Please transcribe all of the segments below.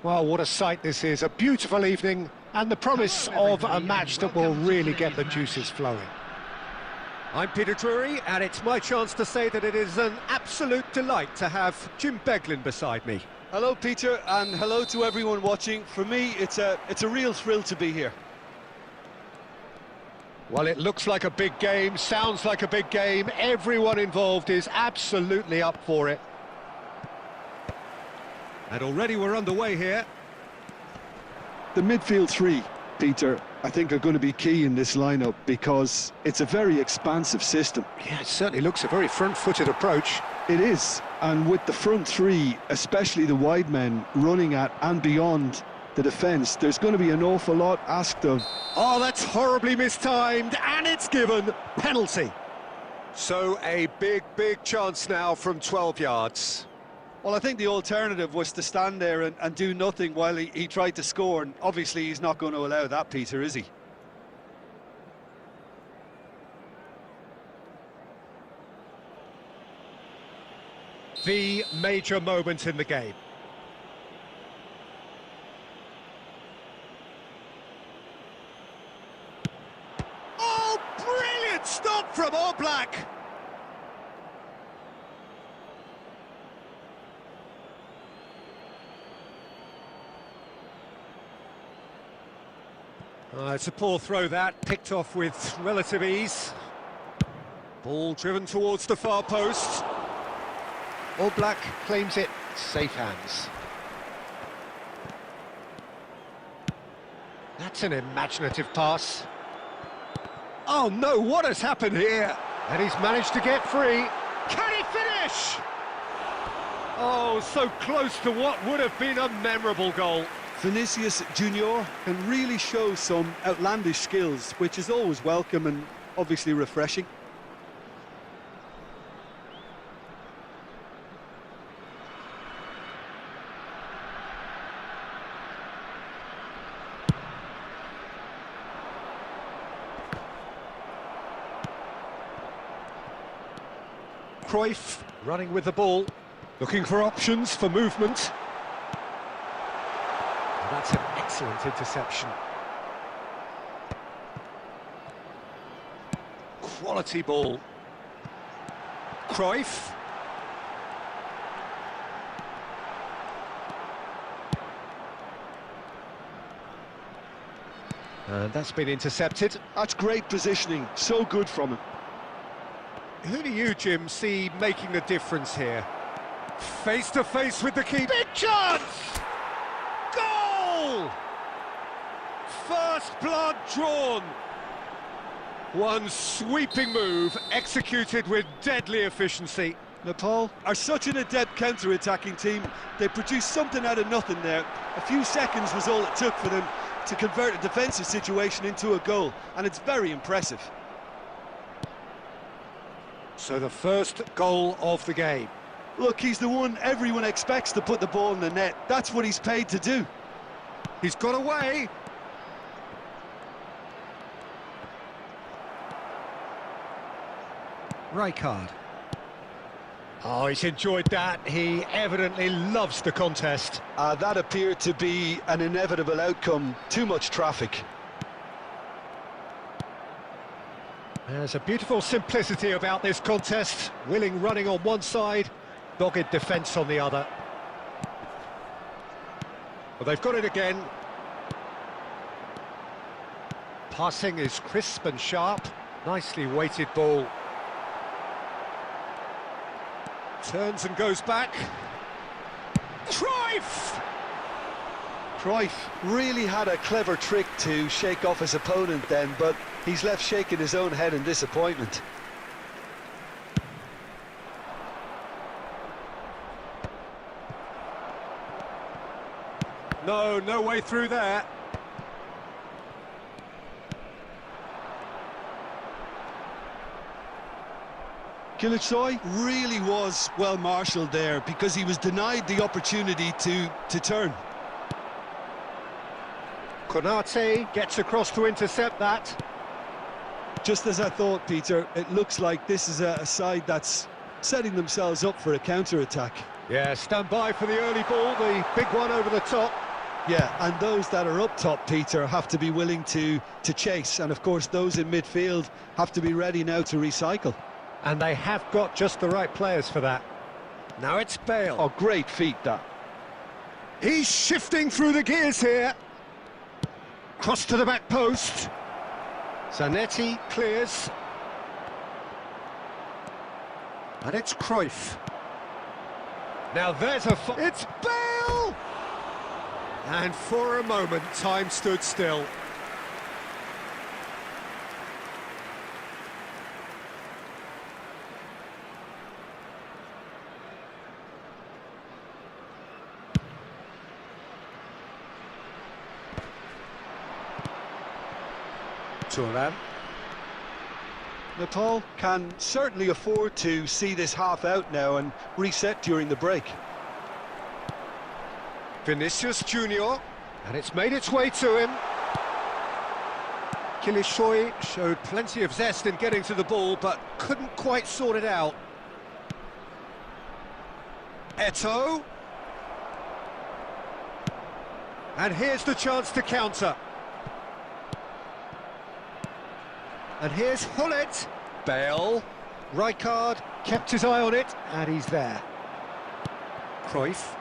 Well, what a sight this is. A beautiful evening and the promise of a match that will really get the juices flowing. I'm Peter Drury, and it's my chance to say that it is an absolute delight to have Jim Beglin beside me. Hello, Peter, and hello to everyone watching. For me, it's a real thrill to be here. Well, it looks like a big game, sounds like a big game. Everyone involved is absolutely up for it. And already we're underway here. The midfield three, Peter, I think are going to be key in this lineup because it's a very expansive system. Yeah, it certainly looks a very front-footed approach. It is, and with the front three, especially the wide men running at and beyond the defence, there's going to be an awful lot asked of. Oh, that's horribly mistimed, and it's given. Penalty. So a big chance now from 12 yards. Well, I think the alternative was to stand there and do nothing while he tried to score, and obviously he's not going to allow that, Peter, is he? The major moment in the game. Oh, brilliant stop from Oblak! It's a poor throw that, picked off with relative ease. Ball driven towards the far post. Oblak claims it, safe hands. That's an imaginative pass. Oh no, what has happened here? And he's managed to get free. Can he finish? Oh, so close to what would have been a memorable goal. Vinicius Junior can really show some outlandish skills, which is always welcome and obviously refreshing. Cruyff running with the ball, looking for options for movement. That's an excellent interception. Quality ball. Cruyff. And that's been intercepted. That's great positioning, so good from him. Who do you, Jim, see making the difference here? Face to face with the keeper. Big chance! Goal! First blood drawn. One sweeping move executed with deadly efficiency. Nepal are such an adept counter-attacking team. They produced something out of nothing there. A few seconds was all it took for them to convert a defensive situation into a goal, and it's very impressive. So the first goal of the game. Look, he's the one everyone expects to put the ball in the net. That's what he's paid to do. He's got away. Rijkaard. Oh, he's enjoyed that. He evidently loves the contest. That appeared to be an inevitable outcome. Too much traffic. There's a beautiful simplicity about this contest. Willing running on one side, dogged defence on the other. Well, they've got it again. Passing is crisp and sharp. Nicely weighted ball. Turns and goes back. Cruyff! Cruyff really had a clever trick to shake off his opponent then, but he's left shaking his own head in disappointment. No way through there. Kilitsoi really was well marshalled there because he was denied the opportunity to turn. Konate gets across to intercept that. Just as I thought, Peter, it looks like this is a side that's setting themselves up for a counter-attack. Yeah, stand by for the early ball, the big one over the top. Yeah, and those that are up top, Peter, have to be willing to chase. And of course, those in midfield have to be ready now to recycle. And they have got just the right players for that. Now it's Bale. Oh, great feat, that. He's shifting through the gears here. Cross to the back post. Zanetti clears. And it's Cruyff. Now there's it's Bale! And for a moment, time stood still. Turan. Nepal can certainly afford to see this half out now and reset during the break. Vinicius Junior, and it's made its way to him. Kilishoy showed plenty of zest in getting to the ball, but couldn't quite sort it out. Eto'o. And here's the chance to counter. And here's Hullet. Bale. Rijkaard kept his eye on it, and he's there. Cruyff.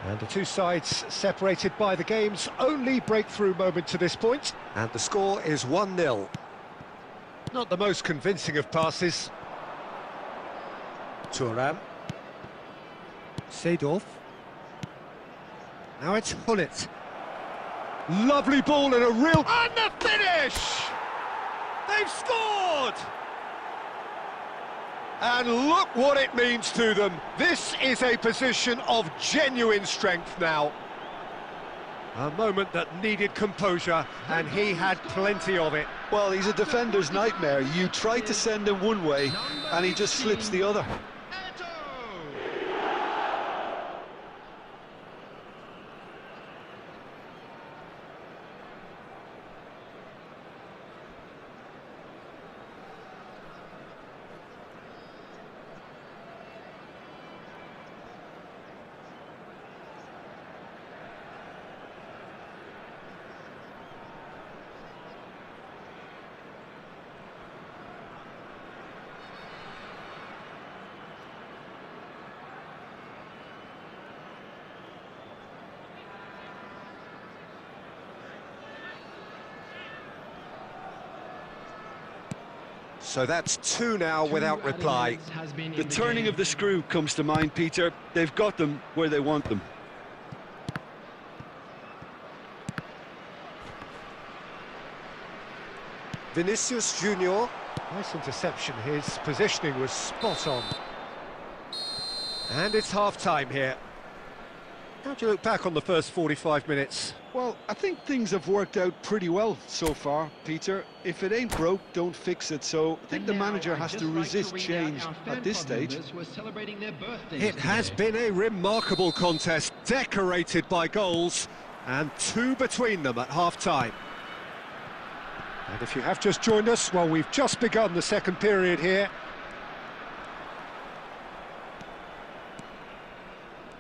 And the two sides separated by the game's only breakthrough moment to this point. And the score is 1-0. Not the most convincing of passes. Thuram. Seedorf. Now it's Hullet. Lovely ball and a real... And the finish! They've scored! And look what it means to them. This is a position of genuine strength now. A moment that needed composure, and he had plenty of it. Well, he's a defender's nightmare. You try to send him one way, and he just slips the other. So that's two now without reply. The turning of the screw comes to mind, Peter. They've got them where they want them. Vinicius Junior. Nice interception. His positioning was spot on. And it's half-time here. How do you look back on the first 45 minutes? Well, I think things have worked out pretty well so far, Peter. If it ain't broke, don't fix it. So I think the manager has to resist change at this stage. It has been a remarkable contest, decorated by goals, and two between them at half-time. And if you have just joined us, well, we've just begun the second period here.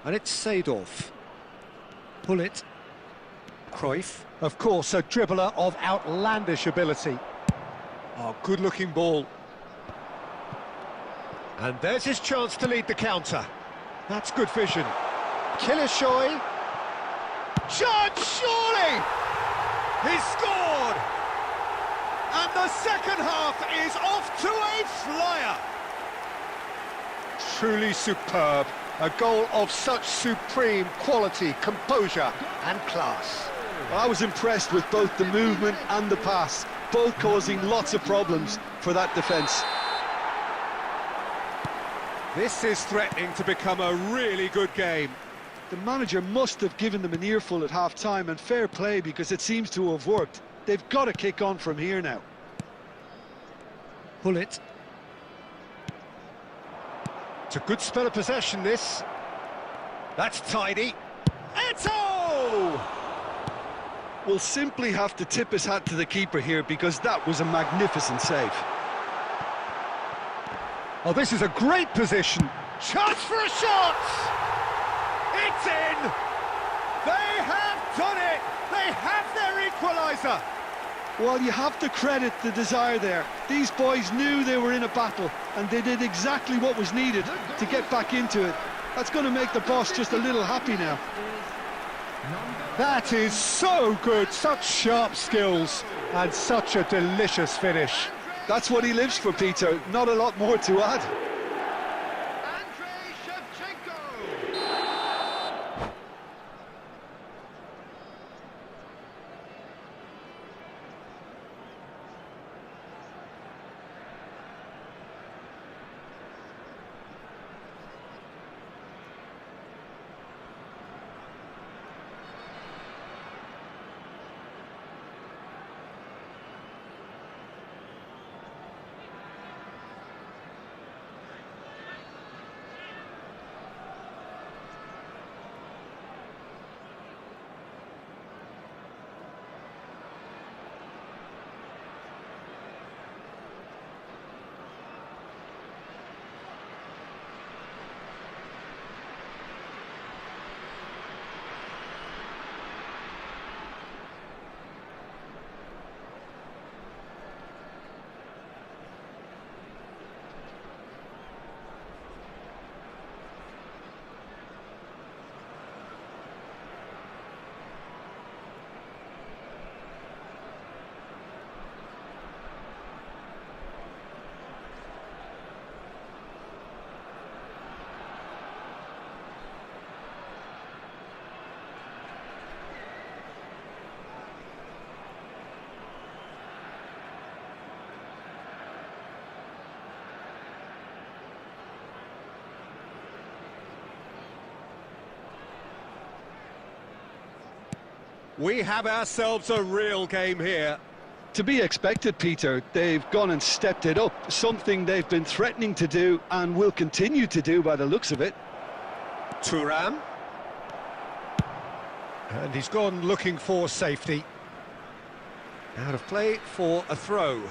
And it's Seedorf. Hullet. Cruyff. Of course, a dribbler of outlandish ability. Oh, good-looking ball. And there's his chance to lead the counter. That's good vision. Kilishoy. Chance, surely! He's scored! And the second half is off to a flyer. Truly superb. A goal of such supreme quality, composure and class. I was impressed with both the movement and the pass, both causing lots of problems for that defence. This is threatening to become a really good game. The manager must have given them an earful at half-time, and fair play, because it seems to have worked. They've got to kick on from here now. Hullet. It's a good spell of possession, this. That's tidy. Eto'o! We'll simply have to tip his hat to the keeper here, because that was a magnificent save. Oh, this is a great position. Chance for a shot! It's in! They have done it! They have their equaliser! Well, you have to credit the desire there. These boys knew they were in a battle, and they did exactly what was needed to get back into it. That's going to make the boss just a little happy now. That is so good, such sharp skills, and such a delicious finish. That's what he lives for, Peter. Not a lot more to add. We have ourselves a real game here. To be expected, Peter. They've gone and stepped it up, something they've been threatening to do and will continue to do by the looks of it. Thuram. And he's gone looking for safety. Out of play for a throw.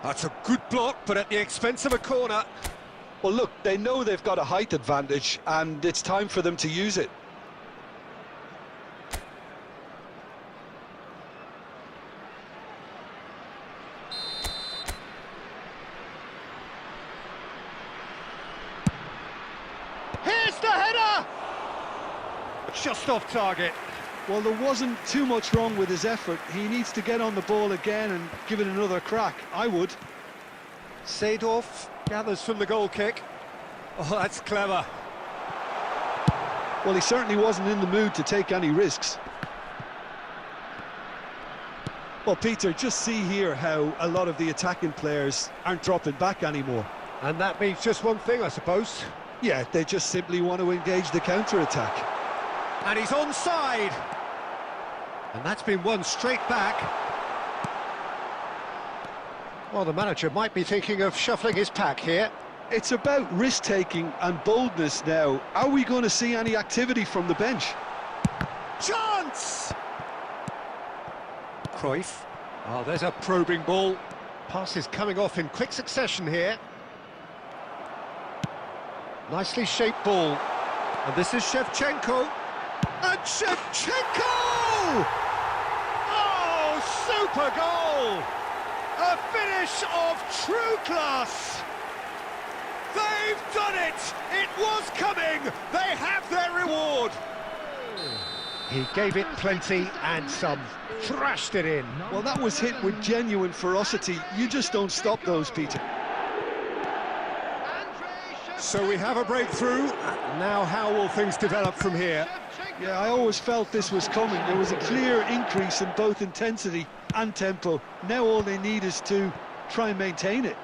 That's a good block, but at the expense of a corner. Well, look, they know they've got a height advantage, and it's time for them to use it. Here's the header! Just off target. Well, there wasn't too much wrong with his effort. He needs to get on the ball again and give it another crack. I would. Seedorf gathers from the goal kick. Oh, that's clever. Well, he certainly wasn't in the mood to take any risks. Well, Peter, just see here how a lot of the attacking players aren't dropping back anymore. And that means just one thing, I suppose. Yeah, they just simply want to engage the counter-attack. And he's onside. And that's been won straight back. Well, the manager might be thinking of shuffling his pack here. It's about risk-taking and boldness now. Are we going to see any activity from the bench? Chance! Cruyff. Oh, there's a probing ball. Passes coming off in quick succession here. Nicely shaped ball. And this is Shevchenko. And Shevchenko! Oh, super goal! A finish of true class! They've done it! It was coming! They have their reward! He gave it plenty and some. Thrashed it in. Well, that was hit with genuine ferocity. You just don't stop those, Peter. So we have a breakthrough. Now how will things develop from here? Yeah, I always felt this was coming. There was a clear increase in both intensity and tempo. Now all they need is to try and maintain it.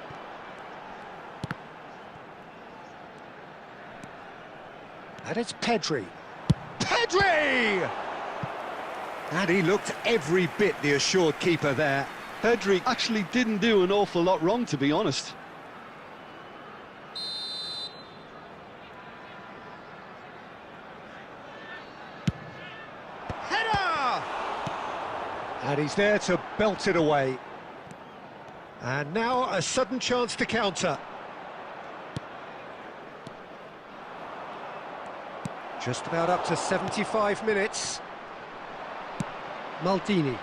And it's Pedri. Pedri! And he looked every bit the assured keeper there. Pedri actually didn't do an awful lot wrong, to be honest. Header! And he's there to belt it away. And now a sudden chance to counter. Just about up to 75 minutes. Maldini.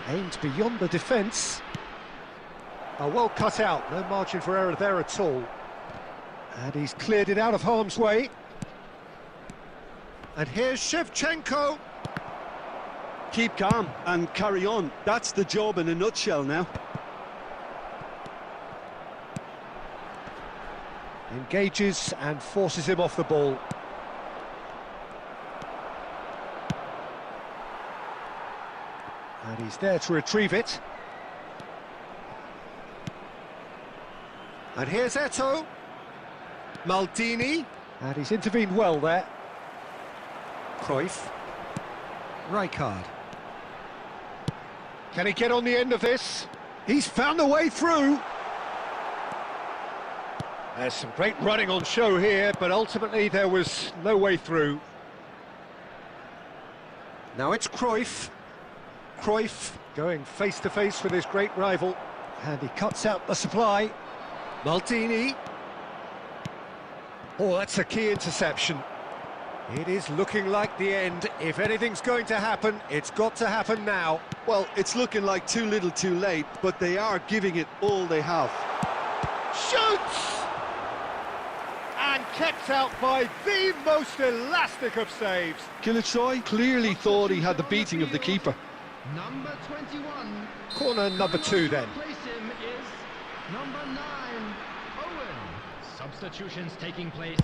Aimed beyond the defence. Well cut out, no margin for error there at all. And he's cleared it out of harm's way. And here's Shevchenko. Keep calm and carry on. That's the job in a nutshell now. Engages and forces him off the ball. And he's there to retrieve it. And here's Eto'o. Maldini. And he's intervened well there. Cruyff. Rijkaard. Can he get on the end of this? He's found a way through. There's some great running on show here, but ultimately there was no way through. Now it's Cruyff. Cruyff going face-to-face with his great rival. And he cuts out the supply. Maldini. Oh, that's a key interception. It is looking like the end. If anything's going to happen, it's got to happen now. Well, it's looking like too little too late, but they are giving it all they have. Shoots! And kept out by the most elastic of saves. Kilitsoi clearly thought he had the beating of the keeper. Number 21. Corner number 2 then. Replace him is number 9, Owen. Substitutions taking place.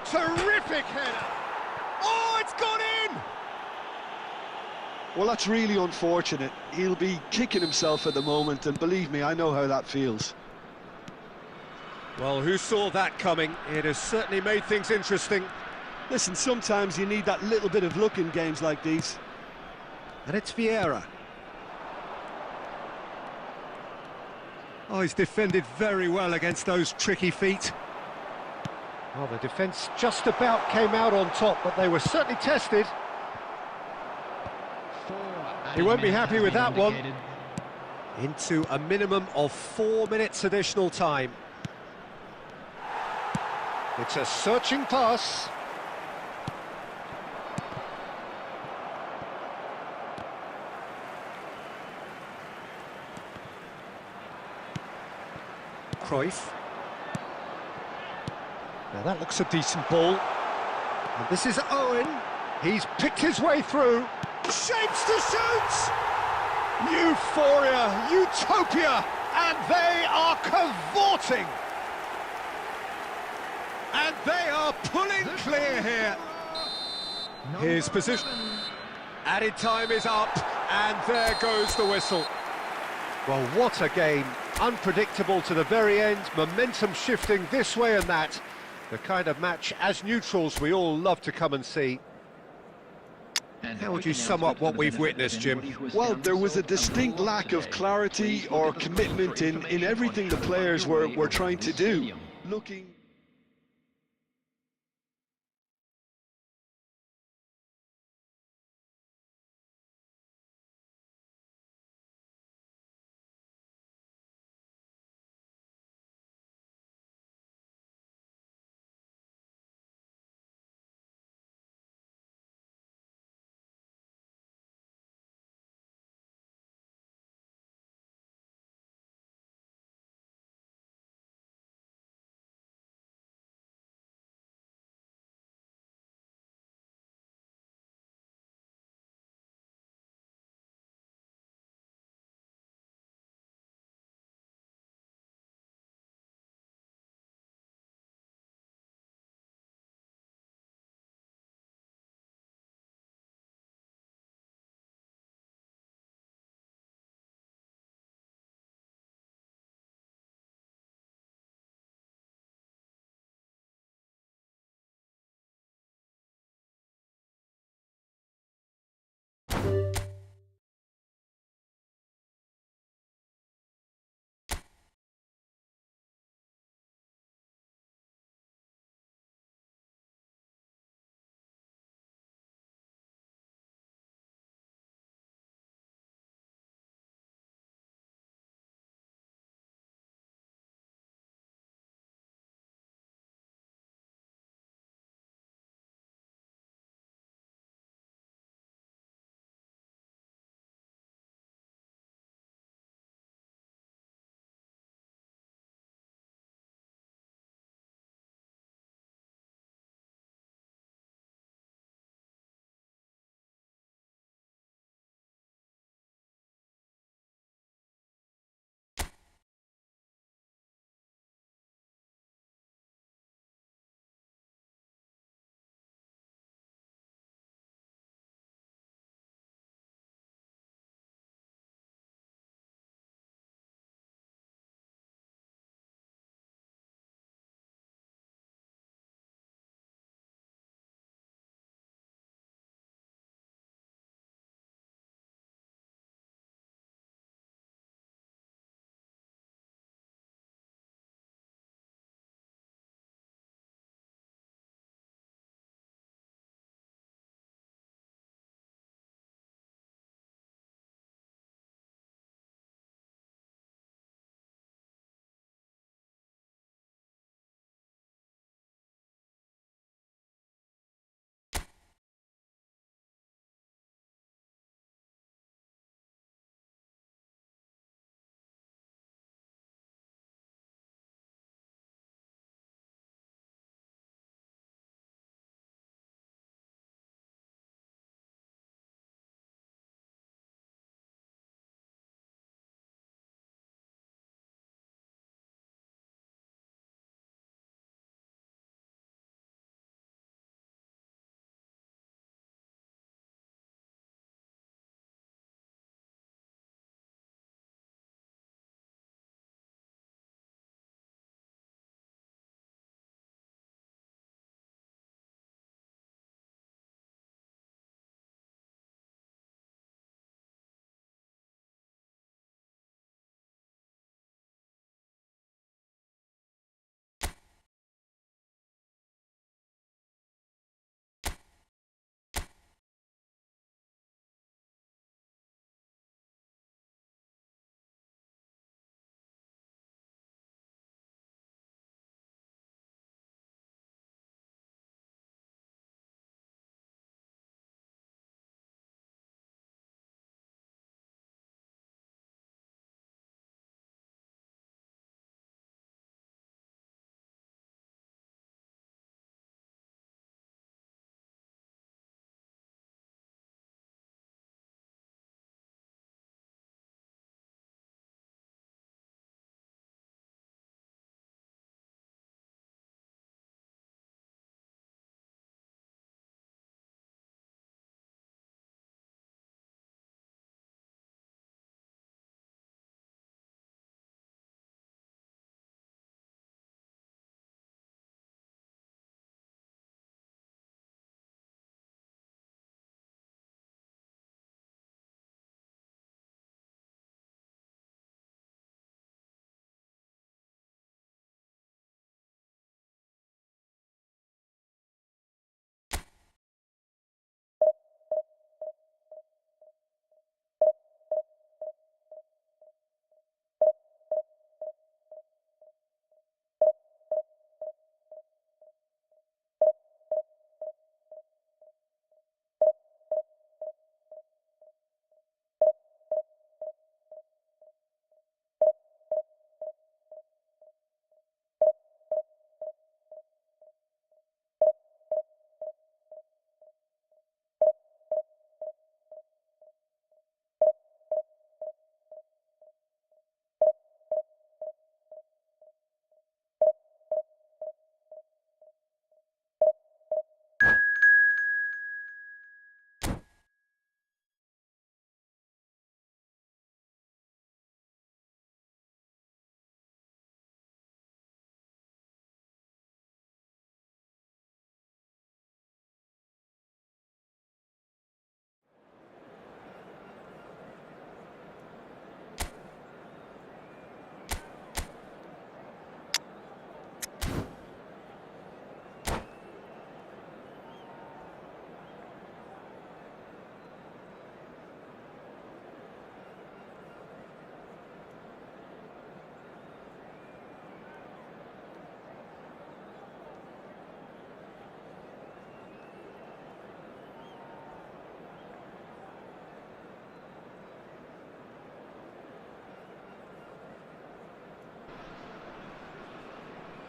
Terrific header! Oh, it's gone in! Well, that's really unfortunate. He'll be kicking himself at the moment, and believe me, I know how that feels. Well, who saw that coming? It has certainly made things interesting. Listen, sometimes you need that little bit of luck in games like these. And it's Vieira. Oh, he's defended very well against those tricky feet. Well, the defence just about came out on top, but they were certainly tested. He won't be happy with that one. Into a minimum of 4 minutes additional time. It's a searching pass. Cruyff. Now that looks a decent ball. And this is Owen. He's picked his way through. Shapes to shoot! Euphoria, utopia, and they are cavorting. And they are pulling clear here. His position. Added time is up, and there goes the whistle. Well, what a game. Unpredictable to the very end, momentum shifting this way and that. The kind of match, as neutrals, we all love to come and see. How would you sum up what we've witnessed, Jim? Well, there was a distinct lack of clarity or commitment in everything the players were trying to do. Looking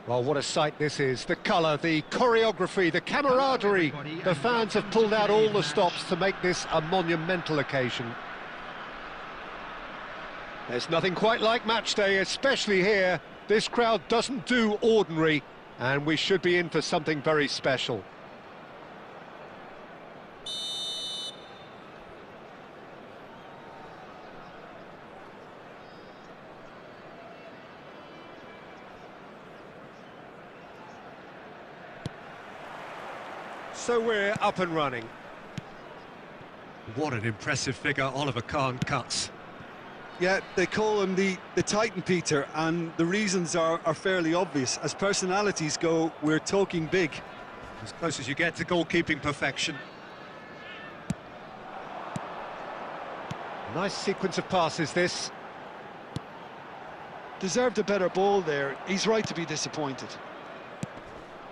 Well, what a sight this is. The colour, the choreography, the camaraderie. The fans have pulled out all the stops to make this a monumental occasion. There's nothing quite like match day, especially here. This crowd doesn't do ordinary, and we should be in for something very special. So we're up and running. What an impressive figure Oliver Kahn cuts. Yeah, they call him the Titan, Peter, and the reasons are fairly obvious. As personalities go, we're talking big. As close as you get to goalkeeping perfection. Nice sequence of passes, this. Deserved a better ball there. He's right to be disappointed.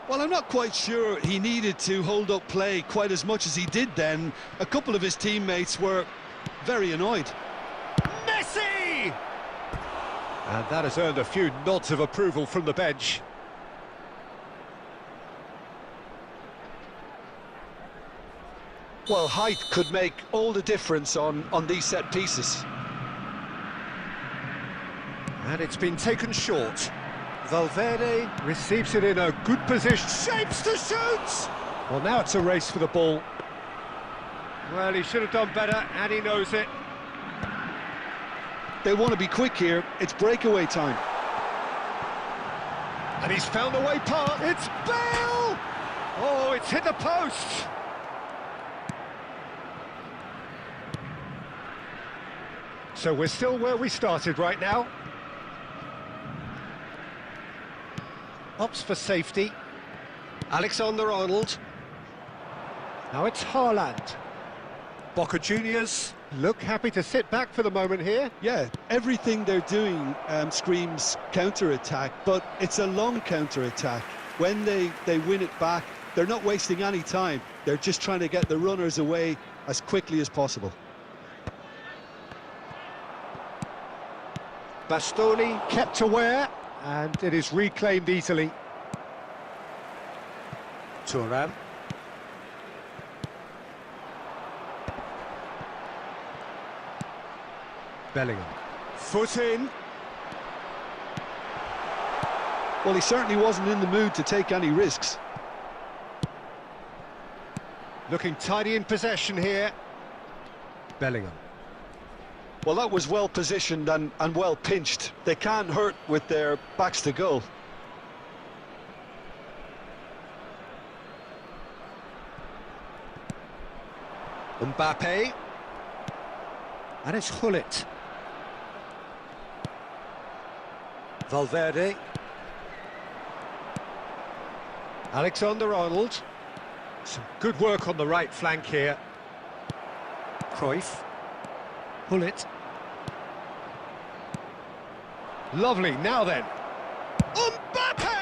Well, I'm not quite sure he needed to hold up play quite as much as he did then. A couple of his teammates were very annoyed. Messi! And that has earned a few nods of approval from the bench. Well, height could make all the difference on these set pieces. And it's been taken short. Valverde receives it in a good position, shapes to shoot! Well, now it's a race for the ball. Well, he should have done better, and he knows it. They want to be quick here. It's breakaway time. And he's found a way past. It's Bale! Oh, it's hit the post! So we're still where we started right now. Opts for safety. Alexander-Arnold. Now it's Haaland. Boca Juniors look happy to sit back for the moment here. Yeah, everything they're doing screams counter-attack, but it's a long counter-attack. When they win it back, they're not wasting any time. They're just trying to get the runners away as quickly as possible. Bastoni kept aware, and it is reclaimed easily. Thuram. Bellingham. Foot in. Well, he certainly wasn't in the mood to take any risks. Looking tidy in possession here. Bellingham. Well, that was well positioned and well pinched. They can't hurt with their backs to goal. Mbappe. And it's Hullet. Valverde. Alexander-Arnold. Some good work on the right flank here. Cruyff. Hullet. Lovely, now then. Mbappe!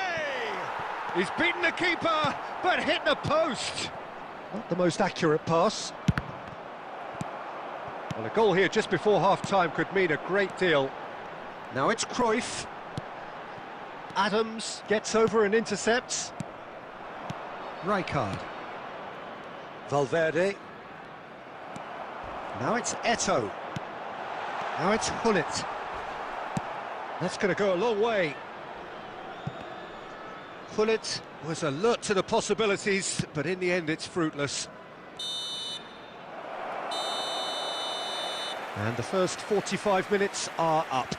He's beaten the keeper, but hit the post. Not the most accurate pass. Well, a goal here just before half-time could mean a great deal. Now it's Cruyff. Adams gets over and intercepts. Rijkaard. Valverde. Now it's Eto'o. Now it's Hullet. That's going to go a long way. Hullet was alert to the possibilities, but in the end it's fruitless. And the first 45 minutes are up.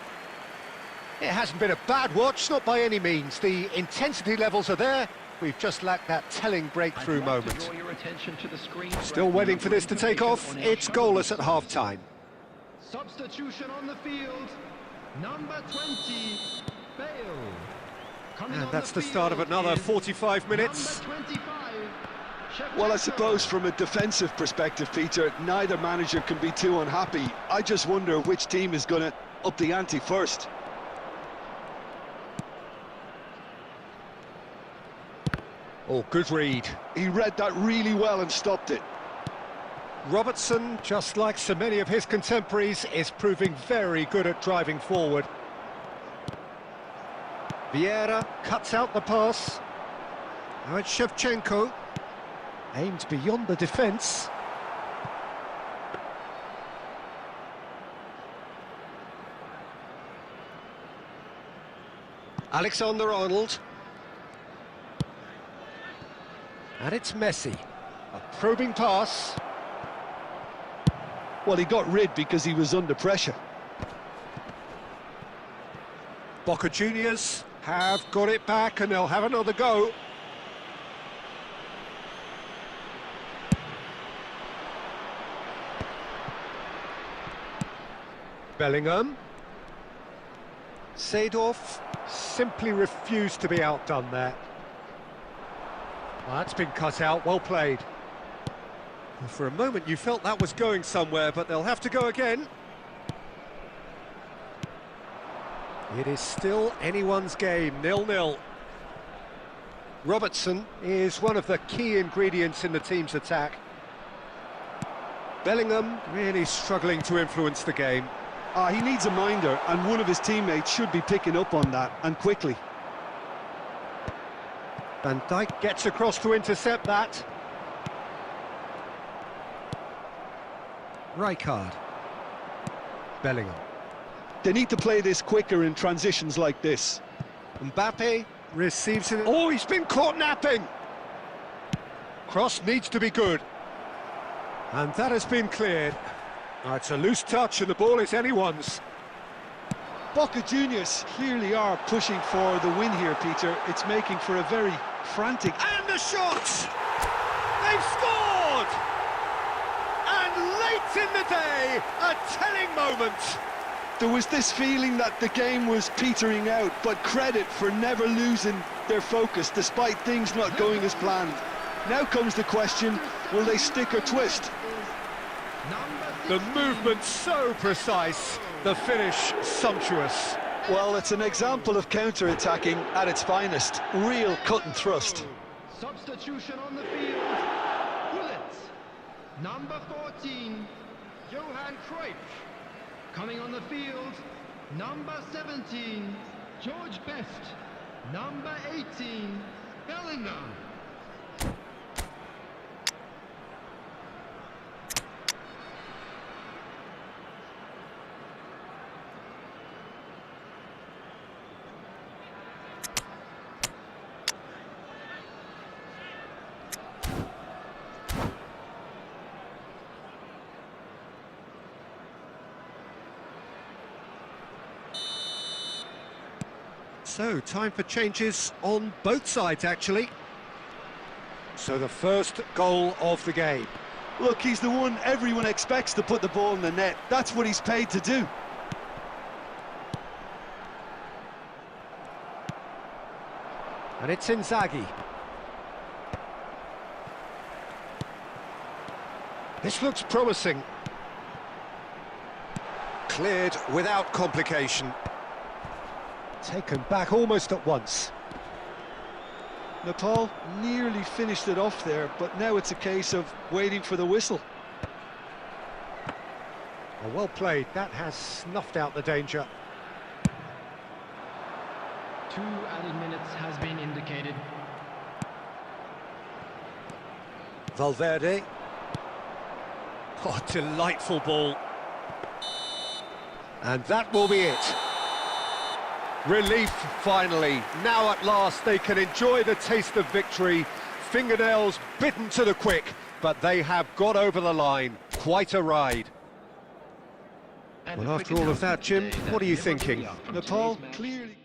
It hasn't been a bad watch, not by any means. The intensity levels are there. We've just lacked that telling breakthrough moment. Still waiting for this to take off. It's goalless at half-time. Substitution on the field. Number 20, Bale. And that's the start of another 45 minutes. Well, I suppose from a defensive perspective, Peter, neither manager can be too unhappy. I just wonder which team is going to up the ante first. Oh, good read. He read that really well and stopped it. Robertson, just like so many of his contemporaries, is proving very good at driving forward. Vieira cuts out the pass. Now it's Shevchenko. Aimed beyond the defence. Alexander-Arnold. And it's Messi. A probing pass. Well, he got rid because he was under pressure. Boca Juniors have got it back and they'll have another go. Bellingham. Seedorf simply refused to be outdone there. Well, that's been cut out, well played. Well, for a moment you felt that was going somewhere, but they'll have to go again. It is still anyone's game, 0-0. Robertson is one of the key ingredients in the team's attack. Bellingham really struggling to influence the game. He needs a minder, and one of his teammates should be picking up on that, and quickly. Van Dijk gets across to intercept that. Rijkaard. Bellingham. They need to play this quicker in transitions like this. Mbappe receives it. Oh, he's been caught napping! Cross needs to be good. And that has been cleared. It's a loose touch and the ball is anyone's. Boca Juniors clearly are pushing for the win here, Peter. It's making for a very frantic... And the shot! They've scored! And late in the day, a telling moment. There was this feeling that the game was petering out, but credit for never losing their focus despite things not going as planned. Now comes the question, will they stick or twist? The movement so precise, the finish sumptuous. Well, it's an example of counter-attacking at its finest. Real cut and thrust. Substitution on the field. Bullets. Number 14, Johan Cruyff. Coming on the field, number 17, George Best. Number 18, Bellingham. So, time for changes on both sides, actually. So, the first goal of the game. Look, he's the one everyone expects to put the ball in the net. That's what he's paid to do. And it's Inzaghi. This looks promising. Cleared without complication. Taken back almost at once. Nepal nearly finished it off there, but now it's a case of waiting for the whistle. Oh, well played. That has snuffed out the danger. 2 added minutes has been indicated. Valverde. Oh, delightful ball. And that will be it. Relief, finally. Now at last they can enjoy the taste of victory. Fingernails bitten to the quick, but they have got over the line. Quite a ride. Well, after all of that, Jim, what are you thinking? Nepal clearly...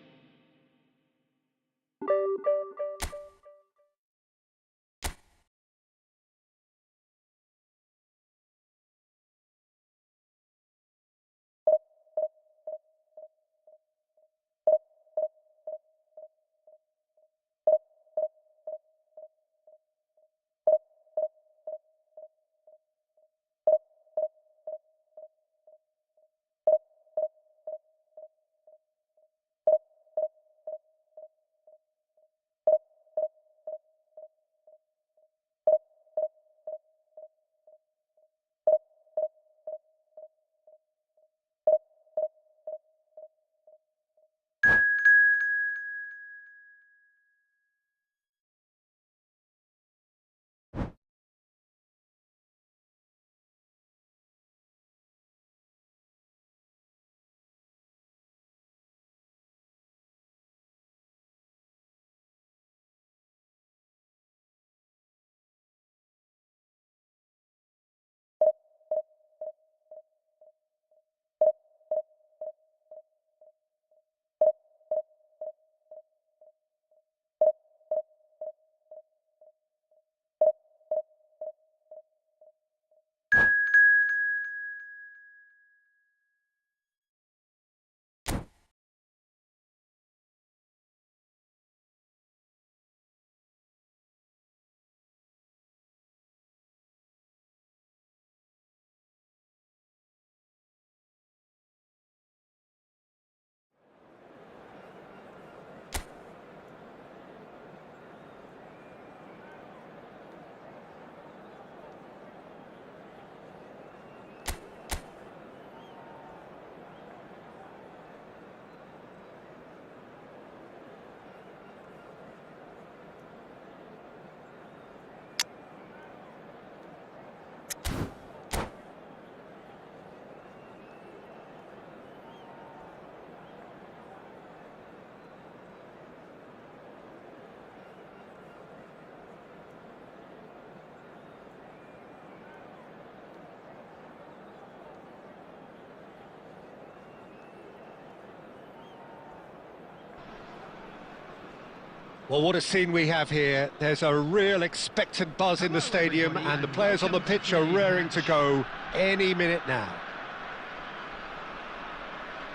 Well, what a scene we have here. There's a real expectant buzz in the stadium, and the players on the pitch are raring to go any minute now.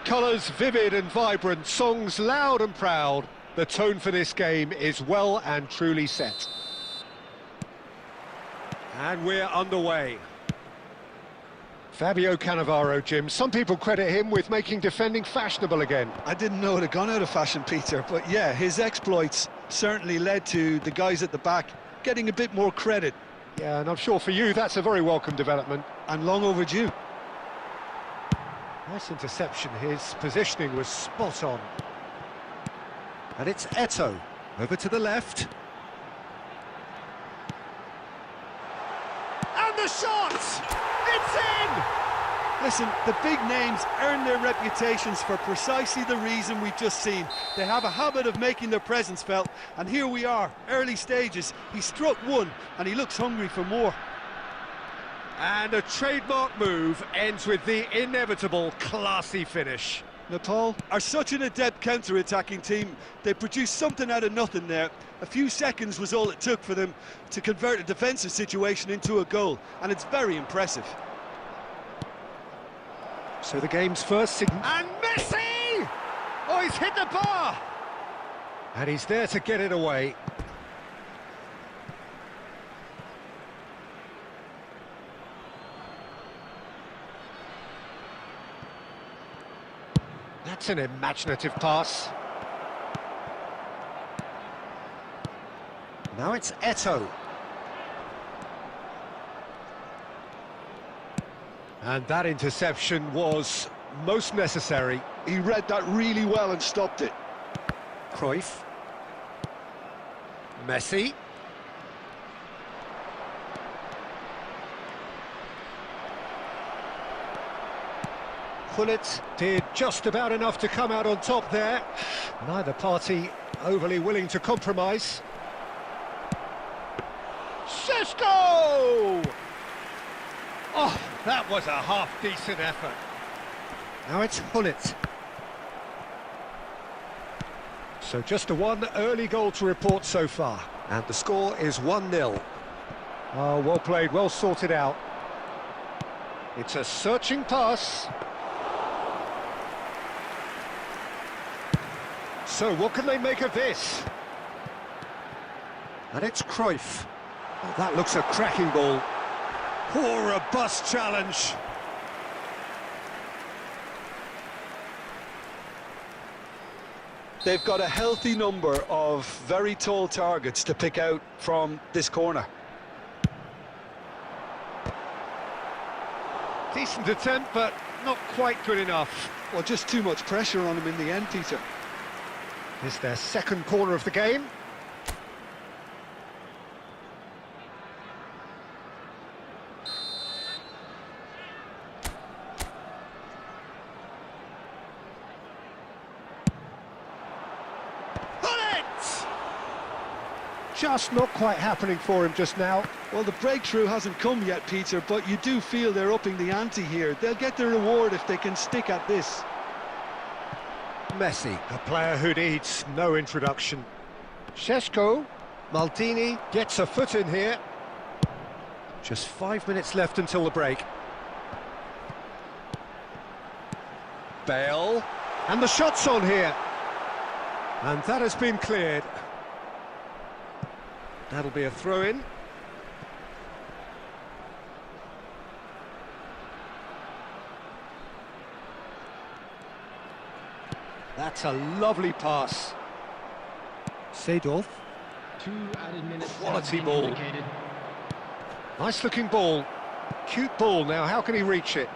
Colours vivid and vibrant, songs loud and proud. The tone for this game is well and truly set. And we're underway. Fabio Cannavaro, Jim. Some people credit him with making defending fashionable again. I didn't know it had gone out of fashion, Peter, but yeah, his exploits certainly led to the guys at the back getting a bit more credit. Yeah, and I'm sure for you that's a very welcome development. And long overdue. Nice interception. His positioning was spot on. And it's Eto'o, over to the left. And the shot! It's in! Listen, the big names earn their reputations for precisely the reason we've just seen. They have a habit of making their presence felt, and here we are, early stages. He struck one, and he looks hungry for more. And a trademark move ends with the inevitable classy finish. Nepal are such an adept counter-attacking team. They produced something out of nothing there. A few seconds was all it took for them to convert a defensive situation into a goal, and it's very impressive. So the game's first signal. And Messi! Oh, he's hit the bar! And he's there to get it away. That's an imaginative pass. Now it's Eto'o. And that interception was most necessary. He read that really well and stopped it. Cruyff. Messi. Gullit did just about enough to come out on top there. Neither party overly willing to compromise. Šeško! Oh, that was a half-decent effort. Now it's Gullit. So just a one early goal to report so far. And the score is 1-0. Oh, well played, well sorted out. It's a searching pass. So what can they make of this? And it's Cruyff. Oh, that looks a cracking ball. Oh, robust challenge. They've got a healthy number of very tall targets to pick out from this corner. Decent attempt, but not quite good enough. Well, just too much pressure on him in the end, Peter. It's their second corner of the game. Just not quite happening for him just now. Well, the breakthrough hasn't come yet, Peter, but you do feel they're upping the ante here. They'll get their reward if they can stick at this. Messi, a player who needs no introduction. Šeško, Maldini gets a foot in here. Just 5 minutes left until the break. Bale, and the shot's on here. And that has been cleared. That'll be a throw-in. That's a lovely pass. Seedorf. 2 added minutes. Quality ball. Nice looking ball. Cute ball now, how can he reach it?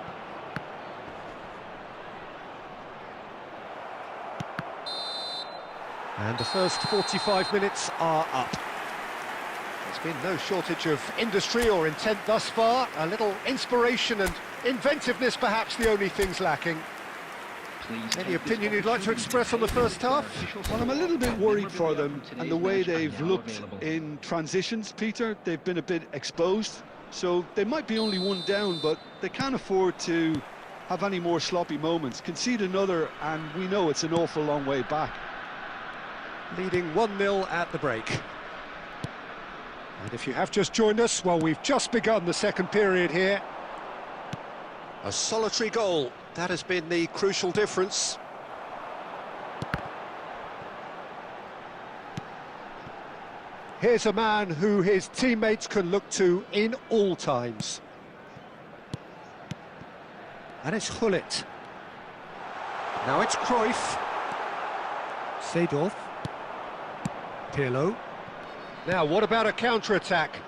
And the first 45 minutes are up. There's been no shortage of industry or intent thus far. A little inspiration and inventiveness perhaps the only things lacking. Any opinion you'd like to express on the first half? Well, I'm a little bit worried for them and the way they've looked in transitions, Peter. They've been a bit exposed, so they might be only one down, but they can't afford to have any more sloppy moments. Concede another, and we know it's an awful long way back. Leading 1-0 at the break. And if you have just joined us, well, we've just begun the second period here. A solitary goal, that has been the crucial difference. Here's a man who his teammates can look to in all times. And it's Hullet. Now it's Cruyff. Seedorf. Pirlo. Now, what about a counter-attack?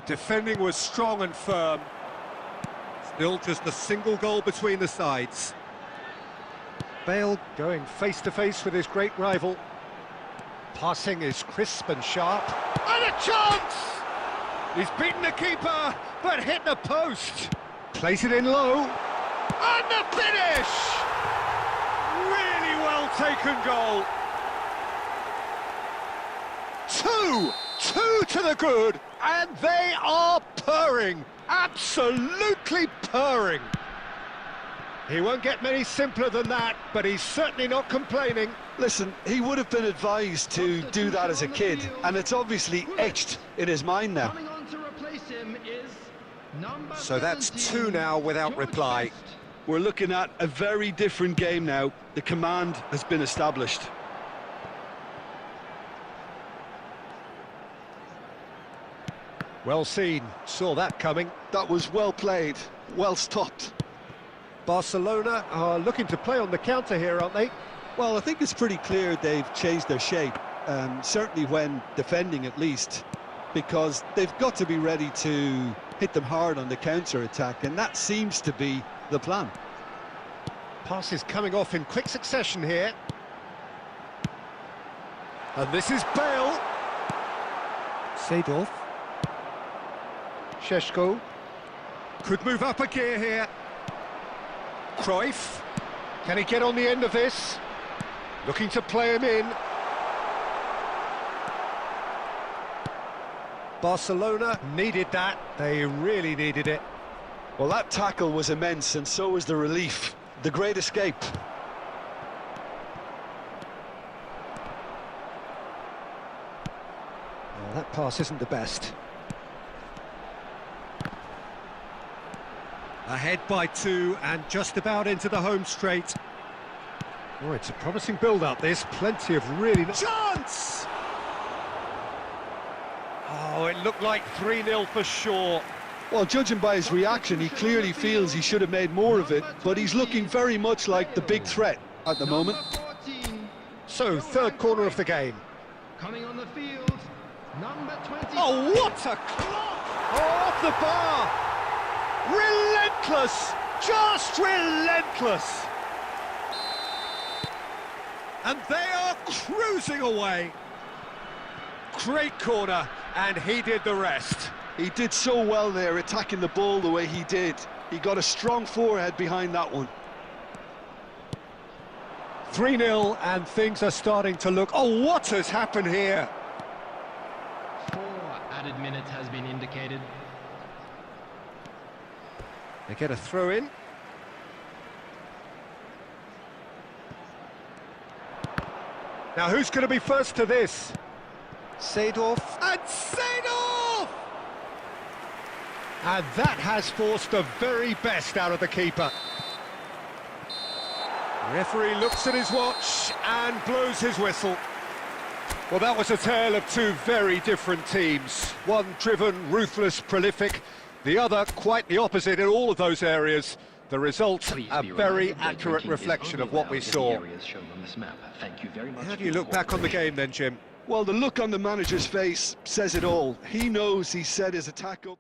Defending was strong and firm. Still just a single goal between the sides. Bale going face-to-face with his great rival. Passing is crisp and sharp. And a chance! He's beaten the keeper, but hit the post. Plays it in low. And the finish! Really well taken goal. Two to the good, and they are purring, absolutely purring. He won't get many simpler than that, but he's certainly not complaining. Listen, he would have been advised to do that as a kid, and it's obviously etched in his mind now. Coming on to replace him is number So that's 17, two now without George reply. Best. We're looking at a very different game now. The command has been established. Well seen, saw that coming. That was well played, well stopped. Barcelona are looking to play on the counter here, aren't they? Well, I think it's pretty clear they've changed their shape, certainly when defending at least, because they've got to be ready to hit them hard on the counter-attack, and that seems to be the plan. Passes coming off in quick succession here. And this is Bale. Seedorf. Šeško could move up a gear here. Cruyff, can he get on the end of this? Looking to play him in. Barcelona needed that, they really needed it. Well, that tackle was immense, and so was the relief. The great escape. Oh, that pass isn't the best. Ahead by 2 and just about into the home straight. Oh, it's a promising build-up, this. Plenty of really... Chance! Oh, it looked like 3-0 for sure. Well, judging by his reaction, he clearly feels he should have made more of it, but he's looking very much like the big threat at the moment. Number 14, So, third corner of the game. coming on the field, number 20. Oh, what a clock! Oh, off the bar! Relentless! Just relentless! And they are cruising away. Great corner, and he did the rest. He did so well there, attacking the ball the way he did. He got a strong forehead behind that one. 3-0, and things are starting to look... Oh, what has happened here? 4 added minutes has been indicated. They get a throw in. Now, who's going to be first to this? Seedorf. And Seedorf! And that has forced the very best out of the keeper. Referee looks at his watch and blows his whistle. Well, that was a tale of two very different teams. One driven, ruthless, prolific. The other quite the opposite in all of those areas. The result, a very accurate reflection of what we saw. How do you look back on the game then, Jim? Well, the look on the manager's face says it all. He knows he set his attack up.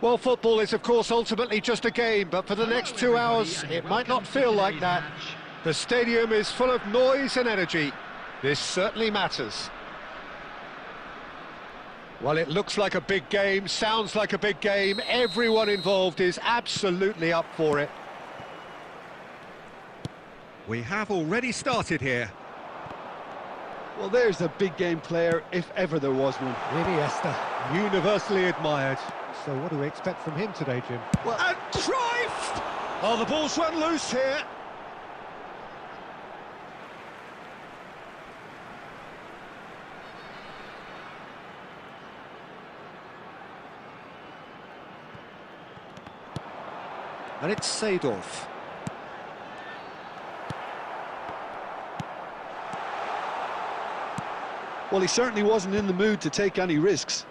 Well, football is, of course, ultimately just a game, but for the next 2 hours, it might not feel like that. The stadium is full of noise and energy. This certainly matters. Well, it looks like a big game, sounds like a big game. Everyone involved is absolutely up for it. We have already started here. Well, there's a big game player, if ever there was one. Iniesta, universally admired. So what do we expect from him today, Jim? Well, and Cruyff! Oh, the ball's run loose here. And it's Seedorf. Well, he certainly wasn't in the mood to take any risks.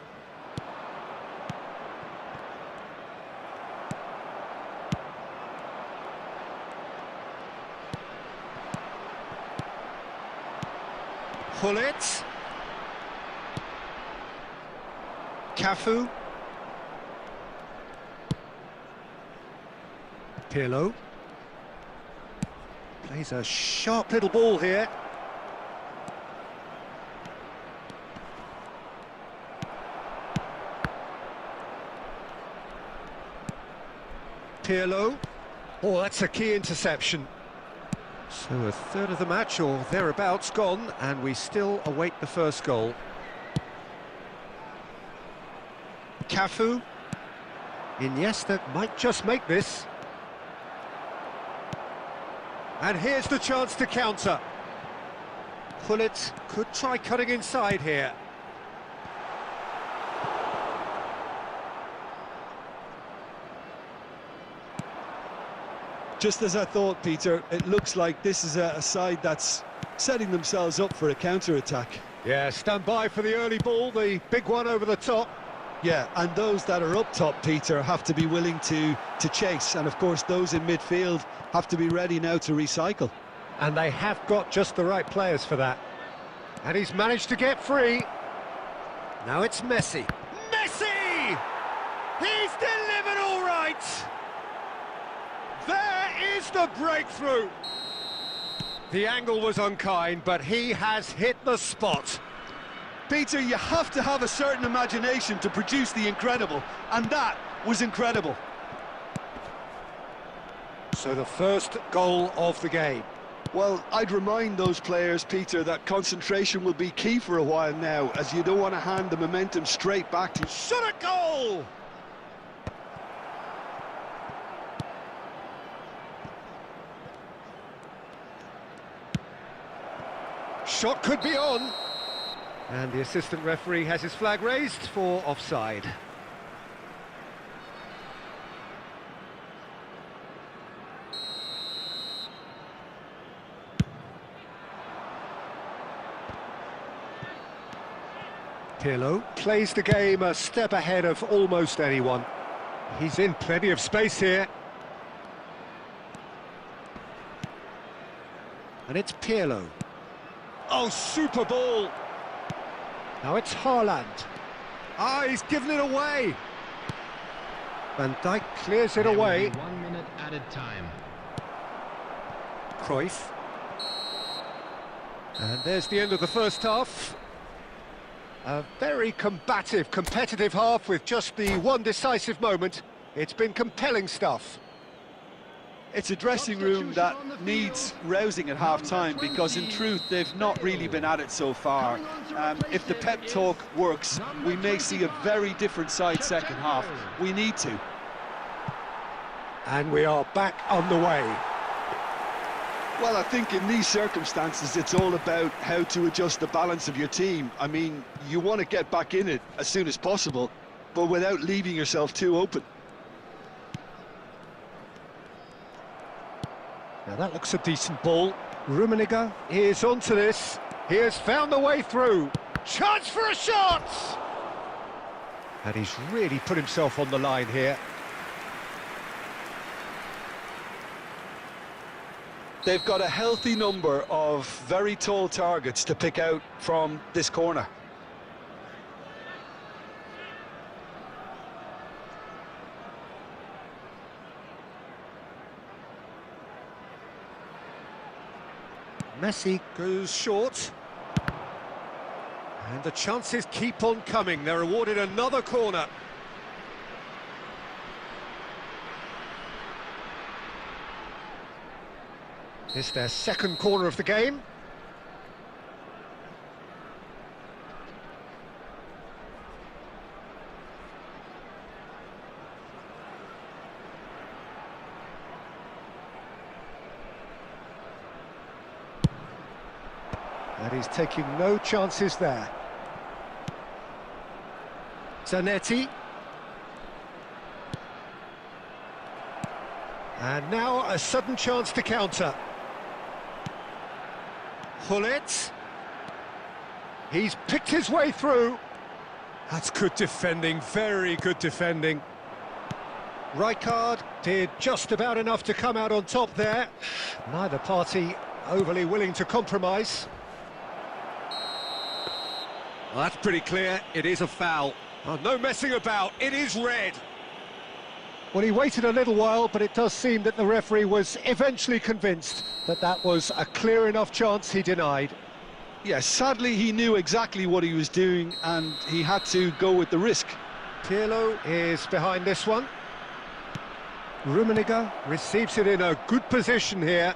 Hullet. Cafu. Pirlo. Plays a sharp little ball here. Pirlo. Oh, that's a key interception. So a third of the match, or thereabouts, gone, and we still await the first goal. Cafu. Iniesta might just make this. And here's the chance to counter. Hullet could try cutting inside here. Just as I thought, Peter, it looks like this is a side that's setting themselves up for a counter-attack. Yeah, stand by for the early ball, the big one over the top. Yeah, and those that are up top, Peter, have to be willing to chase. And, of course, those in midfield have to be ready now to recycle. And they have got just the right players for that. And he's managed to get free. Now it's Messi. Messi! He's delivered all right! There is the breakthrough! The angle was unkind, but he has hit the spot. Peter, you have to have a certain imagination to produce the incredible, and that was incredible. So the first goal of the game. Well, I'd remind those players, Peter, that concentration will be key for a while now, as you don't want to hand the momentum straight back to... Shot a goal! Shot could be on. And the assistant referee has his flag raised for offside. Pirlo plays the game a step ahead of almost anyone. He's in plenty of space here. And it's Pirlo. Oh, super ball! Now it's Haaland. Ah, he's given it away. Van Dijk clears it away. 1 minute added time. Cruyff. And there's the end of the first half. A very combative, competitive half with just the one decisive moment. It's been compelling stuff. It's a dressing room that needs rousing at half-time, because in truth they've not really been at it so far. If the pep talk works, we may see a very different side second half. We need to. And we are back on the way. Well, I think in these circumstances, it's all about how to adjust the balance of your team. I mean, you want to get back in it as soon as possible, but without leaving yourself too open. Now that looks a decent ball. Rummenigge is onto this. He has found the way through. Chance for a shot! And he's really put himself on the line here. They've got a healthy number of very tall targets to pick out from this corner. Messi goes short. And the chances keep on coming. They're awarded another corner. It's their second corner of the game. And he's taking no chances there. Zanetti. And now a sudden chance to counter. Hullet. He's picked his way through. That's good defending, very good defending. Rijkaard did just about enough to come out on top there. Neither party overly willing to compromise. Well, that's pretty clear, it is a foul. Oh, no messing about, it is red. Well, he waited a little while, but it does seem that the referee was eventually convinced that that was a clear enough chance he denied. Yes, sadly he knew exactly what he was doing and he had to go with the risk. Pirlo is behind this one. Rummenigge receives it in a good position here.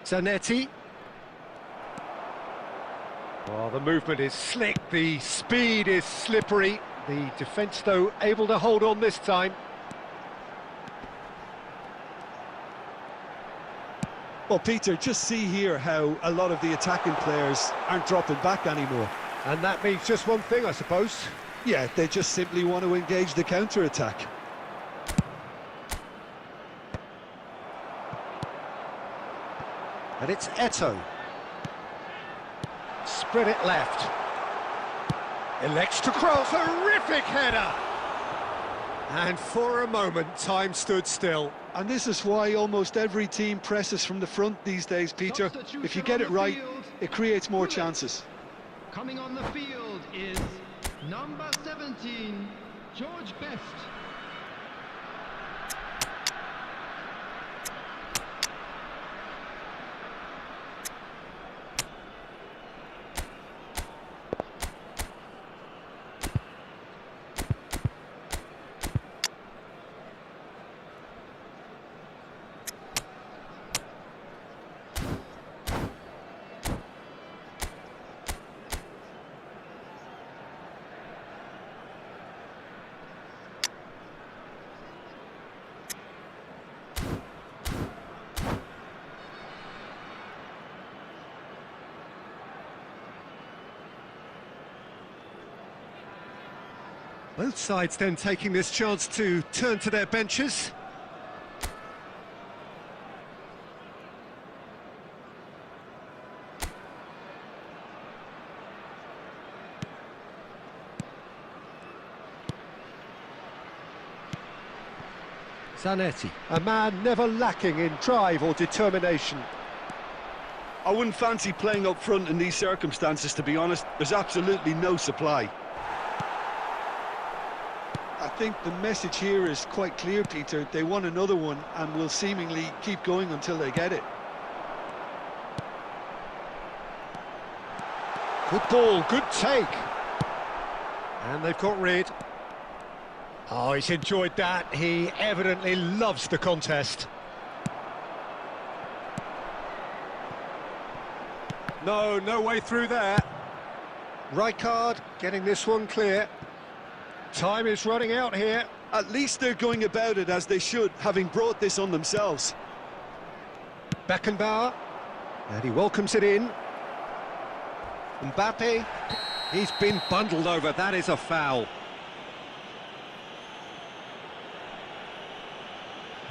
Zanetti. Well, the movement is slick, the speed is slippery. The defence, though, able to hold on this time. Well, Peter, just see here how a lot of the attacking players aren't dropping back anymore. And that means just one thing, I suppose. Yeah, they just simply want to engage the counter-attack. And it's Eto'o. Spread it left. Elects to cross, horrific header! And for a moment, time stood still. And this is why almost every team presses from the front these days, Peter. If you get it right, it creates more chances. Coming on the field is number 17, George Best. Both sides then taking this chance to turn to their benches. Zanetti, a man never lacking in drive or determination. I wouldn't fancy playing up front in these circumstances, to be honest. There's absolutely no supply. I think the message here is quite clear, Peter. They want another one and will seemingly keep going until they get it. Good ball, good take. And they've got rid. Oh, he's enjoyed that. He evidently loves the contest. No way through there. Rijkaard getting this one clear. Time is running out here. At least they're going about it as they should, having brought this on themselves. Beckenbauer, and he welcomes it in. Mbappe, he's been bundled over, that is a foul.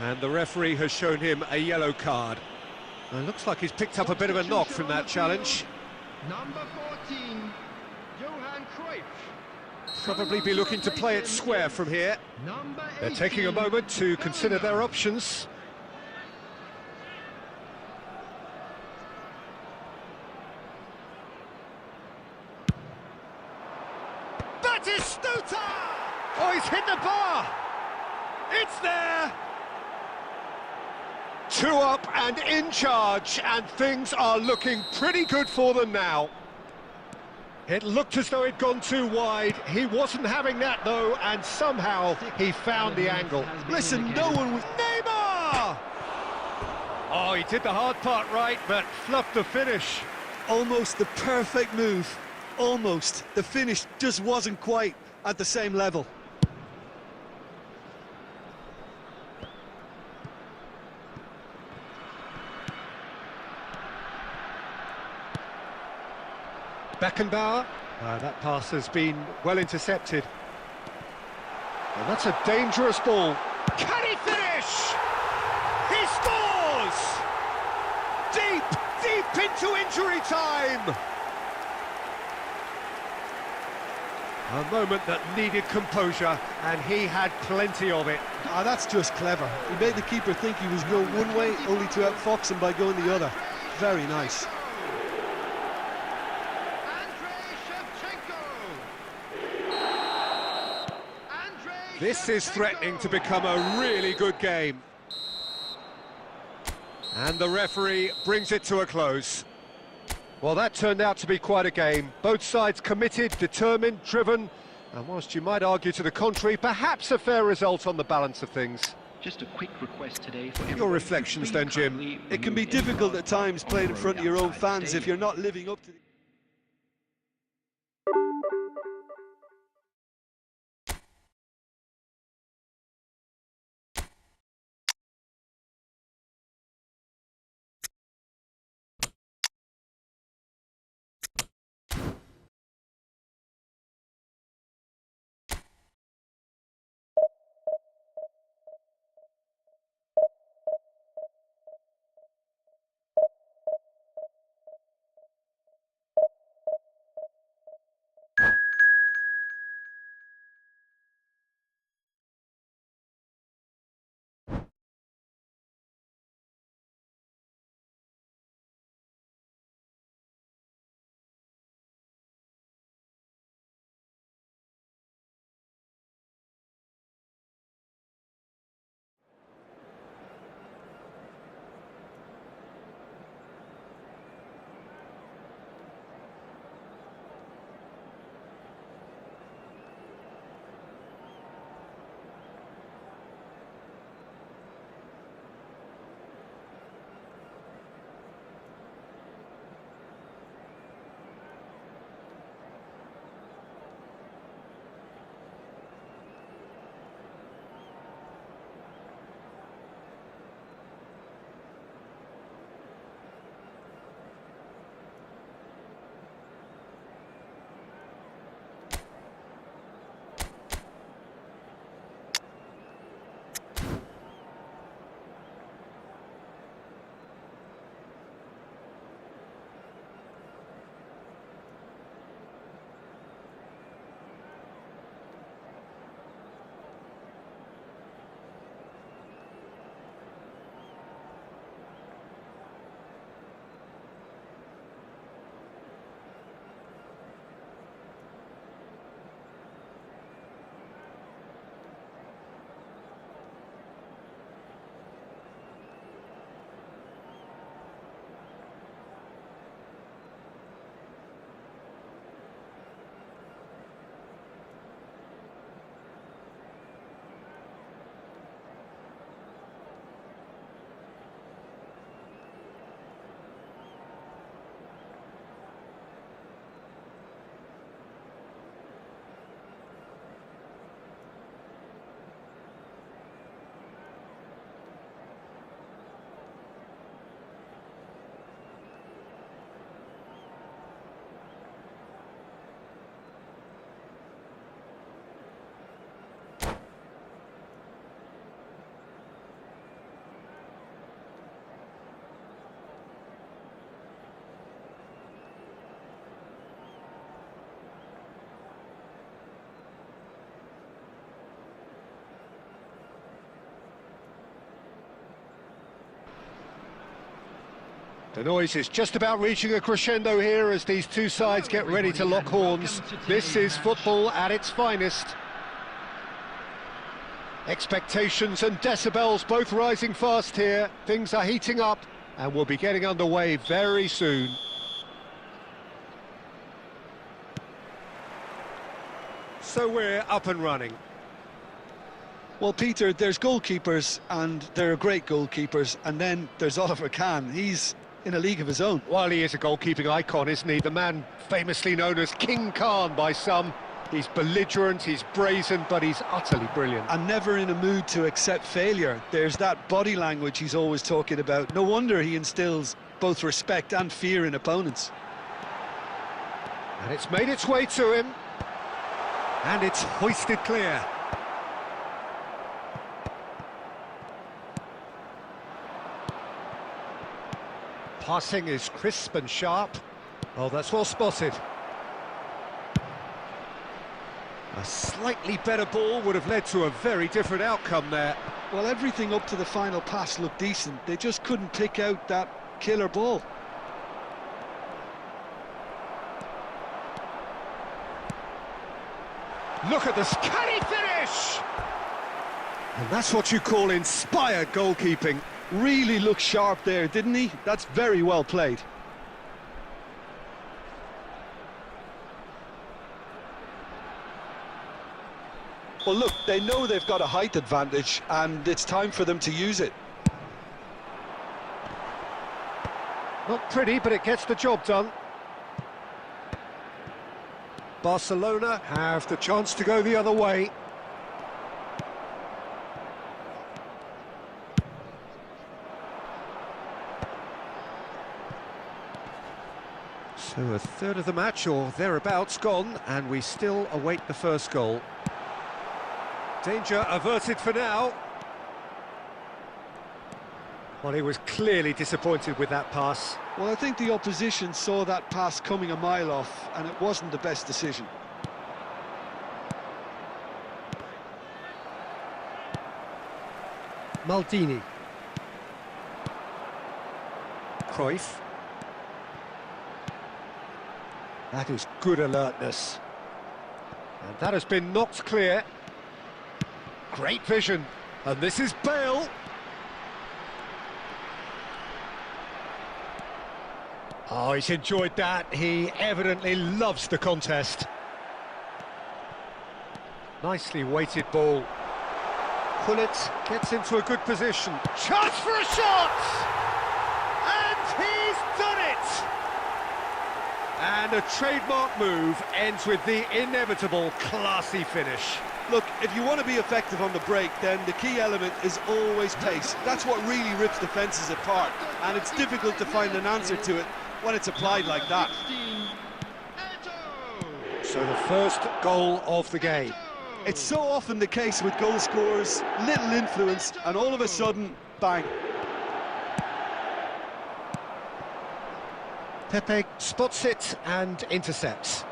And the referee has shown him a yellow card. And it looks like he's picked up a bit of a knock from that challenge. Number 14, Johan Cruyff. Probably be looking to play it square from here. They're taking a moment to consider their options. Batistuta! Oh, he's hit the bar! It's there! Two up and in charge, and things are looking pretty good for them now. It looked as though it'd gone too wide. He wasn't having that, though, and somehow he found the angle. Listen, no one was... Neymar! Oh, he did the hard part right, but fluffed the finish. Almost the perfect move. Almost. The finish just wasn't quite at the same level. Beckenbauer. That pass has been well intercepted. And that's a dangerous ball. Can he finish? He scores! Deep into injury time! A moment that needed composure, and he had plenty of it. Ah, that's just clever. He made the keeper think he was going one way, only to outfox him by going the other. Very nice. This is threatening to become a really good game. And the referee brings it to a close. Well, that turned out to be quite a game. Both sides committed, determined, driven, and whilst you might argue to the contrary, perhaps a fair result on the balance of things. Just a quick request today for Your reflections then, Jim? It can be difficult at times playing in front of your own fans if you're not living up to the... The noise is just about reaching a crescendo here as these two sides get ready to lock horns. This is football at its finest. Expectations and decibels both rising fast here. Things are heating up and we'll be getting underway very soon. So we're up and running. Well, Peter, there's goalkeepers, and there are great goalkeepers, and then there's Oliver Kahn. He's in a league of his own. Well, he is a goalkeeping icon, isn't he? The man famously known as King Khan by some. He's belligerent, he's brazen, but he's utterly brilliant. And never in a mood to accept failure. There's that body language he's always talking about. No wonder he instills both respect and fear in opponents. And it's made its way to him. And it's hoisted clear. Passing is crisp and sharp. Oh, that's well spotted. A slightly better ball would have led to a very different outcome there. Well, everything up to the final pass looked decent. They just couldn't pick out that killer ball. Look at this, can he finish? And that's what you call inspired goalkeeping. Really looked sharp there, didn't he? That's very well played. Well, look, they know they've got a height advantage, and it's time for them to use it. Not pretty, but it gets the job done. Barcelona have the chance to go the other way. So a third of the match, or thereabouts, gone, and we still await the first goal. Danger averted for now. Well, he was clearly disappointed with that pass. Well, I think the opposition saw that pass coming a mile off, and it wasn't the best decision. Maldini. Cruyff. That is good alertness. And that has been knocked clear. Great vision. And this is Bale. Oh, he's enjoyed that. He evidently loves the contest. Nicely weighted ball. Pullet gets into a good position. Chance for a shot! And he's done it! And a trademark move ends with the inevitable classy finish. Look, if you want to be effective on the break, then the key element is always pace. That's what really rips defences apart, and it's difficult to find an answer to it when it's applied like that. So the first goal of the game. It's so often the case with goal scorers, little influence, and all of a sudden, bang. Pepe spots it and intercepts.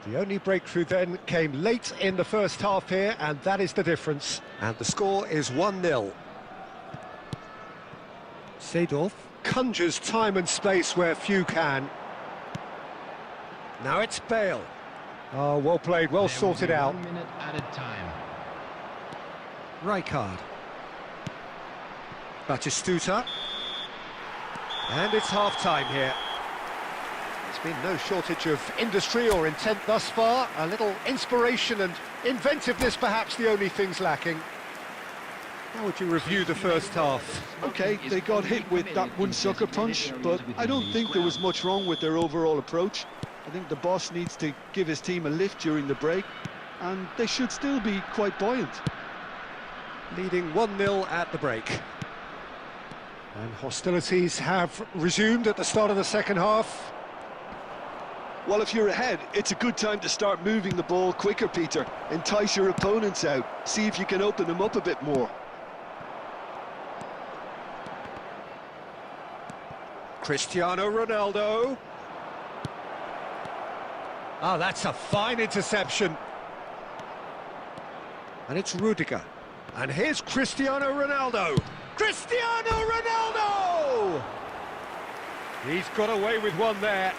The only breakthrough then came late in the first half here, and that is the difference. And the score is 1-0. Seedorf conjures time and space where few can. Now it's Bale. Oh, well played, well sorted out. 1 minute added time. Rijkaard. Batistuta. And it's half-time here. There's been no shortage of industry or intent thus far. A little inspiration and inventiveness, perhaps the only things lacking. How would you review the first half? Okay, they got hit with that one sucker punch, but I don't think there was much wrong with their overall approach. I think the boss needs to give his team a lift during the break, and they should still be quite buoyant. Leading 1-0 at the break. And hostilities have resumed at the start of the second half. Well, if you're ahead, it's a good time to start moving the ball quicker, Peter. Entice your opponents out. See if you can open them up a bit more. Cristiano Ronaldo. Oh, that's a fine interception. And it's Rudiger. And here's Cristiano Ronaldo. Cristiano Ronaldo! He's got away with one there.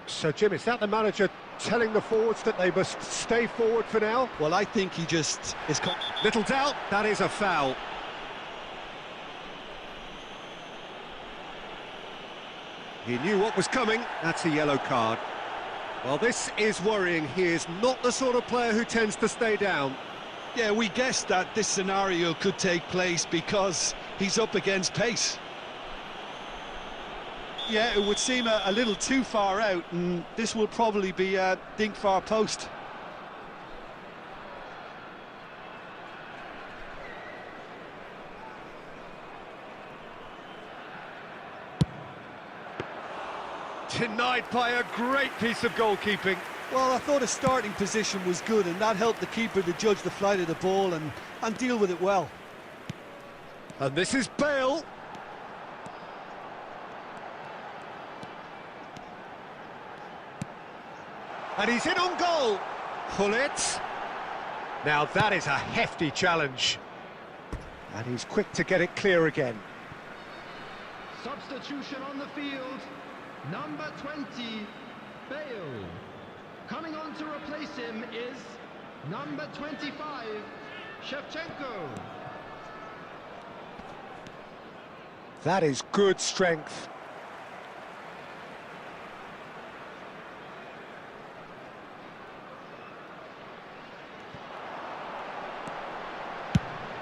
So, Jim, is that the manager telling the forwards that they must stay forward for now? Well, I think he just is... Little doubt, that is a foul. He knew what was coming. That's a yellow card. Well, this is worrying. He is not the sort of player who tends to stay down. Yeah, we guessed that this scenario could take place because he's up against pace. Yeah, it would seem a little too far out, and this will probably be a dink far post. Denied by a great piece of goalkeeping. Well, I thought his starting position was good, and that helped the keeper to judge the flight of the ball and deal with it well. And this is Bale. And he's in on goal. Pull it. Now that is a hefty challenge. And he's quick to get it clear again. Substitution on the field. Number 20, Bale. Coming on to replace him is number 25, Shevchenko. That is good strength.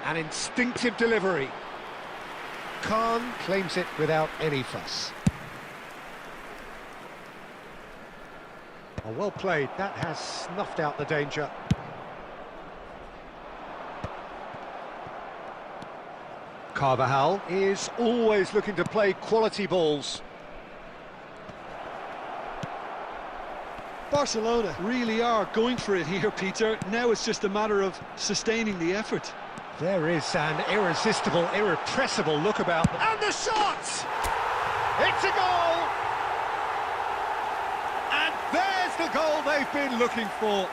An instinctive delivery. Khan claims it without any fuss. Oh, well played. That has snuffed out the danger. Carvajal is always looking to play quality balls. Barcelona really are going for it here, Peter. Now it's just a matter of sustaining the effort. There is an irresistible, irrepressible look about them. And the shot! It's a goal! And there's the goal they've been looking for.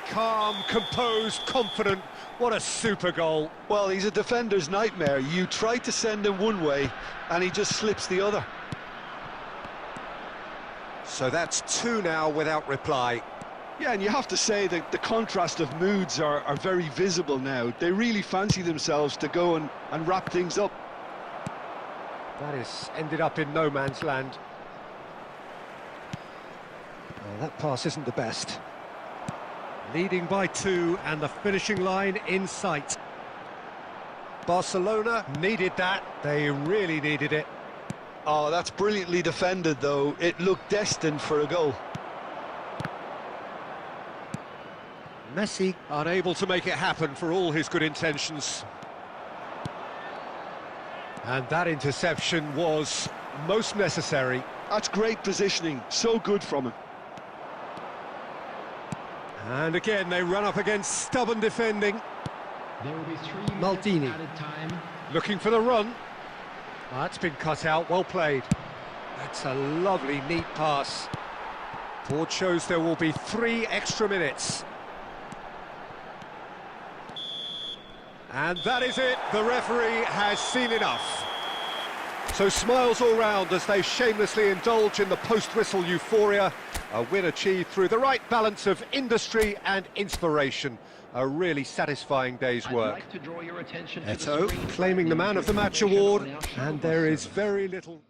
Calm, composed, confident. What a super goal. Well, he's a defender's nightmare. You try to send him one way, and he just slips the other. So that's two now without reply. Yeah, and you have to say that the contrast of moods are very visible now. They really fancy themselves to go and wrap things up. That has ended up in no man's land. Well, that pass isn't the best. Leading by two and the finishing line in sight. Barcelona needed that. They really needed it. Oh, that's brilliantly defended, though. It looked destined for a goal. Messi unable to make it happen for all his good intentions. And that interception was most necessary. That's great positioning, so good from him. And again they run up against stubborn defending. There will be 3 minutes Maldini added time. looking for the run. That's been cut out, well played. That's a lovely, neat pass. Board shows there will be 3 extra minutes. And that is it, the referee has seen enough. So smiles all round as they shamelessly indulge in the post-whistle euphoria. A win achieved through the right balance of industry and inspiration. A really satisfying day's work. I'd like to draw your attention to the Eto'o screen claiming the man of the match award, and there is very little...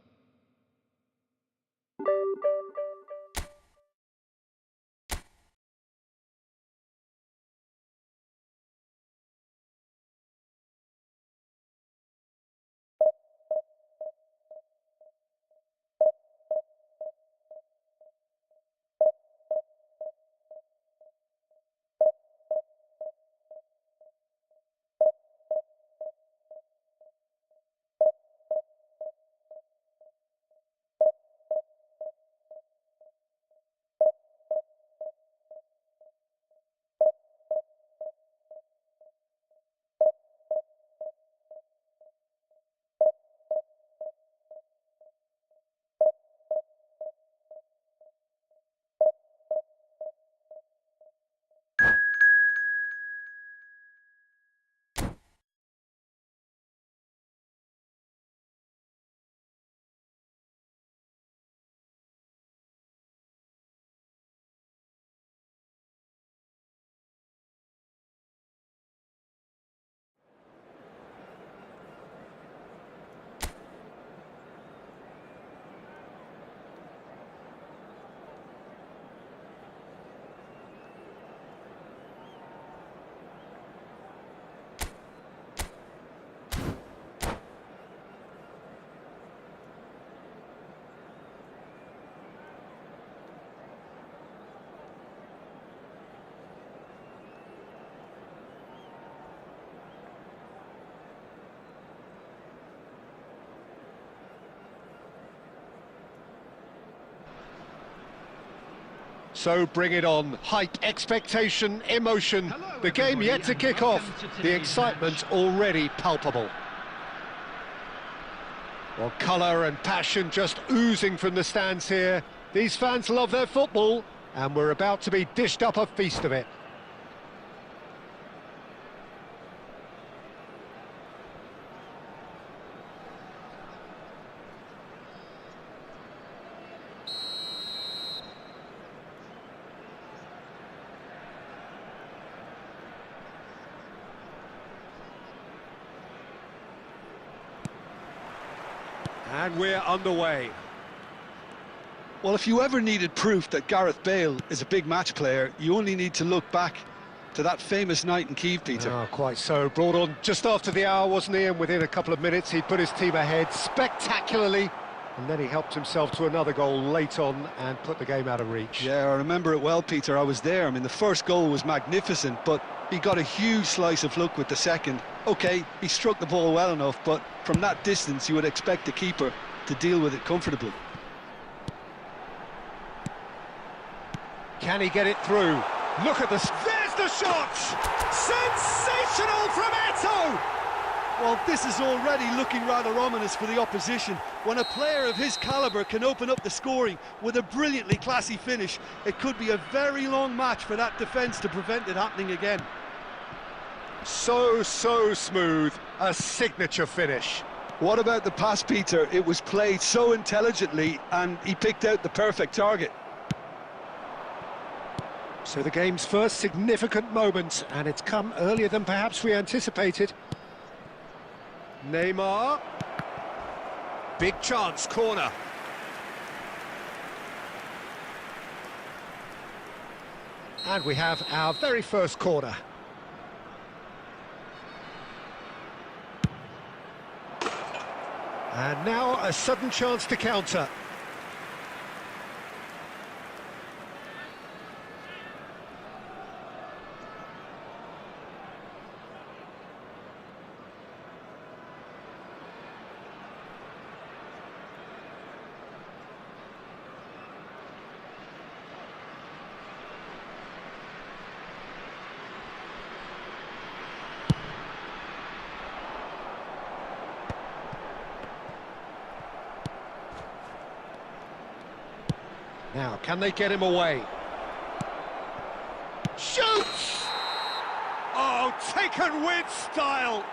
So bring it on. Hype, expectation, emotion. Hello, The game everybody, yet to and kick welcome off. to The today's excitement match. already palpable. Well, colour and passion just oozing from the stands here. These fans love their football, and we're about to be dished up a feast of it. And we're underway. Well, if you ever needed proof that Gareth Bale is a big match player, you only need to look back to that famous night in Kiev, Peter. Oh, quite so. Brought on just after the hour, wasn't he? And within a couple of minutes, he put his team ahead spectacularly. And then he helped himself to another goal late on and put the game out of reach. Yeah, I remember it well, Peter. I was there. I mean, the first goal was magnificent, but he got a huge slice of luck with the second. OK, he struck the ball well enough, but from that distance, you would expect the keeper to deal with it comfortably. Can he get it through? Look at this. There's the shot! Sensational from Eto! Well, this is already looking rather ominous for the opposition. When a player of his calibre can open up the scoring with a brilliantly classy finish, it could be a very long match for that defence to prevent it happening again. So smooth. A signature finish. What about the pass, Peter? It was played so intelligently and he picked out the perfect target. So the game's first significant moment, and it's come earlier than perhaps we anticipated. Neymar. Big chance, corner. And we have our very first corner. And now a sudden chance to counter. Now, can they get him away? Shoots! Oh, taken with style!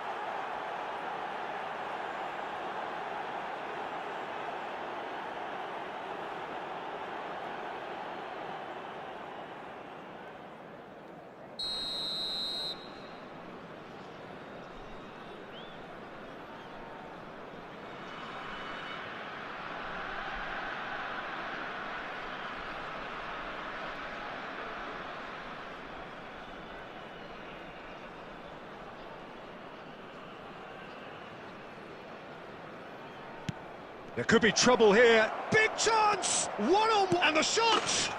There could be trouble here. Big chance! One-on-one, and the shot!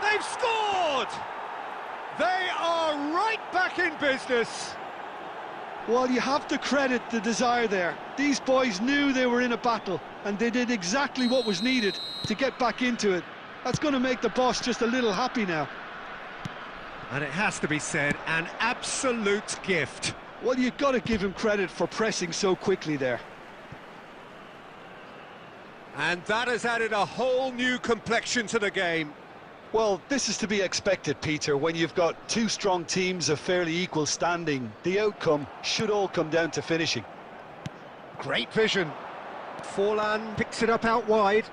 They've scored! They are right back in business. Well, you have to credit the desire there. These boys knew they were in a battle, and they did exactly what was needed to get back into it. That's going to make the boss just a little happy now. And it has to be said, an absolute gift. Well, you've got to give him credit for pressing so quickly there. And that has added a whole new complexion to the game. Well, this is to be expected, Peter. When you've got two strong teams of fairly equal standing, the outcome should all come down to finishing. Great vision. Forlan picks it up out wide.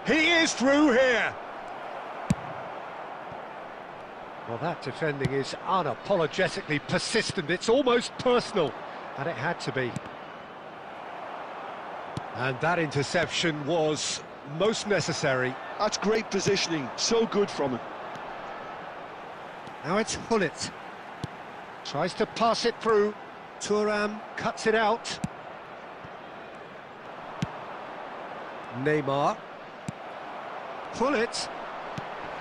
He is through here. Well, that defending is unapologetically persistent. It's almost personal, and it had to be. And that interception was most necessary. That's great positioning, so good from him. Now it's Hullet. Tries to pass it through. Thuram cuts it out. Neymar. Hullet.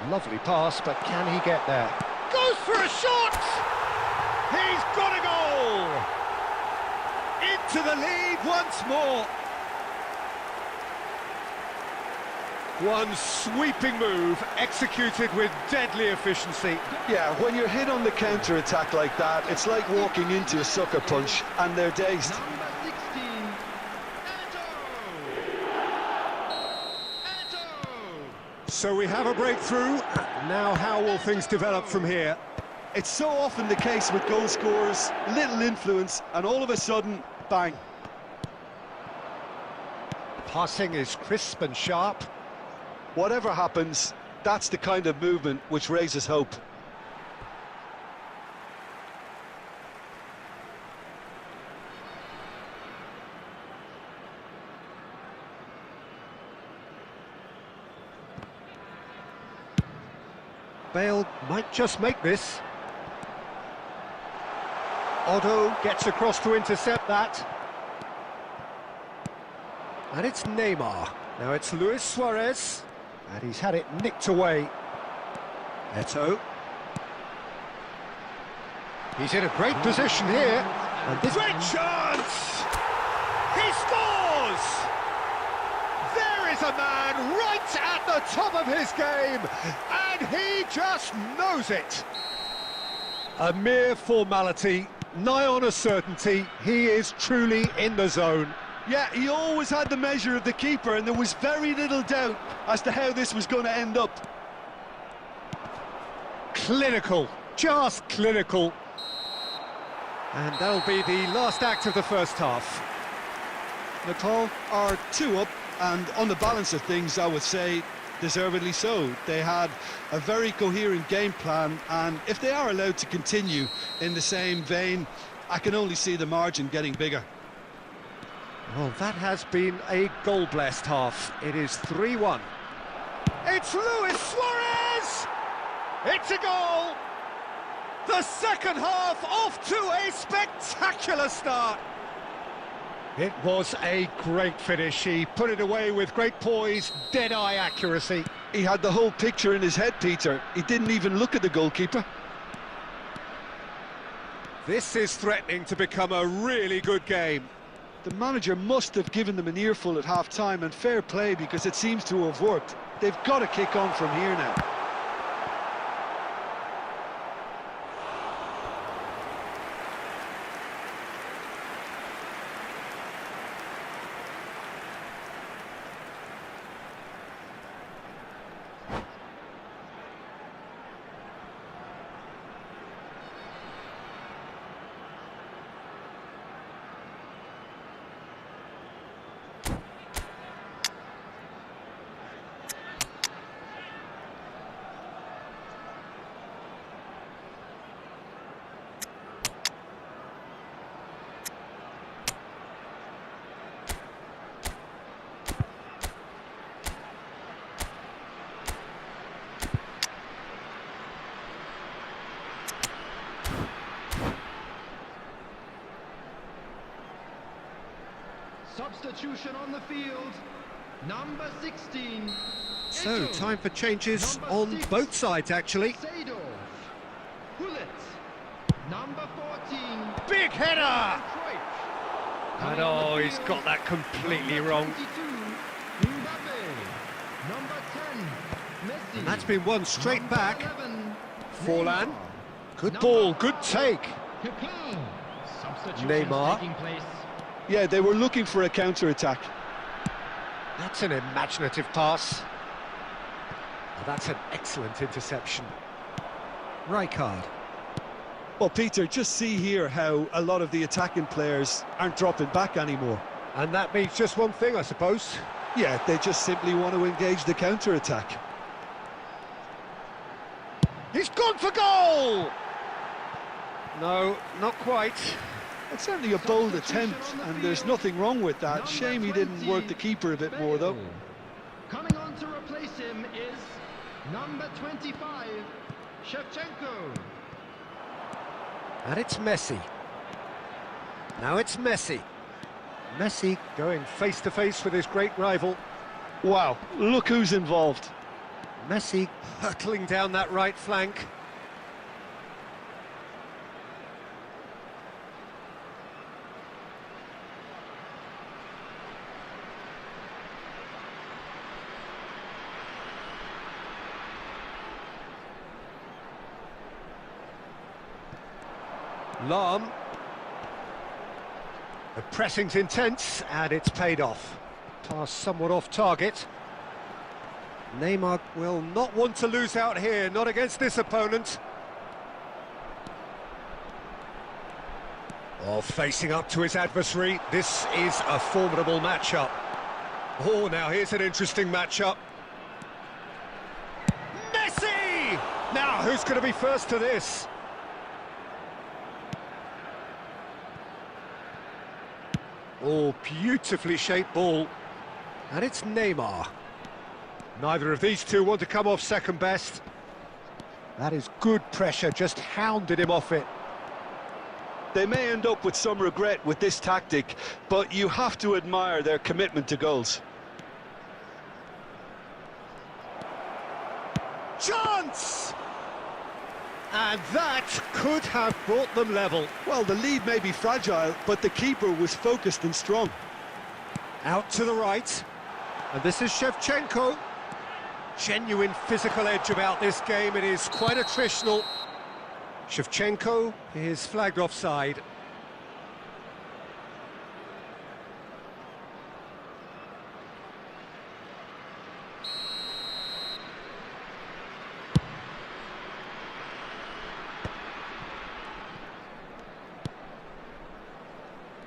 Lovely pass, but can he get there? Goes for a shot! He's got a goal! Into the lead once more. One sweeping move, executed with deadly efficiency. Yeah, when you're hit on the counter-attack like that, it's like walking into a sucker punch and they're dazed. Number 16, So we have a breakthrough. Now how will things develop from here? It's so often the case with goal scorers, little influence, and all of a sudden, bang. Passing is crisp and sharp. Whatever happens, that's the kind of movement which raises hope. Bale might just make this. Otto gets across to intercept that. And it's Neymar. Now it's Luis Suarez. And he's had it nicked away. Eto'o. He's in a great position here. And this great chance! He scores! There is a man right at the top of his game, and he just knows it. A mere formality, nigh on a certainty. He is truly in the zone. Yeah, he always had the measure of the keeper, and there was very little doubt as to how this was going to end up. Clinical, just clinical. And that'll be the last act of the first half. Nepal are 2 up, and on the balance of things, I would say deservedly so. They had a very coherent game plan, and if they are allowed to continue in the same vein, I can only see the margin getting bigger. Well, that has been a goal-blessed half. It is 3-1. It's Luis Suarez! It's a goal! The second half off to a spectacular start. It was a great finish. He put it away with great poise, dead-eye accuracy. He had the whole picture in his head, Peter. He didn't even look at the goalkeeper. This is threatening to become a really good game. The manager must have given them an earful at half-time, and fair play, because it seems to have worked. They've got to kick on from here now. Substitution on the field, number 16. So, Eto'o. time for changes Number on 6, both sides, actually. Seedorf. Hullet, number 14. Big header! Cruyff. And Coming on oh, the he's field, got that completely number wrong. 22, Mbappe. Number 10, Messi. And that's been one straight Number back. 11, Forlan. Neymar. Good Number ball, good 12, take. Coquelin. Substitutions Neymar. taking place. Yeah, they were looking for a counter-attack. That's an imaginative pass. Oh, that's an excellent interception. Rijkaard. Well, Peter, just see here how a lot of the attacking players aren't dropping back anymore. And that means just one thing, I suppose. Yeah, they just simply want to engage the counter-attack. He's gone for goal! No, not quite. It's certainly a bold attempt, and there's nothing wrong with that. Shame he didn't work the keeper a bit more, though. Coming on to replace him is number 25, Shevchenko. And it's Messi. Now it's Messi. Messi going face-to-face with his great rival. Wow, look who's involved. Messi hurtling down that right flank. Lahm. The pressing's intense, and it's paid off. Pass somewhat off target. Neymar will not want to lose out here, not against this opponent. Oh, facing up to his adversary, this is a formidable matchup. Oh, now here's an interesting matchup. Messi! Now, who's going to be first to this? Oh, beautifully shaped ball. And it's Neymar. Neither of these two want to come off second best. That is good pressure, just hounded him off it. They may end up with some regret with this tactic, but you have to admire their commitment to goals. Chance! And that could have brought them level. Well, the lead may be fragile, but the keeper was focused and strong. Out to the right. And this is Shevchenko. Genuine physical edge about this game. It is quite attritional. Shevchenko is flagged offside.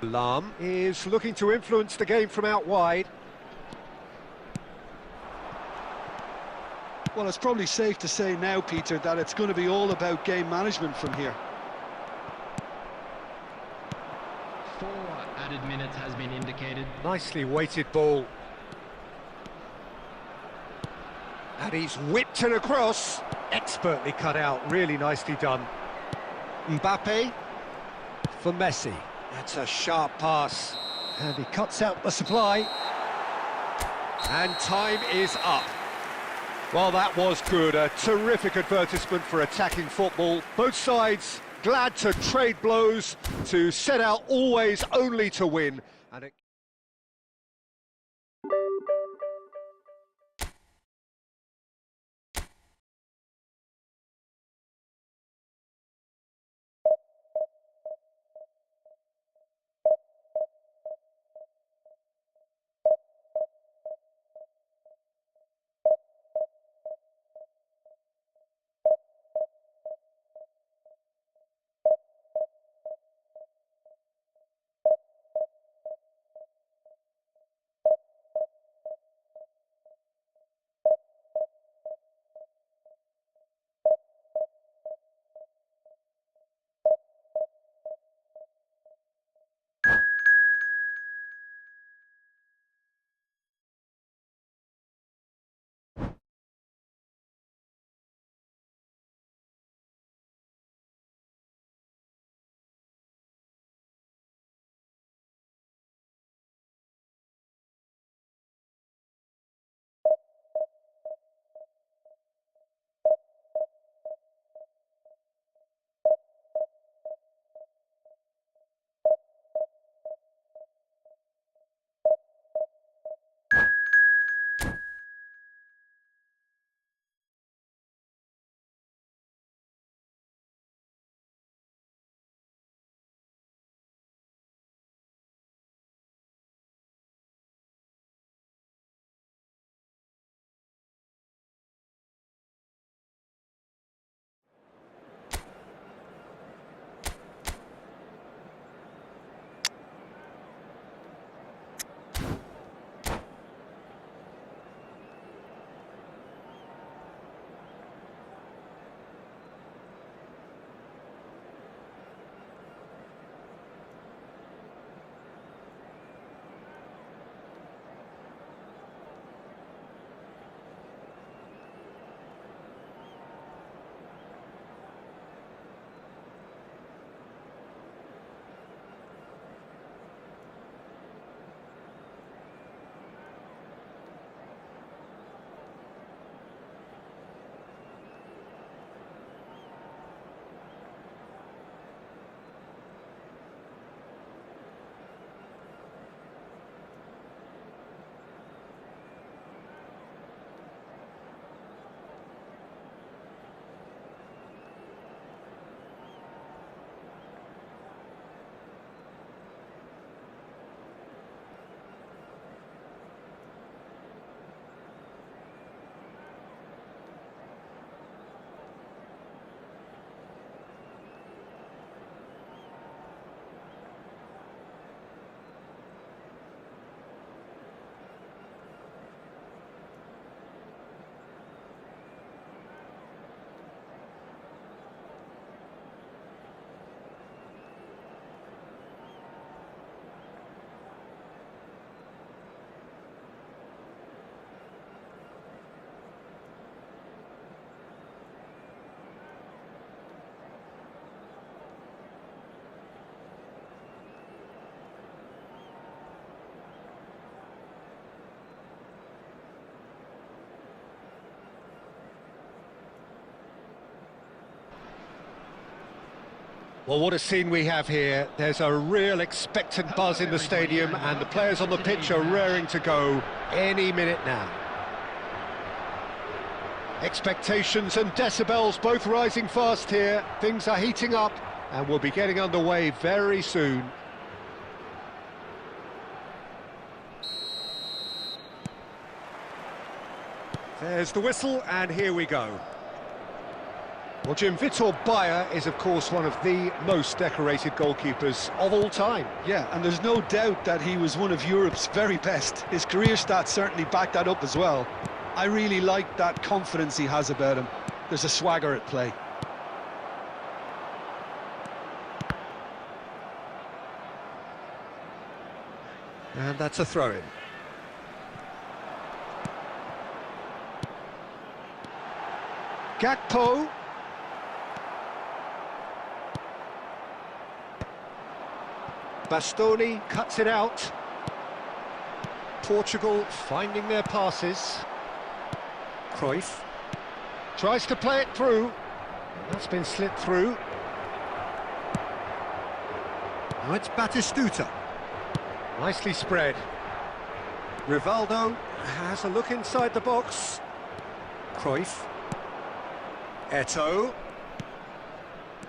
Lahm is looking to influence the game from out wide. Well, it's probably safe to say now, Peter, that it's going to be all about game management from here. 4 added minutes has been indicated. Nicely weighted ball. And he's whipped it across. Expertly cut out, really nicely done. Mbappe for Messi. That's a sharp pass. And he cuts out the supply. And time is up. Well, that was good. A terrific advertisement for attacking football. Both sides glad to trade blows, to set out always only to win. And it Well, what a scene we have here. There's a real expectant buzz in the stadium, and the players on the pitch are raring to go any minute now. Expectations and decibels both rising fast here. Things are heating up, and we'll be getting underway very soon. There's the whistle, and here we go. Well, Jim, Vitor Bayer is, of course, one of the most decorated goalkeepers of all time. Yeah, and there's no doubt that he was one of Europe's very best. His career stats certainly back that up as well. I really like that confidence he has about him. There's a swagger at play. And that's a throw-in. Gakpo. Bastoni cuts it out. Portugal finding their passes. Cruyff tries to play it through. That's been slit through. Now it's Batistuta. Nicely spread. Rivaldo has a look inside the box. Cruyff. Eto'o.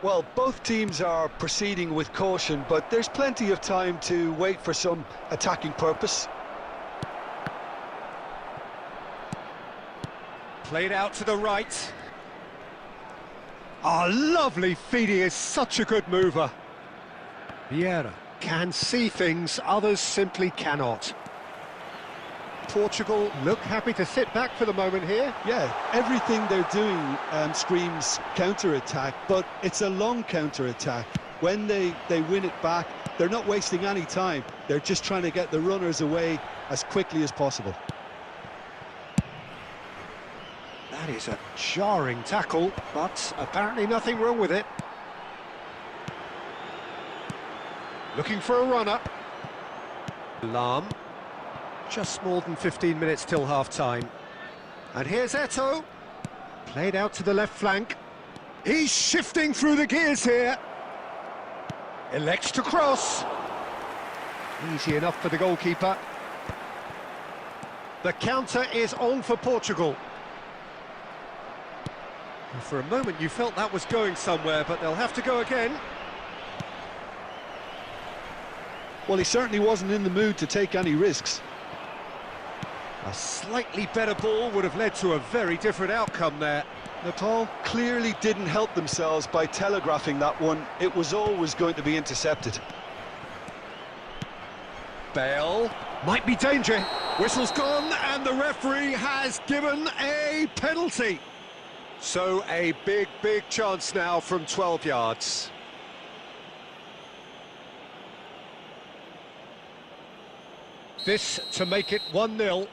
Well, both teams are proceeding with caution, but there's plenty of time to wait for some attacking purpose. Played out to the right. Oh, lovely feed. He is such a good mover. Vieira can see things others simply cannot. Portugal look happy to sit back for the moment here. Yeah, everything they're doing screams counter-attack, but it's a long counter-attack. When they win it back, they're not wasting any time. They're just trying to get the runners away as quickly as possible. That is a jarring tackle, but apparently nothing wrong with it. Looking for a runner. Lahm. Just more than 15 minutes till half-time. And here's Eto'o. Played out to the left flank. He's shifting through the gears here. Elects to cross. Easy enough for the goalkeeper. The counter is on for Portugal. And for a moment you felt that was going somewhere, but they'll have to go again. Well, he certainly wasn't in the mood to take any risks. A slightly better ball would have led to a very different outcome there. Nepal clearly didn't help themselves by telegraphing that one. It was always going to be intercepted. Bale might be danger. Whistle's gone and the referee has given a penalty. So a big chance now from 12 yards. This to make it 1-0.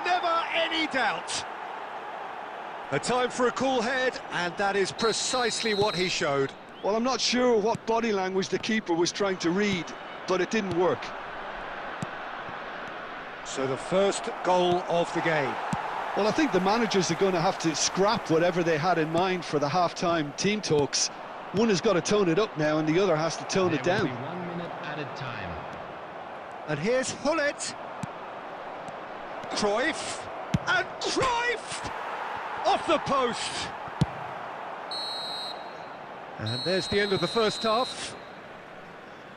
Never any doubt. A time for a cool head, and that is precisely what he showed. Well, I'm not sure what body language the keeper was trying to read, but it didn't work. So the first goal of the game. Well, I think the managers are going to have to scrap whatever they had in mind for the half-time team talks. One has got to tone it up now, and the other has to tone it down. 1 minute added time. And here's Hullet. Cruyff. And Cruyff! Off the post! And there's the end of the first half.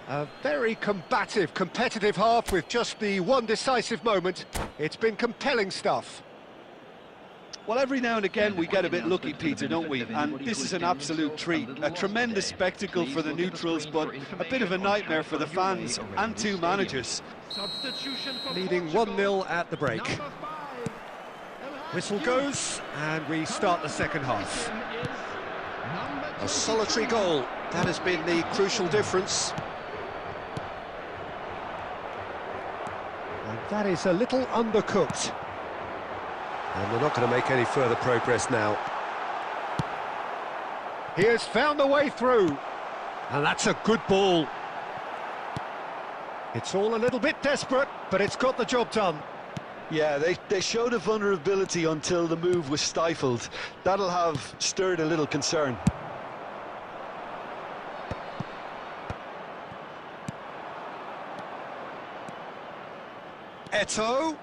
A very combative, competitive half with just the one decisive moment. It's been compelling stuff. Well, every now and again we get a bit lucky, Peter, don't we? And this is an absolute treat. A tremendous spectacle for the neutrals, but a bit of a nightmare for the fans and two managers. Leading 1-0 at the break. Whistle goes, and we start the second half. A solitary goal, that has been the crucial difference. And that is a little undercooked. And they're not going to make any further progress now. He has found a way through. And that's a good ball. It's all a little bit desperate, but it's got the job done. Yeah, they showed a vulnerability until the move was stifled. That'll have stirred a little concern. Eto'o.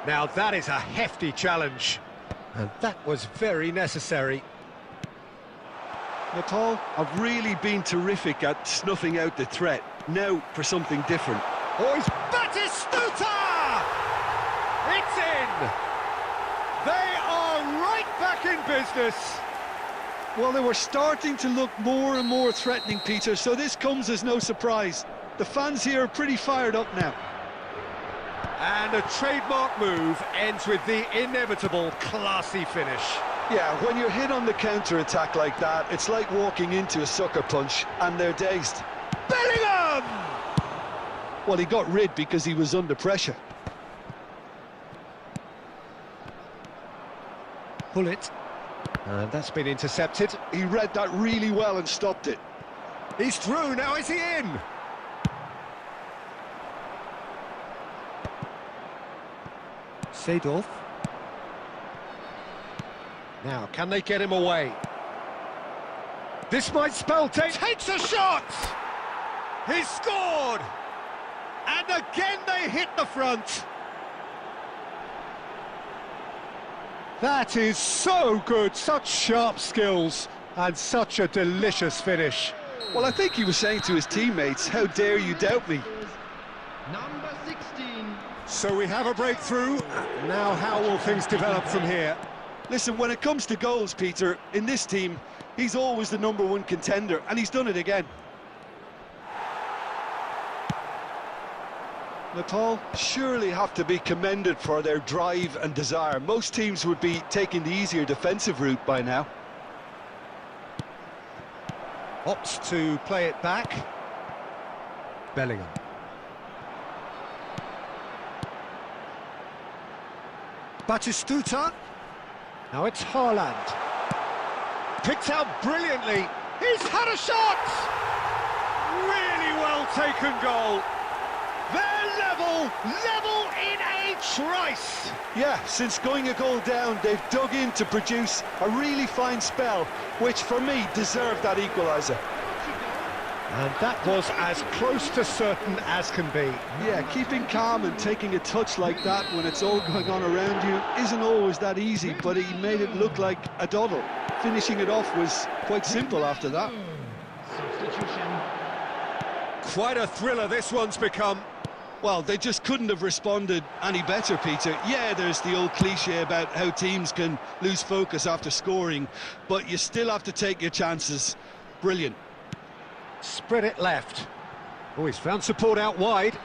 Now that is a hefty challenge, and that was very necessary. Nepal have really been terrific at snuffing out the threat. Now for something different. Oh, it's Batistuta! It's in! They are right back in business. Well, they were starting to look more and more threatening, Peter, so this comes as no surprise. The fans here are pretty fired up now. And a trademark move ends with the inevitable classy finish. Yeah, when you're hit on the counter-attack like that, it's like walking into a sucker punch, and they're dazed. Bellingham! Well, he got rid because he was under pressure. Pull it. And that's been intercepted. He read that really well and stopped it. He's through, now is he in? Seedorf. Now, can they get him away? This might spell takes a shot! He's scored! And again they hit the front. That is so good, such sharp skills, and such a delicious finish. Well, I think he was saying to his teammates, how dare you doubt me? Number 16. So we have a breakthrough. Now how will things develop from here? Listen, when it comes to goals, Peter, in this team, he's always the #1 contender, and he's done it again. Nepal surely have to be commended for their drive and desire. Most teams would be taking the easier defensive route by now. Opts to play it back. Bellingham. Batistuta. Now it's Haaland. Picked out brilliantly. He's had a shot! Really well taken goal. They're level in a trice. Yeah, since going a goal down, they've dug in to produce a really fine spell, which for me deserved that equaliser. And that was as close to certain as can be. Yeah, keeping calm and taking a touch like that when it's all going on around you isn't always that easy, but he made it look like a doddle. Finishing it off was quite simple after that. Substitution. Quite a thriller this one's become. Well, they just couldn't have responded any better, Peter. Yeah, there's the old cliche about how teams can lose focus after scoring, but you still have to take your chances. Brilliant. Spread it left. Oh, he's found support out wide.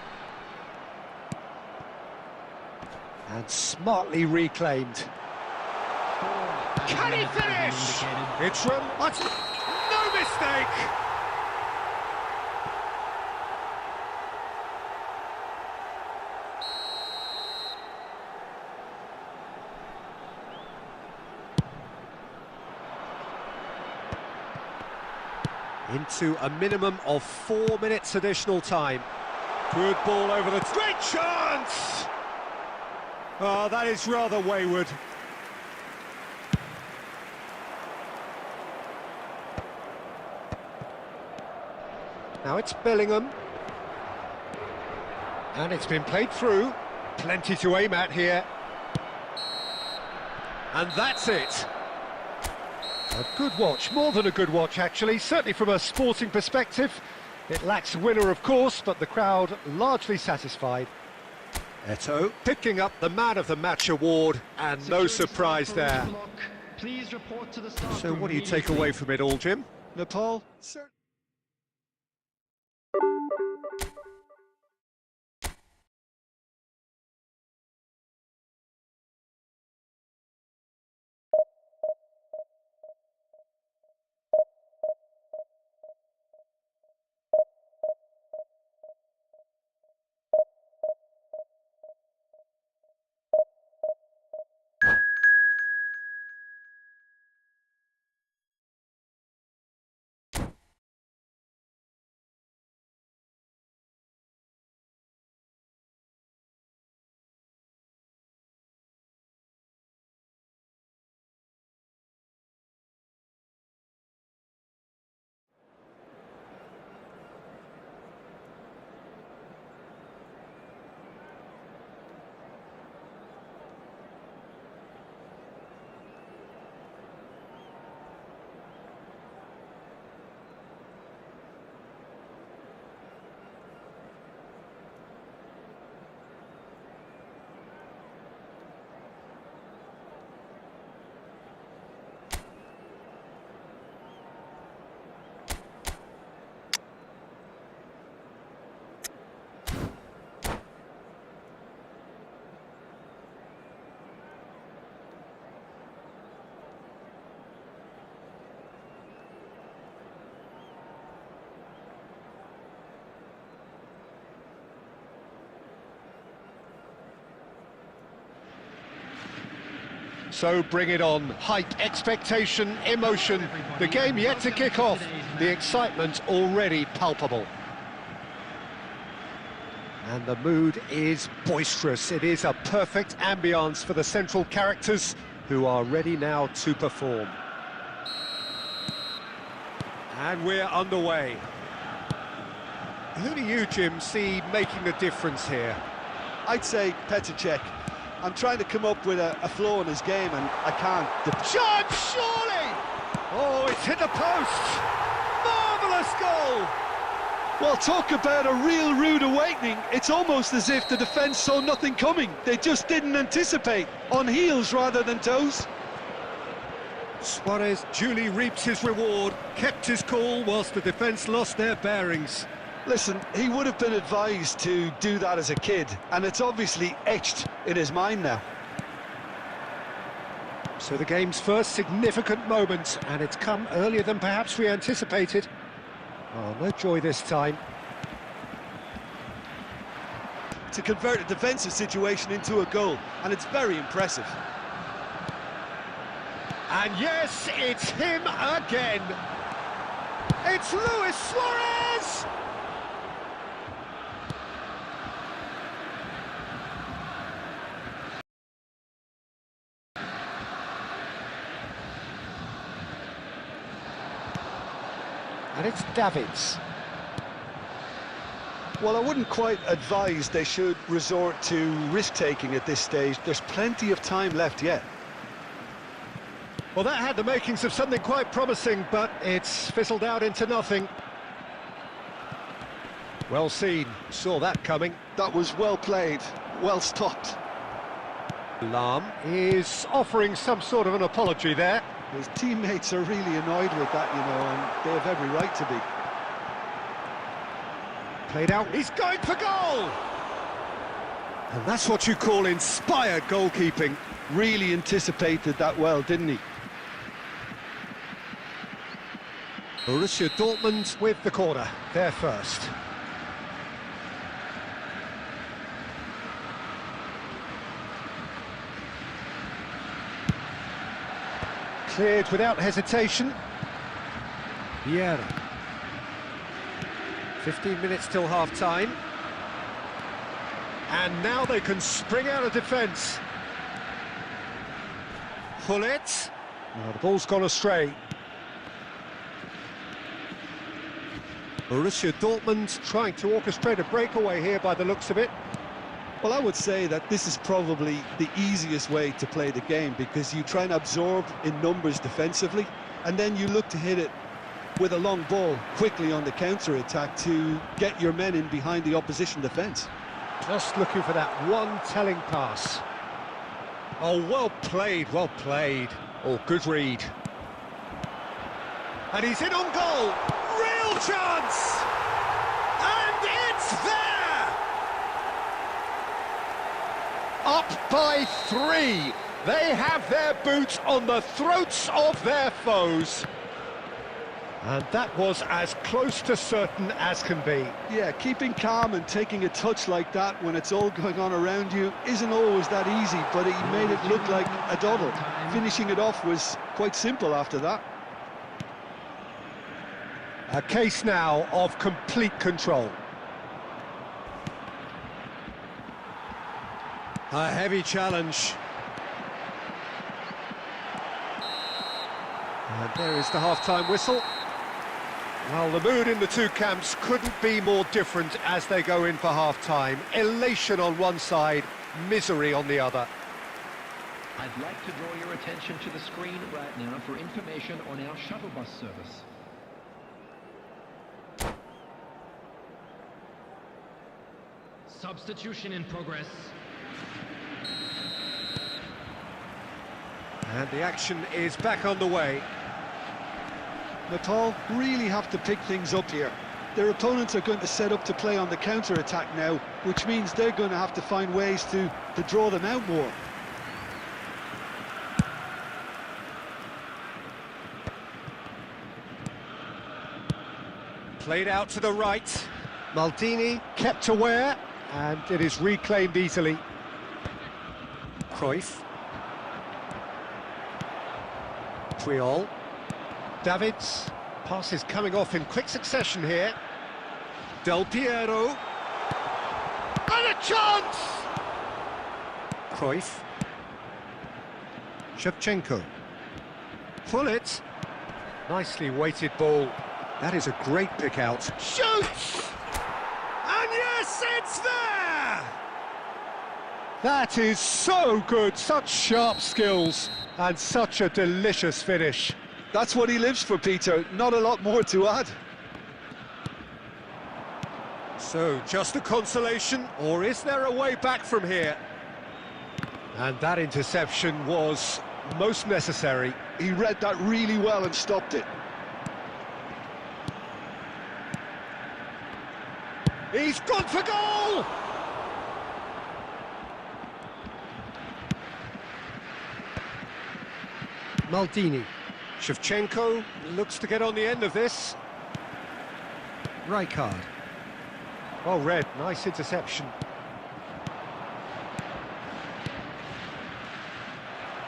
And smartly reclaimed. Can he finish? It's no mistake! Into a minimum of 4 minutes additional time. Good ball over the... Great chance! Oh, that is rather wayward. Now it's Bellingham. And it's been played through. Plenty to aim at here. And that's it. A good watch, more than a good watch actually, certainly from a sporting perspective. It lacks a winner of course, but the crowd largely satisfied. Eto'o picking up the Man of the Match award, and no surprise there. Please report to the staff So room what do you take immediately. away from it all, Jim? Nepal, certainly. So bring it on. Hype, expectation, emotion. The game yet to kick off. The excitement already palpable. And the mood is boisterous. It is a perfect ambience for the central characters who are ready now to perform. And we're underway. Who do you, Jim, see making the difference here? I'd say Petr Cech. I'm trying to come up with a flaw in his game and I can't. Shot, surely! Oh, it's hit the post! Marvellous goal! Well, talk about a real rude awakening. It's almost as if the defence saw nothing coming. They just didn't anticipate. On heels rather than toes. Suarez duly reaps his reward, kept his cool whilst the defence lost their bearings. Listen, he would have been advised to do that as a kid, and it's obviously etched in his mind now. So the game's first significant moment, and it's come earlier than perhaps we anticipated. Oh, no joy this time. To convert a defensive situation into a goal, and it's very impressive. And yes, it's him again. It's Luis Suarez! And it's Davids. Well, I wouldn't quite advise they should resort to risk-taking at this stage. There's plenty of time left yet. Well, that had the makings of something quite promising, but it's fizzled out into nothing. Well seen, saw that coming. That was well played, well stopped. Lahm is offering some sort of an apology there. His teammates are really annoyed with that, you know, and they have every right to be. Played out, he's going for goal! And that's what you call inspired goalkeeping. Really anticipated that well, didn't he? Borussia Dortmund with the corner, they're first. Cleared without hesitation. Vieira. 15 minutes till half-time. And now they can spring out of defence. Hullet. Oh, the ball's gone astray. Borussia Dortmund trying to orchestrate a breakaway here by the looks of it. Well, I would say that this is probably the easiest way to play the game, because you try and absorb in numbers defensively, and then you look to hit it with a long ball quickly on the counter-attack to get your men in behind the opposition defence. Just looking for that one telling pass. Oh, well played, well played. Oh, good read. And he's in on goal. Real chance! And it's there! Up by 3. They have their boots on the throats of their foes. And that was as close to certain as can be. Yeah, keeping calm and taking a touch like that when it's all going on around you isn't always that easy, but he made it look like a doddle. Finishing it off was quite simple after that. A case now of complete control. A heavy challenge. And there is the half-time whistle. Well, the mood in the two camps couldn't be more different as they go in for half-time. Elation on one side, misery on the other. I'd like to draw your attention to the screen right now for information on our shuttle bus service. Substitution in progress. And the action is back on the way. Nepal really have to pick things up here. Their opponents are going to set up to play on the counter-attack now, which means they're going to have to find ways to draw them out more. Played out to the right. Maldini kept aware, and it is reclaimed easily. Cruyff. Puyol. Davids. Passes coming off in quick succession here. Del Piero. And a chance! Cruyff. Shevchenko. Pullet. Nicely weighted ball. That is a great pick out. Shoots! And yes, it's there! That is so good, such sharp skills, and such a delicious finish. That's what he lives for, Peter. Not a lot more to add. So, just a consolation, or is there a way back from here? And that interception was most necessary. He read that really well and stopped it. He's gone for goal! Maldini. Shevchenko looks to get on the end of this. Rijkaard. Oh, Red, nice interception.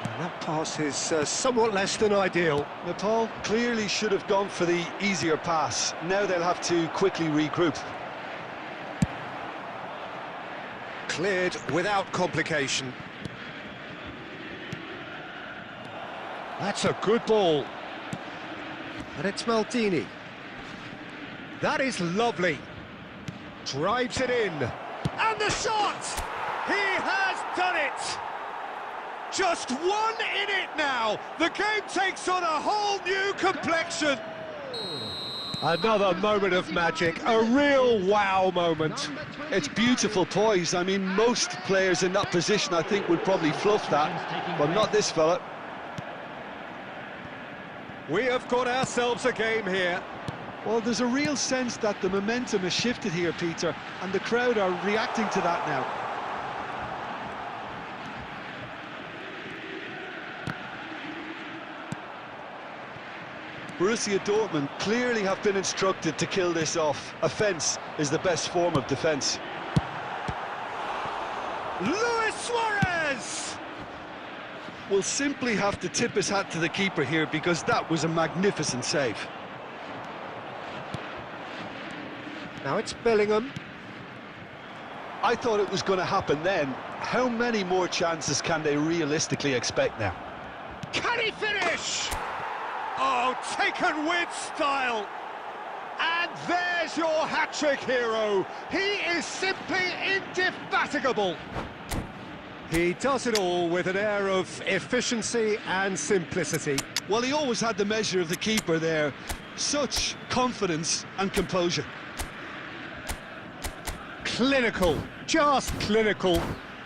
And that pass is somewhat less than ideal. Nepal clearly should have gone for the easier pass. Now they'll have to quickly regroup. Cleared without complication. That's a good ball. And it's Maldini. That is lovely. Drives it in. And the shot! He has done it! Just one in it now. The game takes on a whole new complexion. Another moment of magic, a real wow moment. It's beautiful poise. I mean, most players in that position, I think, would probably fluff that, but not this fella. We have got ourselves a game here. Well, there's a real sense that the momentum has shifted here, Peter, and the crowd are reacting to that now. Borussia Dortmund clearly have been instructed to kill this off. Offence is the best form of defence. Luis Suarez! Will simply have to tip his hat to the keeper here because that was a magnificent save. Now it's Bellingham. I thought it was going to happen then. How many more chances can they realistically expect now? Can he finish? Oh, taken with style. And there's your hat-trick hero. He is simply indefatigable. He does it all with an air of efficiency and simplicity. Well, he always had the measure of the keeper there. Such confidence and composure. Clinical, just clinical.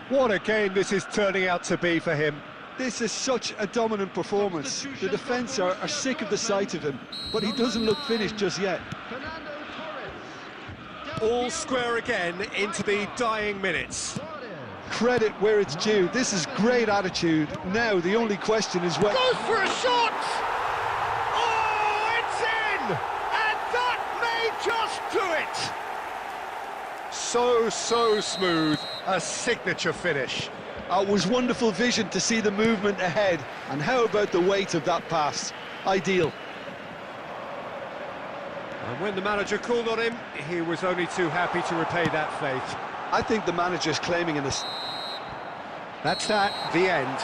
What a game this is turning out to be for him. This is such a dominant performance. The defence are sick of the sight of him, but he doesn't look finished just yet. All square again into the dying minutes. Credit where it's due. This is great attitude. Now the only question is whether... Goes for a shot! Oh, it's in! And that may just do it! So smooth. A signature finish. It was wonderful vision to see the movement ahead. And how about the weight of that pass? Ideal. And when the manager called on him, he was only too happy to repay that faith. I think the manager's claiming in this. That's that, the end.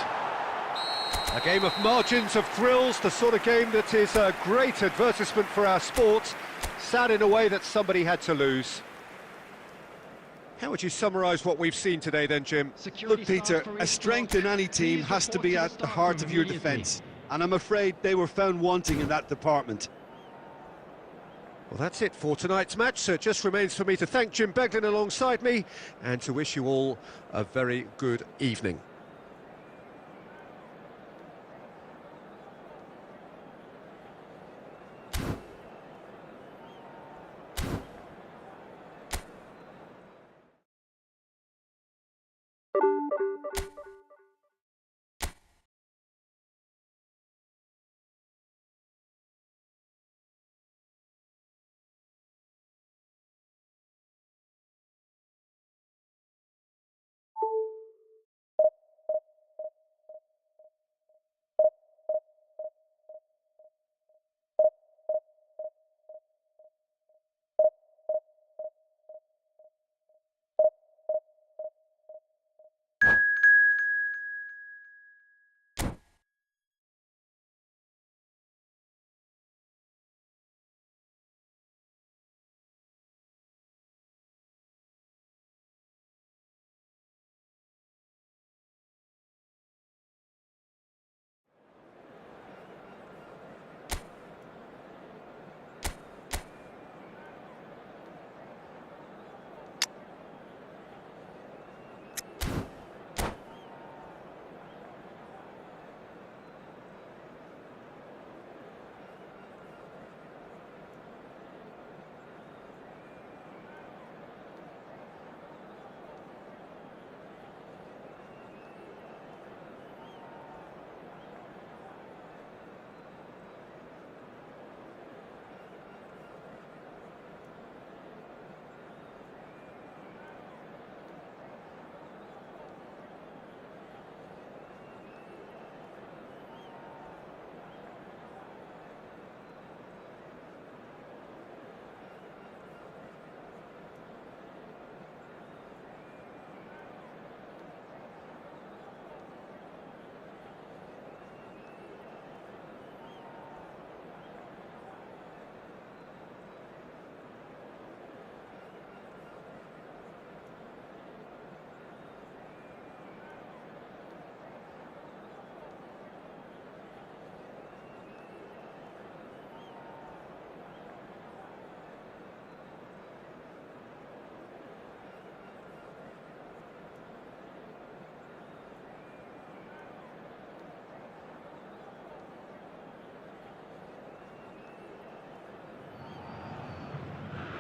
A game of margins, of thrills, the sort of game that is a great advertisement for our sport. Sad in a way that somebody had to lose. How would you summarise what we've seen today then, Jim? Look, Peter, a strength in any team has to be at the heart of your defence. And I'm afraid they were found wanting in that department. Well, that's it for tonight's match, so it just remains for me to thank Jim Beglin alongside me and to wish you all a very good evening.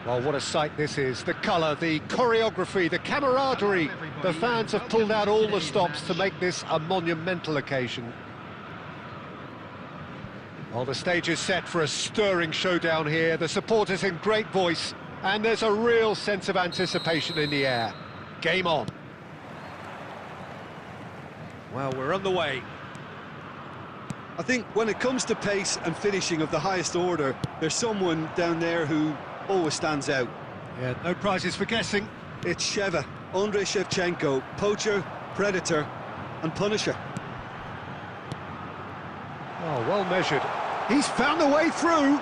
Well, what a sight this is. The colour, the choreography, the camaraderie. The fans have pulled out all the stops to make this a monumental occasion. Well, the stage is set for a stirring showdown here. The supporters in great voice, and there's a real sense of anticipation in the air. Game on. Well, we're on the way. I think when it comes to pace and finishing of the highest order, there's someone down there who always stands out. Yeah, no prizes for guessing. It's Sheva, Andrei Shevchenko, poacher, predator and punisher. Oh, well measured. He's found the way through.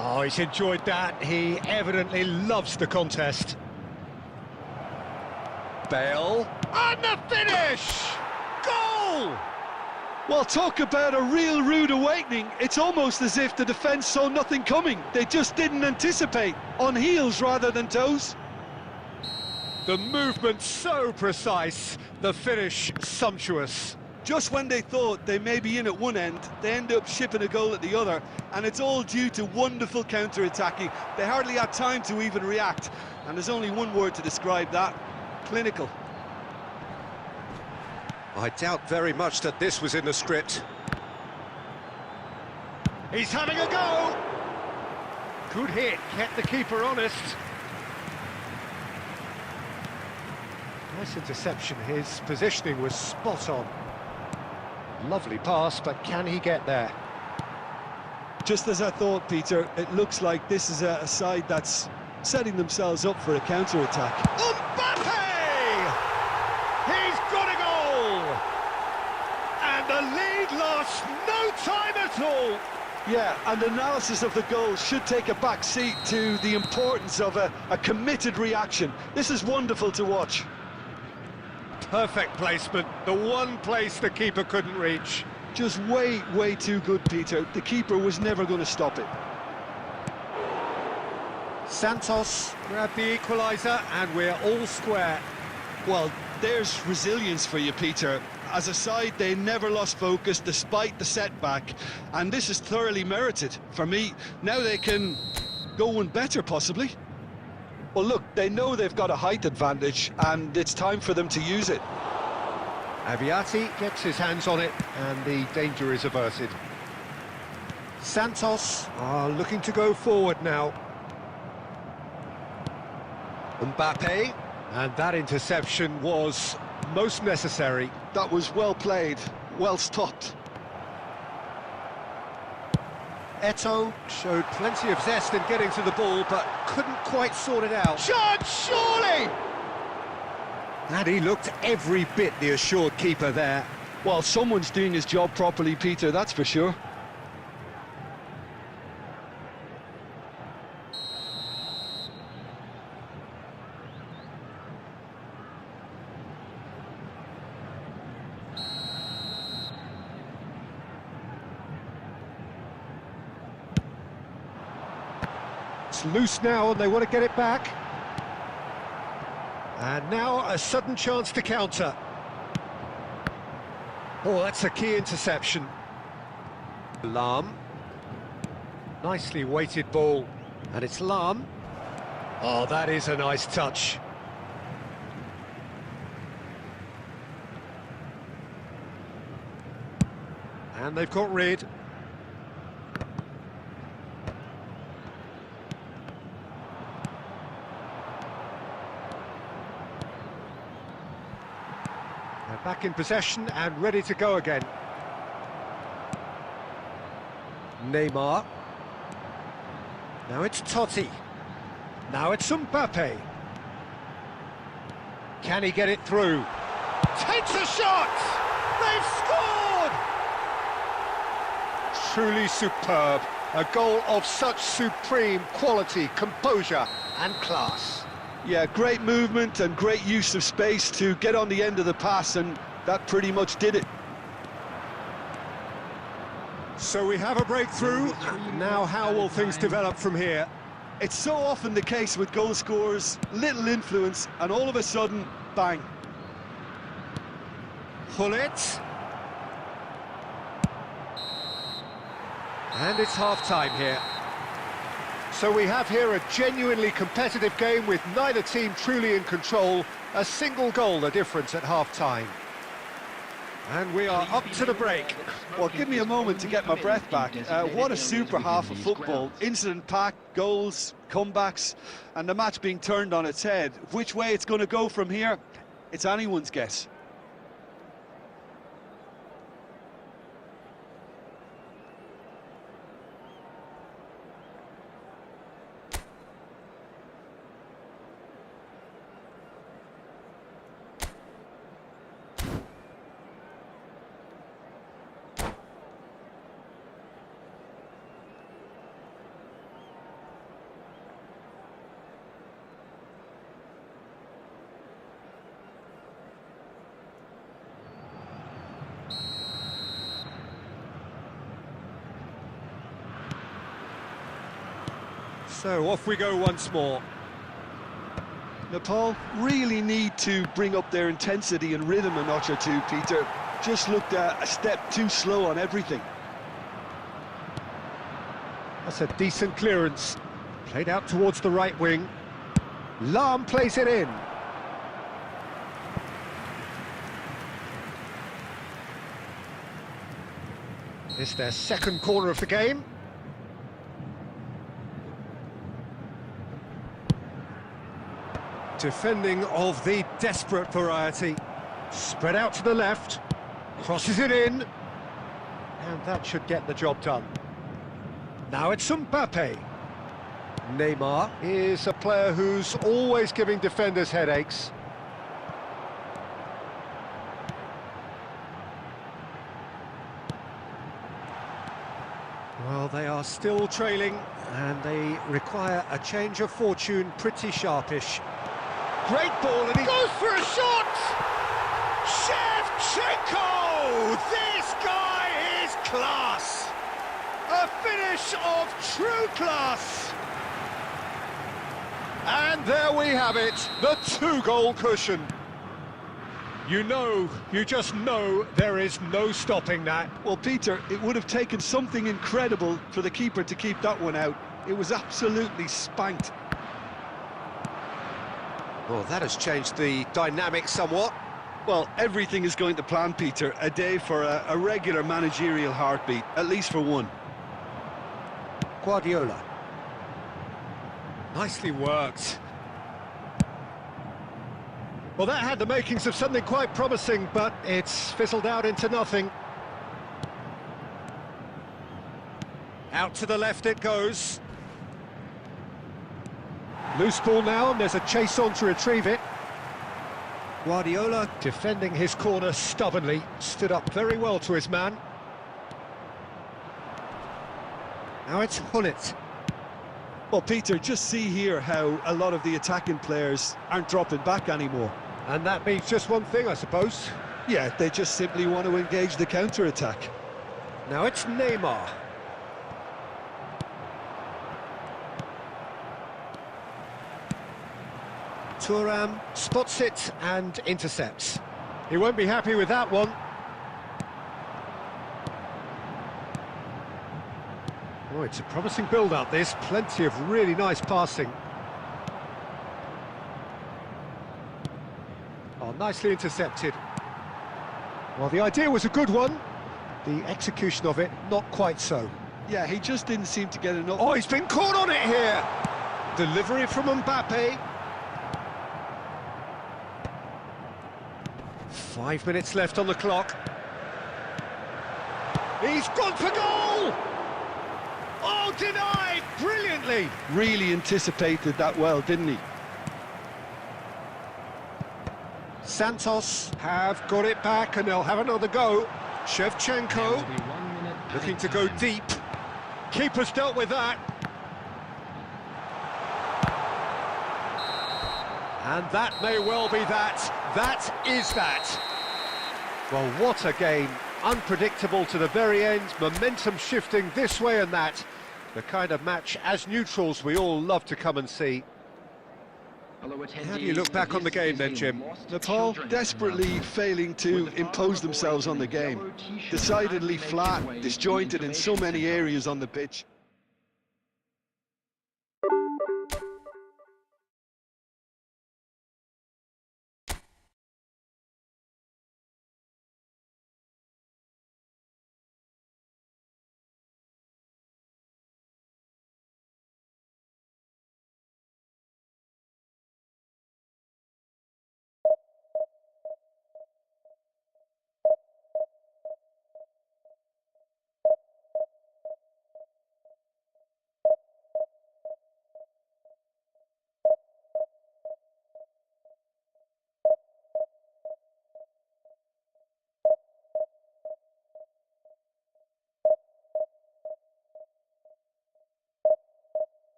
Oh, he's enjoyed that. He evidently loves the contest. Bale. And the finish! Goal! Well, talk about a real rude awakening. It's almost as if the defence saw nothing coming. They just didn't anticipate. On heels rather than toes. The movement so precise, the finish sumptuous. Just when they thought they may be in at one end, they end up shipping a goal at the other, and it's all due to wonderful counter-attacking. They hardly had time to even react, and there's only one word to describe that: clinical. I doubt very much that this was in the script. He's having a go! Good hit, kept the keeper honest. Nice interception, his positioning was spot on. Lovely pass, but can he get there? Just as I thought, Peter, it looks like this is a side that's setting themselves up for a counter-attack. Mbappe! He's got a goal! And the lead lost no time at all! Yeah, and analysis of the goal should take a back seat to the importance of a committed reaction. This is wonderful to watch. Perfect placement, the one place the keeper couldn't reach. Just way, way too good, Peter. The keeper was never going to stop it. Santos grabbed the equaliser, and we're all square. Well, there's resilience for you, Peter. As a side, they never lost focus despite the setback, and this is thoroughly merited. For me, now they can go one better, possibly. Well, look, they know they've got a height advantage, and it's time for them to use it. Aviati gets his hands on it, and the danger is averted. Santos are looking to go forward now. Mbappe, and that interception was most necessary. That was well played, well stopped. Eto'o showed plenty of zest in getting to the ball, but couldn't quite sort it out. Shot, surely! And he looked every bit the assured keeper there. Well, someone's doing his job properly, Peter, that's for sure. It's loose now and they want to get it back. And now a sudden chance to counter. Oh, that's a key interception. Lahm. Nicely weighted ball. And it's Lahm. Oh, that is a nice touch. And they've got rid. They're back in possession and ready to go again. Neymar. Now it's Totti. Now it's Mbappe. Can he get it through? Takes a shot! They've scored! Truly superb. A goal of such supreme quality, composure and class. Yeah, great movement and great use of space to get on the end of the pass, and that pretty much did it. So we have a breakthrough. Now how will things develop from here? It's so often the case with goal scorers, little influence, and all of a sudden, bang. Hullet. And it's half-time here. So we have here a genuinely competitive game with neither team truly in control. A single goal the difference at half-time. And we are up to the break. Well, give me a moment to get my breath back. What a super half of football. Incident-packed, goals, comebacks, and the match being turned on its head. Which way it's going to go from here, it's anyone's guess. So off we go once more. Nepal really need to bring up their intensity and rhythm a notch or two, Peter. Just looked a step too slow on everything. That's a decent clearance. Played out towards the right wing. Lam plays it in. It's their second corner of the game. Defending of the desperate variety. Spread out to the left. Crosses it in. And that should get the job done. Now it's Mbappe. Neymar is a player who's always giving defenders headaches. Well, they are still trailing, and they require a change of fortune pretty sharpish. Great ball, and he goes for a shot! Shevchenko! This guy is class! A finish of true class! And there we have it, the two-goal cushion. You just know there is no stopping that. Well, Peter, it would have taken something incredible for the keeper to keep that one out. It was absolutely spanked. Well, that has changed the dynamic somewhat. Well, everything is going to plan, Peter. A day for a regular managerial heartbeat, at least for one. Guardiola. Nicely worked. Well, that had the makings of something quite promising, but it's fizzled out into nothing. Out to the left it goes. Loose ball now, and there's a chase on to retrieve it. Guardiola defending his corner stubbornly, stood up very well to his man. Now it's Hullet. Well, Peter, just see here how a lot of the attacking players aren't dropping back anymore. And that means just one thing, I suppose. Yeah, they just simply want to engage the counter-attack. Now it's Neymar. Thuram spots it and intercepts. He won't be happy with that one. Oh, it's a promising build-up, this. Plenty of really nice passing. Oh, nicely intercepted. Well, the idea was a good one. The execution of it, not quite so. Yeah, he just didn't seem to get enough. Oh, he's been caught on it here! Delivery from Mbappe. 5 minutes left on the clock. He's gone for goal! Oh, denied! Brilliantly! Really anticipated that well, didn't he? Santos have got it back, and they'll have another go. Shevchenko looking to go deep. Keeper's dealt with that. And that may well be that. That is that. Well, what a game. Unpredictable to the very end. Momentum shifting this way and that. The kind of match, as neutrals, we all love to come and see. How do you look back on the game then, Jim? Nepal desperately failing to impose themselves on the game. Decidedly flat, disjointed in so many areas on the pitch.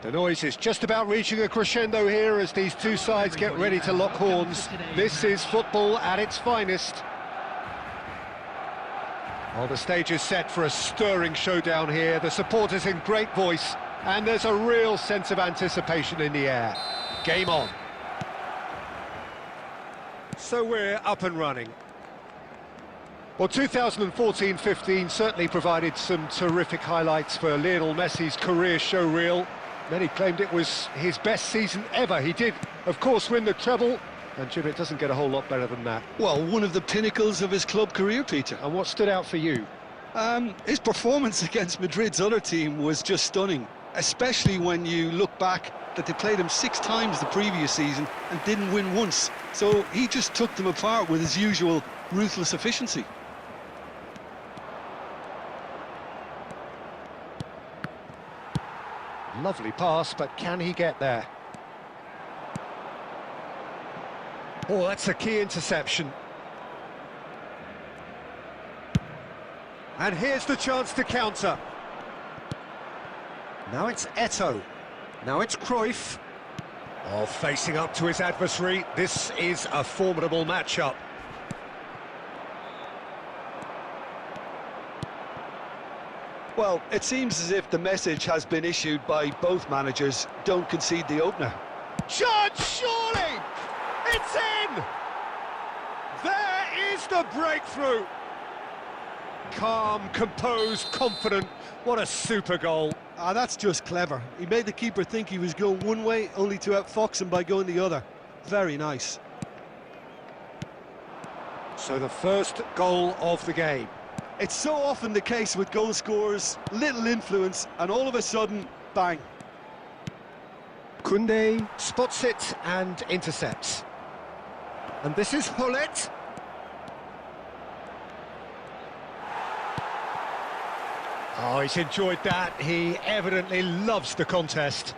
The noise is just about reaching a crescendo here as these two sides get ready to lock horns. This is football at its finest. Well, the stage is set for a stirring showdown here. The supporters in great voice, and there's a real sense of anticipation in the air. Game on. So we're up and running. Well, 2014-15 certainly provided some terrific highlights for Lionel Messi's career showreel. Many claimed it was his best season ever. He did, of course, win the treble, and Jim, it doesn't get a whole lot better than that. Well, one of the pinnacles of his club career, Peter. And what stood out for you? His performance against Madrid's other team was just stunning, especially when you look back that they played him 6 times the previous season and didn't win once. So he just took them apart with his usual ruthless efficiency. Lovely pass, but can he get there? Oh, that's a key interception. And here's the chance to counter. Now it's Eto'o. Now it's Cruyff. Oh, facing up to his adversary. This is a formidable matchup. Well, it seems as if the message has been issued by both managers: don't concede the opener. Chance, surely! It's in! There is the breakthrough! Calm, composed, confident. What a super goal. Ah, that's just clever. He made the keeper think he was going one way, only to outfox him by going the other. Very nice. So the first goal of the game. It's so often the case with goal scorers, little influence, and all of a sudden, bang. Koundé spots it and intercepts. And this is Hullet. Oh, he's enjoyed that. He evidently loves the contest.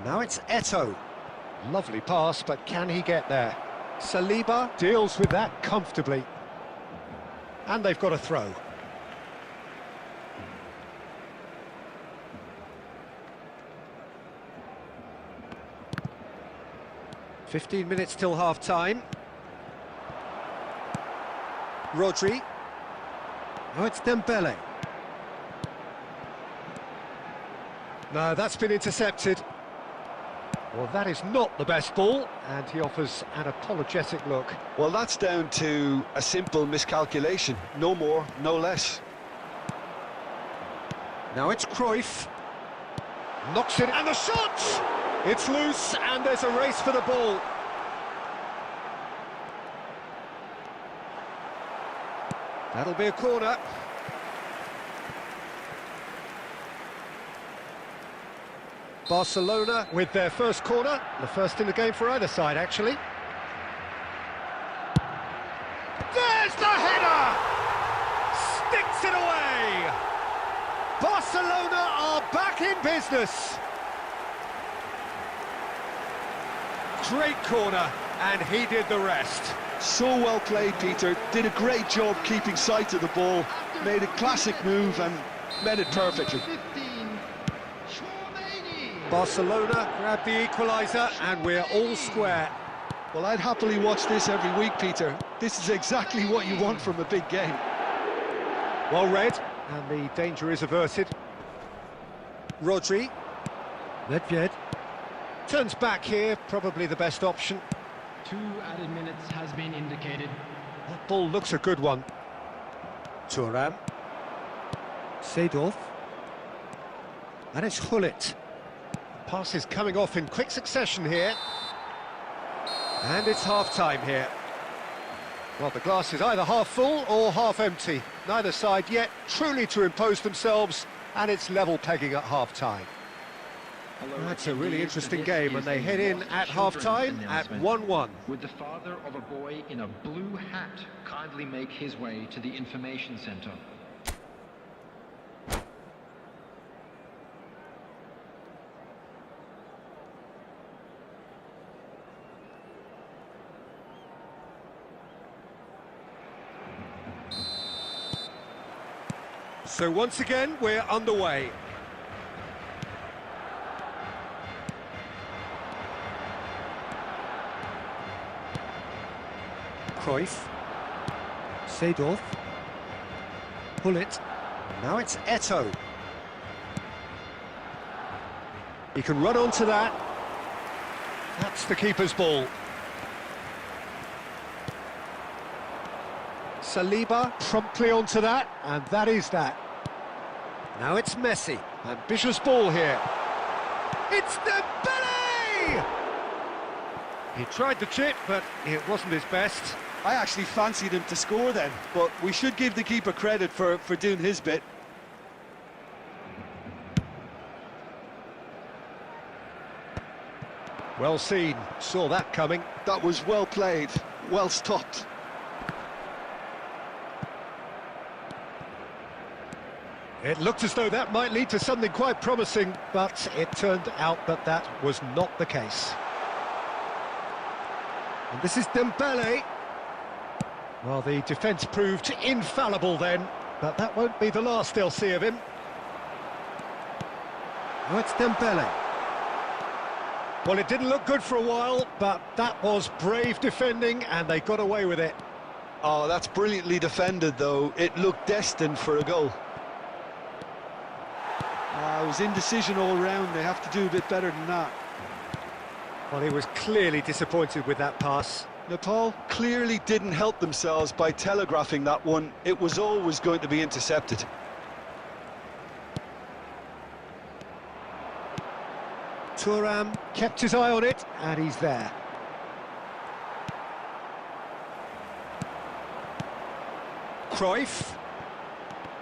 Now it's Eto'o. Lovely pass, but can he get there? Saliba deals with that comfortably. And they've got a throw. "15 minutes till half-time. Rodri. Now it's Dembele. No, that's been intercepted. Well, that is not the best ball, and he offers an apologetic look. Well, that's down to a simple miscalculation. No more, no less. Now it's Cruyff. Knocks it, and the shot! It's loose, and there's a race for the ball. That'll be a corner. Barcelona with their first corner, the first in the game for either side, actually. There's the header! Sticks it away! Barcelona are back in business. Great corner, and he did the rest. So well played, Peter. Did a great job keeping sight of the ball. Made a classic move and met it perfectly. Barcelona grab the equaliser, and we're all square. Well, I'd happily watch this every week, Peter. This is exactly what you want from a big game. Well read, and the danger is averted. Rodri. Nedved. Turns back here, probably the best option. 2 added minutes has been indicated. That ball looks a good one. Thuram. Seedorf. And it's Hullet. Pass is coming off in quick succession here. And it's half-time here. Well, the glass is either half full or half empty. Neither side yet truly to impose themselves, and it's level pegging at half-time. That's a really interesting game, and they head in at half-time at 1-1. Would the father of a boy in a blue hat kindly make his way to the information centre? So once again, we're underway. Cruyff. Seedorf. Pull it. Now it's Eto'o. He can run onto that. That's the keeper's ball. Saliba promptly onto that, and that is that. Now it's Messi. Ambitious ball here. It's Dembele! He tried the chip, but it wasn't his best. I actually fancied him to score then, but we should give the keeper credit for doing his bit. Well seen, saw that coming. That was well played, well stopped. It looked as though that might lead to something quite promising, but it turned out that that was not the case. And this is Dembele. Well, the defence proved infallible then, but that won't be the last they'll see of him. Oh, it's Dembele. Well, it didn't look good for a while, but that was brave defending, and they got away with it. Oh, that's brilliantly defended, though. It looked destined for a goal. It was indecision all round. They have to do a bit better than that. Well, he was clearly disappointed with that pass. Nepal clearly didn't help themselves by telegraphing that one. It was always going to be intercepted. Thuram kept his eye on it, and he's there. Cruyff.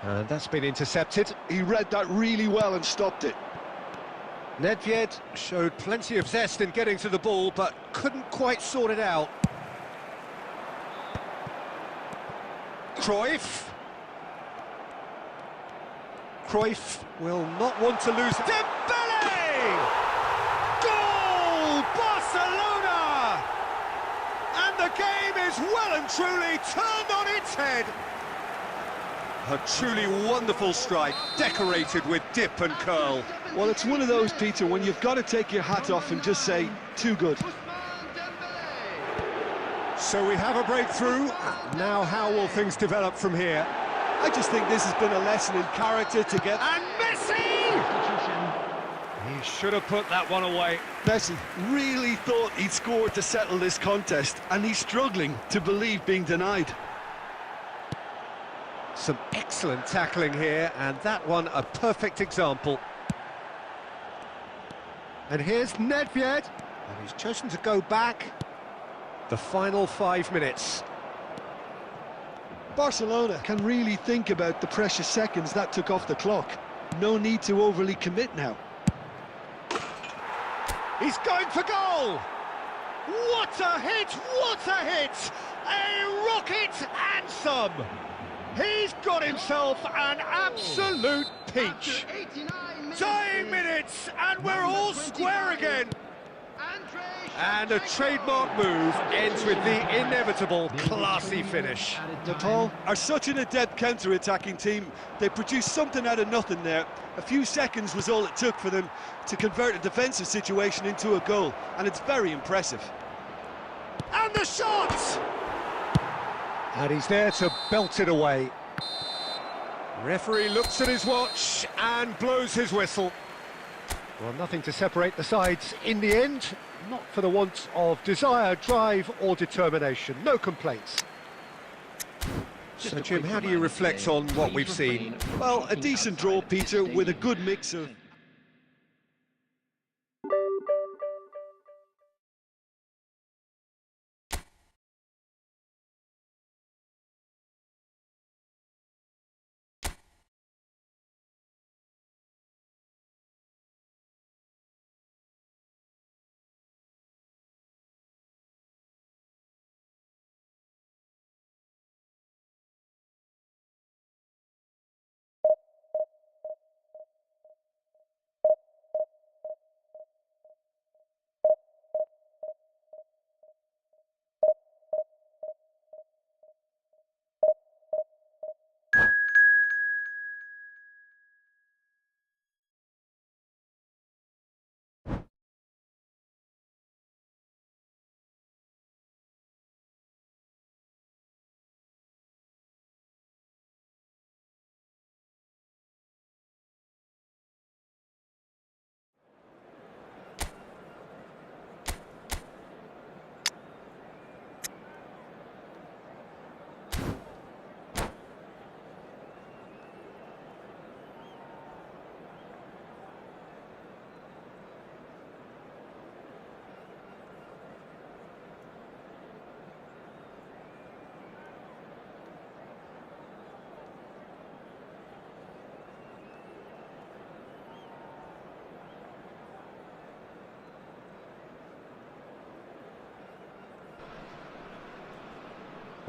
And that's been intercepted. He read that really well and stopped it. Nedved showed plenty of zest in getting to the ball, but couldn't quite sort it out. Cruyff. Cruyff will not want to lose. Dembele! Goal! Barcelona! And the game is well and truly turned on its head. A truly wonderful strike, decorated with dip and curl. Well, it's one of those, Peter, when you've got to take your hat off and just say, too good. So we have a breakthrough. Now how will things develop from here? I just think this has been a lesson in character to get... And Messi! He should have put that one away. Messi really thought he'd scored to settle this contest, and he's struggling to believe being denied. Some excellent tackling here, and that one a perfect example. And here's Nedved, and he's chosen to go back. The final 5 minutes. Barcelona can really think about the precious seconds that took off the clock. No need to overly commit now. He's going for goal! What a hit! What a hit! A rocket and some! He's got himself an absolute peach. Dying minutes, and we're all square again. And a trademark move ends with the inevitable classy finish. Nepal are such an adept counter-attacking team. They produced something out of nothing there. A few seconds was all it took for them to convert a defensive situation into a goal, and it's very impressive. And the shot! And he's there to belt it away. Referee looks at his watch and blows his whistle. Well, nothing to separate the sides in the end, not for the want of desire, drive or determination. No complaints. So, Jim, how do you reflect on what we've seen? Well, a decent draw, Peter, with a good mix of...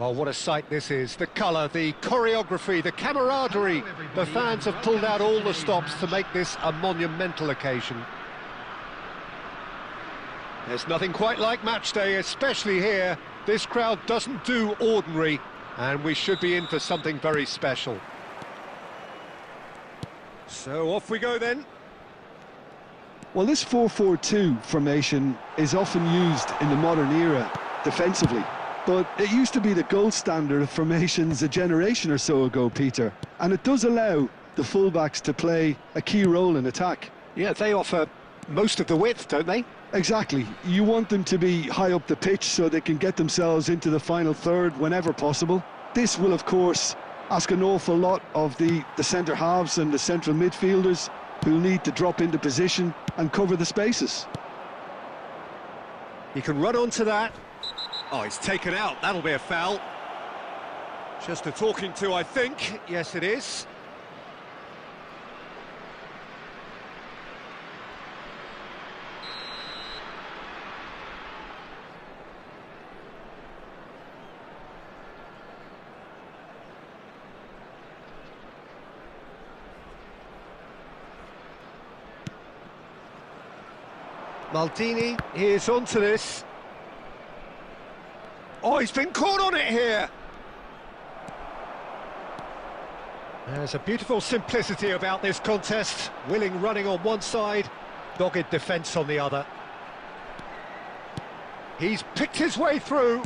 Well, what a sight this is. The colour, the choreography, the camaraderie. The fans have pulled out all the stops to make this a monumental occasion. There's nothing quite like match day, especially here. This crowd doesn't do ordinary, and we should be in for something very special. So off we go then. Well, this 4-4-2 formation is often used in the modern era defensively. But it used to be the gold standard of formations a generation or so ago, Peter. And it does allow the fullbacks to play a key role in attack. Yeah, they offer most of the width, don't they? Exactly. You want them to be high up the pitch so they can get themselves into the final third whenever possible. This will, of course, ask an awful lot of the centre halves and the central midfielders who'll need to drop into position and cover the spaces. He can run onto that. Oh, he's taken out. That'll be a foul. Just a talking to, I think. Yes, it is. Maldini is onto this. Oh, he's been caught on it here. There's a beautiful simplicity about this contest. Willing running on one side, dogged defence on the other. He's picked his way through.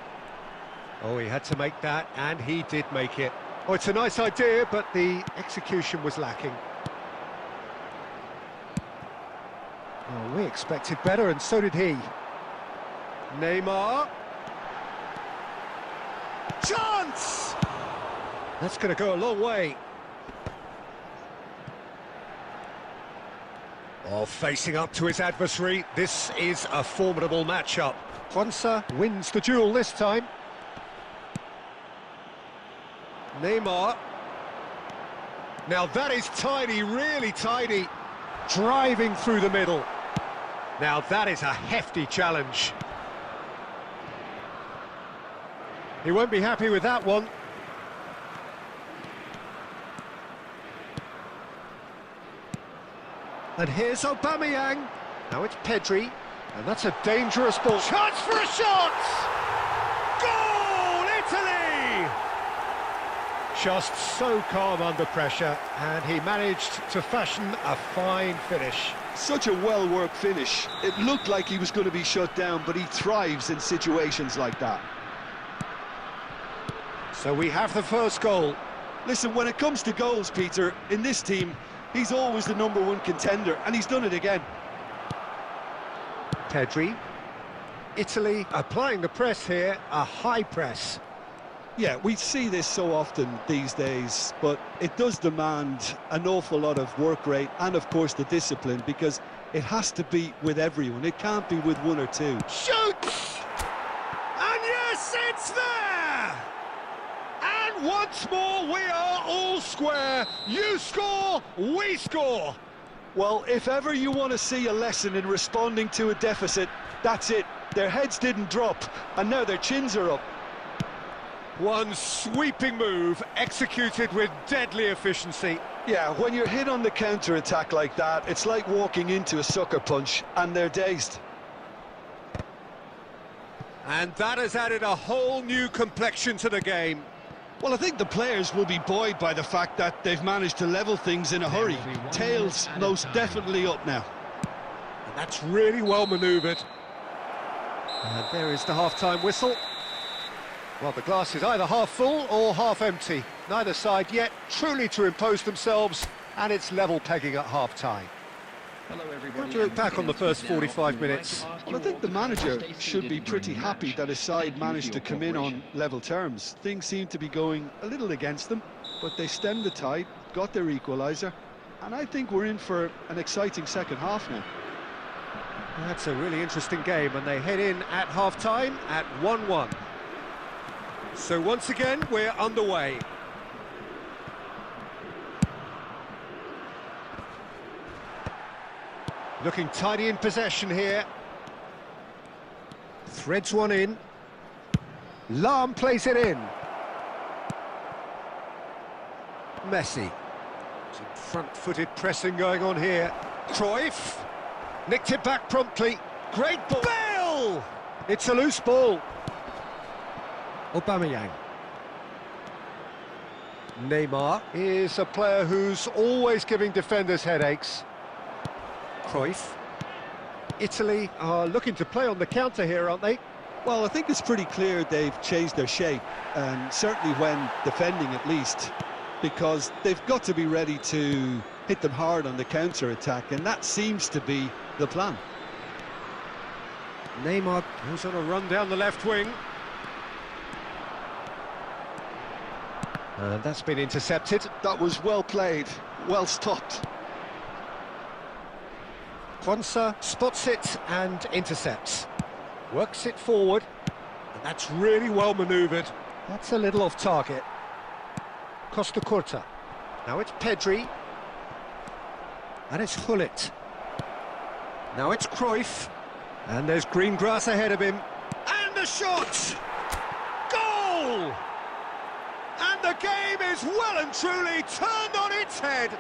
Oh, he had to make that, and he did make it. Oh, it's a nice idea, but the execution was lacking. Oh, we expected better, and so did he. Neymar. Chance! That's going to go a long way. Oh, facing up to his adversary, this is a formidable matchup. Kwanzaa wins the duel this time. Neymar. Now that is tidy, really tidy. Driving through the middle. Now that is a hefty challenge. He won't be happy with that one. And here's Aubameyang. Now it's Pedri. And that's a dangerous ball. Chance for a shot! Goal, Italy! Just so calm under pressure, and he managed to fashion a fine finish. Such a well-worked finish. It looked like he was going to be shut down, but he thrives in situations like that. So we have the first goal. Listen, when it comes to goals, Peter, in this team, he's always the #1 contender, and he's done it again. Pedri. Italy applying the press here, a high press. Yeah, we see this so often these days, but it does demand an awful lot of work rate and, of course, the discipline, because it has to be with everyone. It can't be with one or two. Shoots! And yes, it's there! And once more, we are all square. You score, we score. Well, if ever you want to see a lesson in responding to a deficit, that's it. Their heads didn't drop, and now their chins are up. One sweeping move, executed with deadly efficiency. Yeah, when you're hit on the counter-attack like that, it's like walking into a sucker punch, and they're dazed. And that has added a whole new complexion to the game. Well, I think the players will be buoyed by the fact that they've managed to level things in a hurry. Tails most definitely up now. And that's really well manoeuvred. And there is the half-time whistle. Well, the glass is either half full or half empty. Neither side yet truly to impose themselves, and it's level pegging at half-time. Hello, everybody. How do you look back on the first 45 minutes? Well, I think the manager should be pretty happy that his side managed to come in on level terms. Things seem to be going a little against them, but they stemmed the tide, got their equaliser, and I think we're in for an exciting second half now. That's a really interesting game, and they head in at half-time at 1-1. So once again, we're underway. Looking tidy in possession here. Threads one in. Lahm plays it in. Messi. Some front-footed pressing going on here. Cruyff nicked it back promptly. Great ball. Bale! It's a loose ball. Aubameyang. Neymar is a player who's always giving defenders headaches. Cruyff. Italy are looking to play on the counter here, aren't they? Well, I think it's pretty clear they've changed their shape, and certainly when defending at least, because they've got to be ready to hit them hard on the counter-attack, and that seems to be the plan. Neymar goes on a run down the left wing. And that's been intercepted. That was well played, well stopped. Quansah spots it and intercepts. Works it forward, and that's really well manoeuvred. That's a little off target. Costa Curta. Now it's Pedri. And it's Hullet. Now it's Cruyff. And there's green grass ahead of him. And the shot! Goal! And the game is well and truly turned on its head.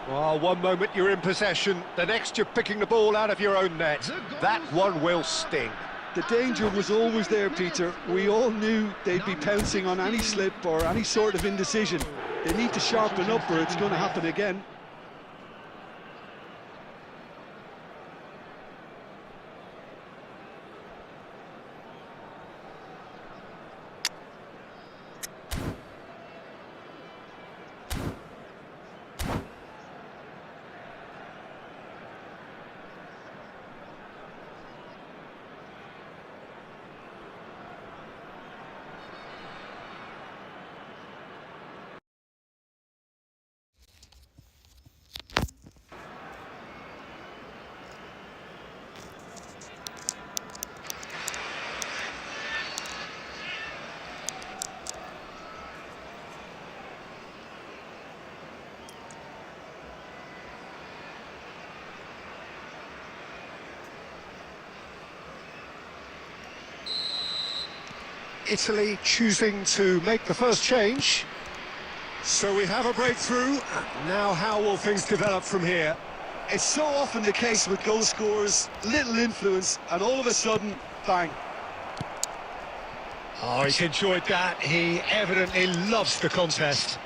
Well, one moment you're in possession, the next you're picking the ball out of your own net. That one will sting. The danger was always there, Peter. We all knew they'd be pouncing on any slip or any sort of indecision. They need to sharpen up or it's going to happen again. Italy choosing to make the first change. So we have a breakthrough. Now how will things develop from here? It's so often the case with goal scorers, little influence, and all of a sudden, bang. Oh, he's enjoyed that. He evidently loves the contest.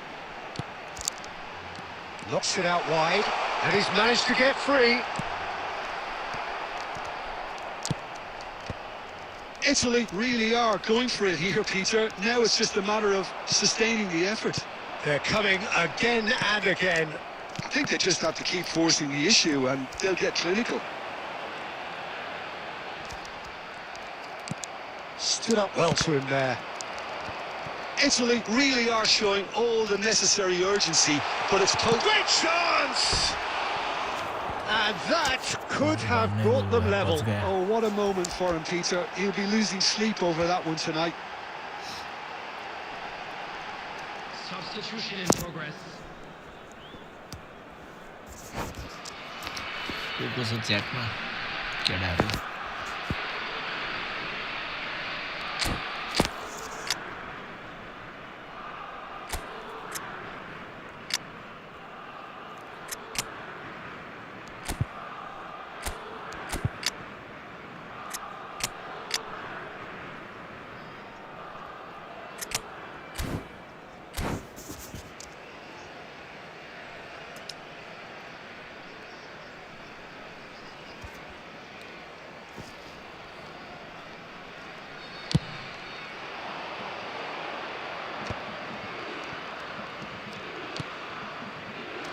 Knocks it out wide, and he's managed to get free. Italy really are going for it here, Peter. Now it's just a matter of sustaining the effort. They're coming again and again. I think they just have to keep forcing the issue and they'll get clinical. Stood up well to him there. Italy really are showing all the necessary urgency, but it's great chance! And that could have brought them level. Oh, what a moment for him, Peter. He'll be losing sleep over that one tonight. Substitution in progress. Cô sốt dẹt mà kiểu nào đi.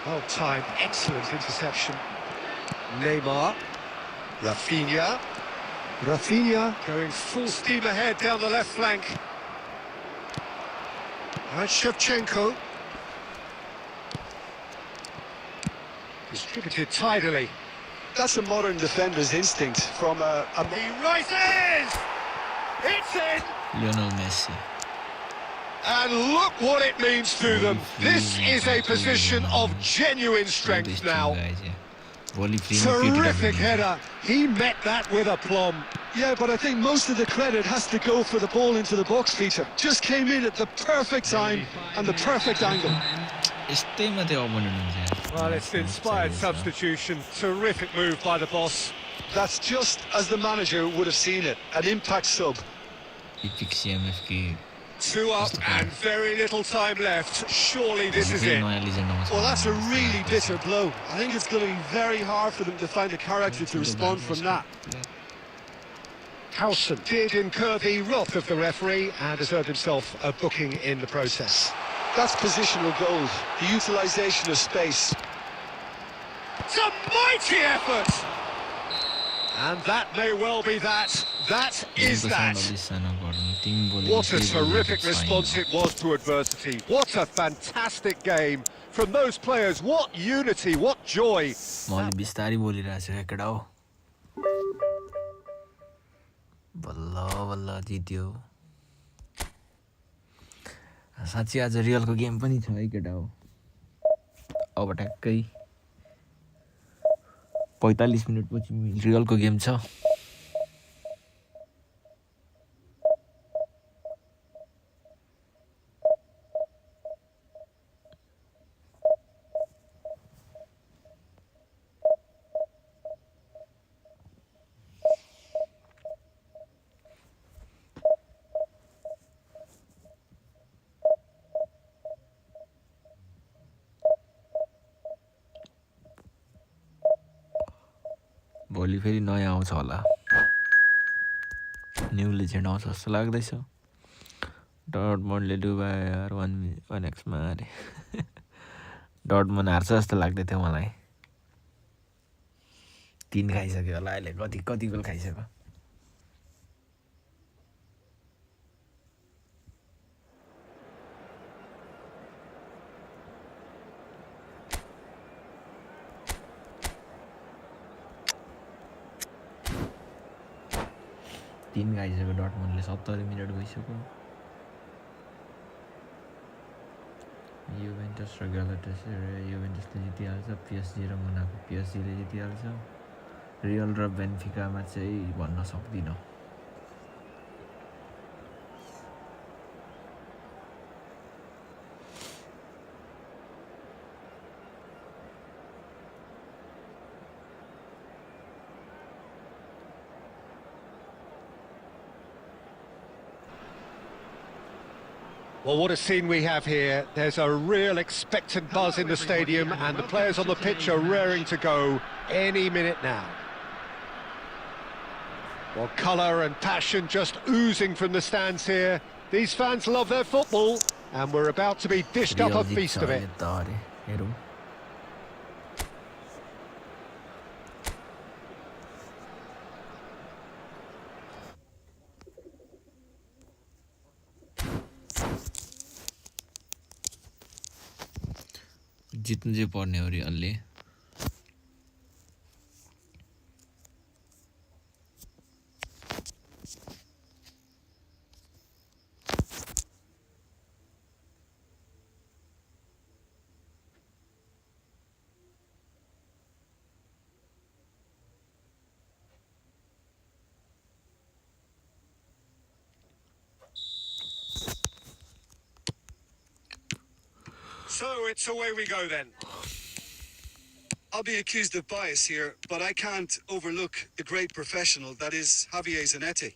Well timed, excellent interception. Neymar. Rafinha. Rafinha going full steam ahead down the left flank. And Shevchenko. Distributed tidily. That's a modern defender's instinct from He rises! It's in! Lionel Messi. And look what it means to them. This is a position of genuine strength now. Terrific header. He met that with aplomb. Yeah, but I think most of the credit has to go for the ball into the box, Peter. Just came in at the perfect time and the perfect angle. Well, it's an inspired substitution. Terrific move by the boss. That's just as the manager would have seen it. An impact sub. Two up and very little time left. Surely this is it. Well, that's a really bitter blow. I think it's going to be very hard for them to find the character to respond from that. Howson did incur the wrath of the referee and has earned himself a booking in the process. That's positional goal, the utilisation of space. It's a mighty effort! And that may well be that. That is that. What a terrific response it was to adversity. What a fantastic game from those players. What unity, what joy. साँच्चै आज रियलको game पनि छ है केटा हो अब ठ्याक्कै 45 मिनेटपछि रियलको game छ भोलि फेरि नयाँ आउँछ होला न्यू लेजेन्ड आउँछ जस्तो लाग्दैछ डर्टमन्डले डुबायो यार 1x मा अरे डर्टमन्ड हार्छ जस्तो लाग्दै थियो मलाई 3 खाइसक्यो होला अहिले कति गोल खाइसक्यो तीन खाइसक्यो डर्टमन्डले 70 मिनेट गइसक्यो युभेन्टस र ग्यालाटासराय युभेन्टसले जितिहाल्छ पीएसजी र मोनाको पीएसजीले जितिहाल्छ रियल र बेन्फिकामा चाहिँ भन्न सक्दिनँ Well, what a scene we have here. There's a real expectant buzz in the stadium and the players on the pitch are raring to go any minute now. Well, colour and passion just oozing from the stands here. These fans love their football and we're about to be dished up a feast of it. जित्नु चाहिँ पर्ने हो रियलले So it's away we go then. I'll be accused of bias here, but I can't overlook the great professional that is Javier Zanetti.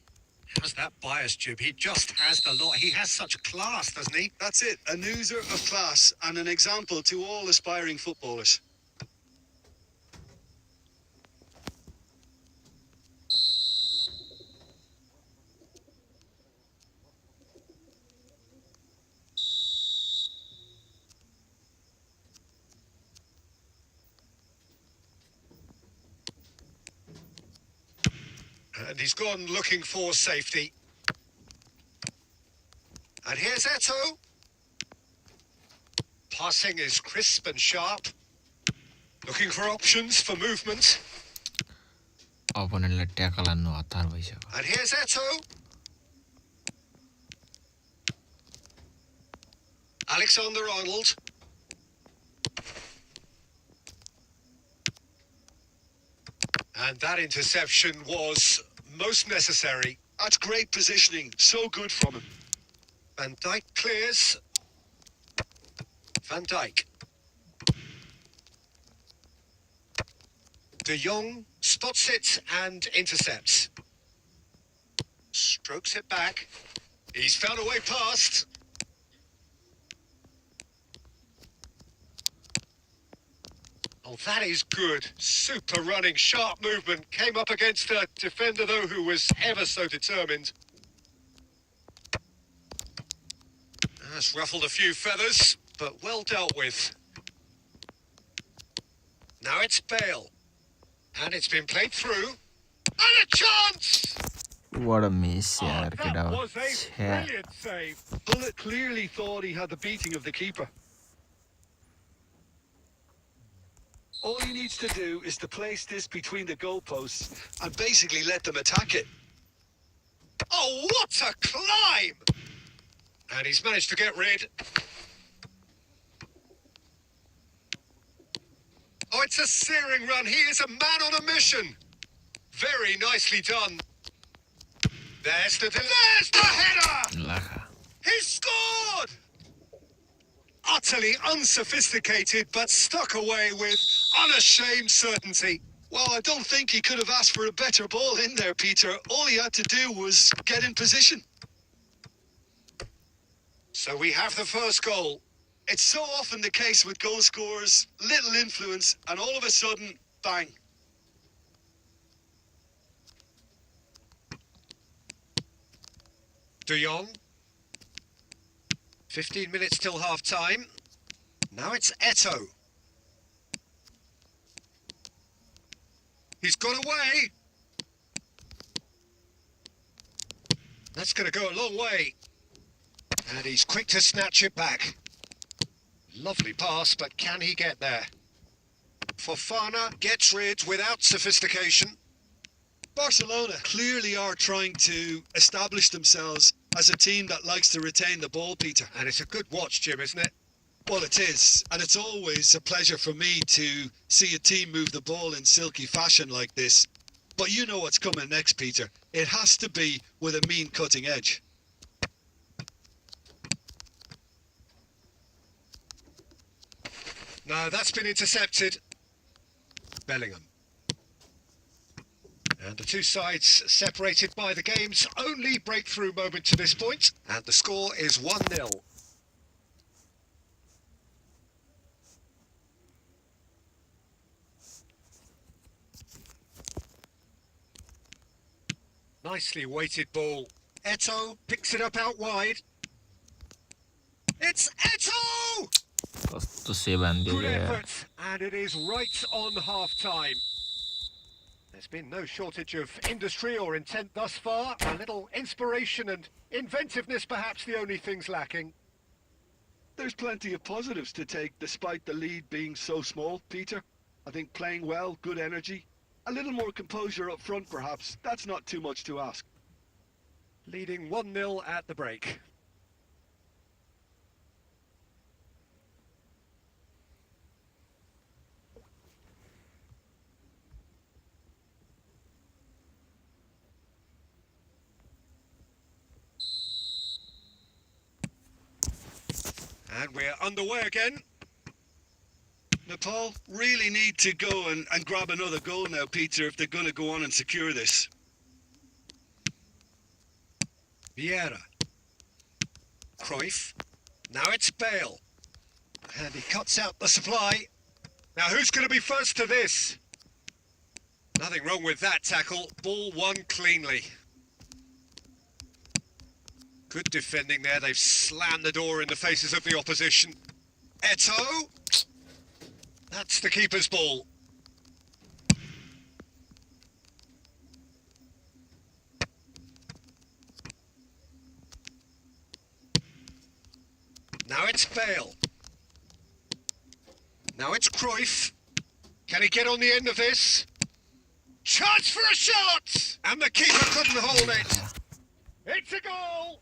How's that bias, Jib? He just has the lot. He has such class, doesn't he? That's it, an oozer of class and an example to all aspiring footballers. And he's gone looking for safety. And here's Eto'o. Passing is crisp and sharp. Looking for options for movement. Opponentले tackle हान्नु हतार भइसक्यो And here's Eto'o. Alexander-Arnold. And that interception was most necessary. That's great positioning, so good from him. Van Dijk clears. Van Dijk. De Jong spots it and intercepts. Strokes it back. He's found a way past. Oh, that is good. Super running, sharp movement. Came up against a defender, though, who was ever so determined. That's ruffled a few feathers, but well dealt with. Now it's Bale. And it's been played through. And a chance! What a miss, yaar. That was a brilliant save. Bullet clearly thought he had the beating of the keeper. All he needs to do is to place this between the goalposts and basically let them attack it. Oh, what a climb! And he's managed to get rid. Oh, it's a searing run. He is a man on a mission. Very nicely done. There's the header! He scored! Utterly unsophisticated, but stuck away with unashamed certainty. Well, I don't think he could have asked for a better ball in there, Peter. All he had to do was get in position. So we have the first goal. It's so often the case with goal scorers, little influence, and all of a sudden, bang. De Jong. 15 minutes till half-time. Now it's Eto'o. He's got away. That's going to go a long way. And he's quick to snatch it back. Lovely pass, but can he get there? Fofana gets rid without sophistication. Barcelona clearly are trying to establish themselves as a team that likes to retain the ball, Peter. And it's a good watch, Jim, isn't it? Well, it is. And it's always a pleasure for me to see a team move the ball in silky fashion like this. But you know what's coming next, Peter. It has to be with a mean cutting edge. No, that's been intercepted. Bellingham. And the two sides separated by the game's only breakthrough moment to this point. And the score is 1-0. Nicely weighted ball. Eto'o picks it up out wide. It's Eto'o! Good effort, and it is right on half-time. There's been no shortage of industry or intent thus far. A little inspiration and inventiveness perhaps the only things lacking. There's plenty of positives to take despite the lead being so small, Peter. I think playing well, good energy. A little more composure up front perhaps. That's not too much to ask. Leading 1-0 at the break. And we're underway again. Nepal really need to go and grab another goal now, Peter, if they're going to go on and secure this. Vieira. Cruyff. Now it's Bale. And he cuts out the supply. Now who's going to be first to this? Nothing wrong with that tackle. Ball won cleanly. Good defending there. They've slammed the door in the faces of the opposition. Eto'o. That's the keeper's ball. Now it's Bale. Now it's Cruyff. Can he get on the end of this? Chance for a shot! And the keeper couldn't hold it. It's a goal!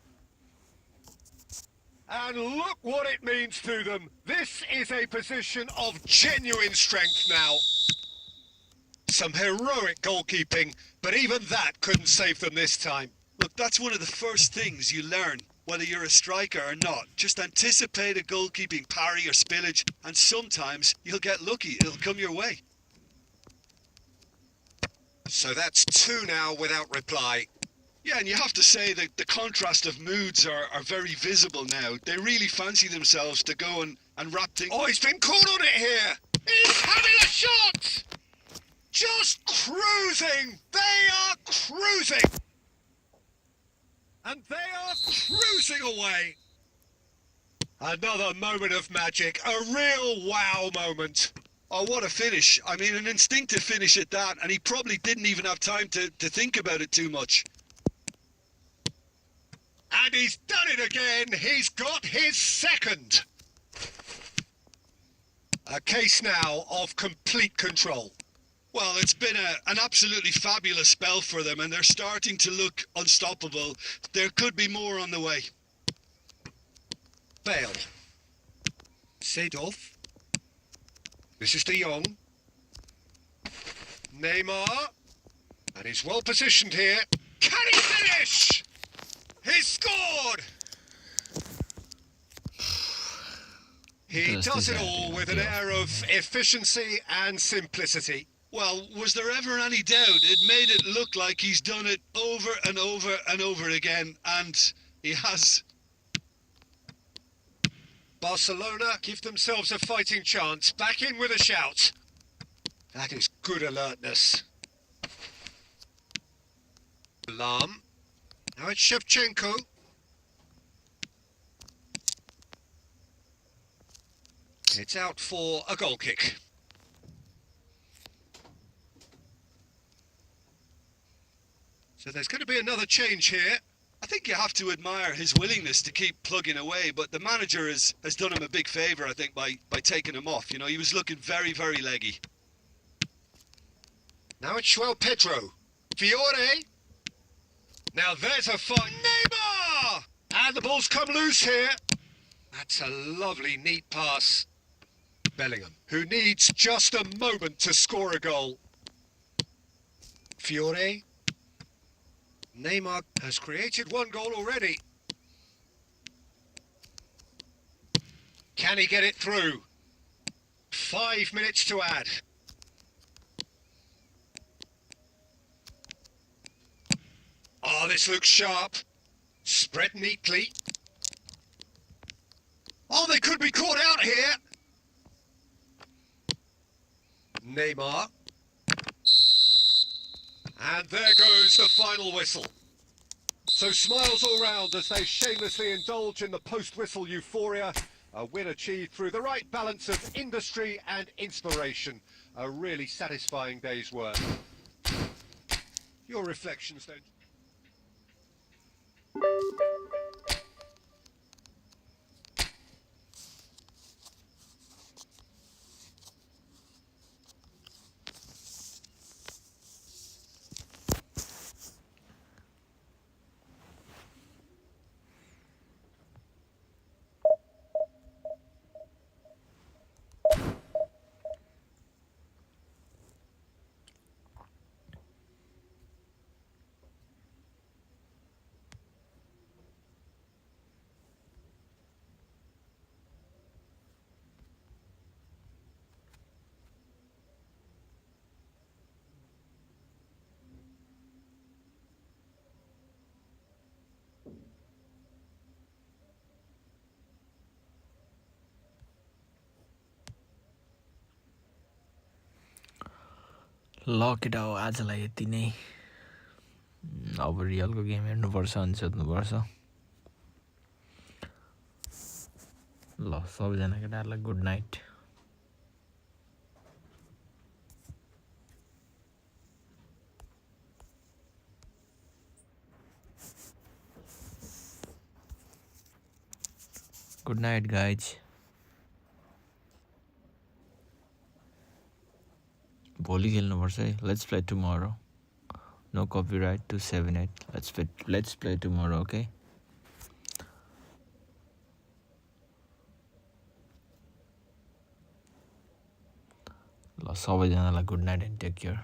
And look what it means to them. This is a position of genuine strength now. Some heroic goalkeeping, but even that couldn't save them this time. Look, that's one of the first things you learn, whether you're a striker or not. Just anticipate a goalkeeping parry or spillage, and sometimes you'll get lucky. It'll come your way. So that's 2 now without reply. Yeah, and you have to say that the contrast of moods are very visible now. They really fancy themselves to go and wrap things... Oh, he's been caught on it here! He's having a shot! Just cruising! They are cruising! And they are cruising away! Another moment of magic, a real wow moment. Oh, what a finish. I mean, an instinctive finish at that, and he probably didn't even have time to think about it too much. And he's done it again. He's got his second. A case now of complete control. Well, it's been an absolutely fabulous spell for them, and they're starting to look unstoppable. There could be more on the way. Bale. Seedorf. This is De Jong. Neymar. And he's well positioned here. Can he finish? He's scored! He does it all with an air of efficiency and simplicity. Well, was there ever any doubt? It made it look like he's done it over and over and over again, and he has. Barcelona give themselves a fighting chance. Back in with a shout. That is good alertness. Alarm. Now it's Shevchenko. It's out for a goal kick. So there's going to be another change here. I think you have to admire his willingness to keep plugging away, but the manager has done him a big favour, I think, by taking him off. You know, he was looking very, very leggy. Now it's João Pedro. Fiore. Now there's a fight. Neymar! And the ball's come loose here. That's a lovely, neat pass. Bellingham, who needs just a moment to score a goal. Fiore. Neymar has created 1 goal already. Can he get it through? 5 minutes to add. Oh, this looks sharp. Spread neatly. Oh, they could be caught out here. Neymar. And there goes the final whistle. So smiles all round as they shamelessly indulge in the post-whistle euphoria. A win achieved through the right balance of industry and inspiration. A really satisfying day's work. Your reflections then? Luck it हो आजलाई यति नै अब रियलको game हेर्नुपर्छ अनि सोध्नुपर्छ ल सबैजना केटाहरूलाई good night good night guys भोलि खेल्नुपर्छ है let's play tomorrow no copyright to 7-8 let's play tomorrow okay ल सबैजनालाई good night and take care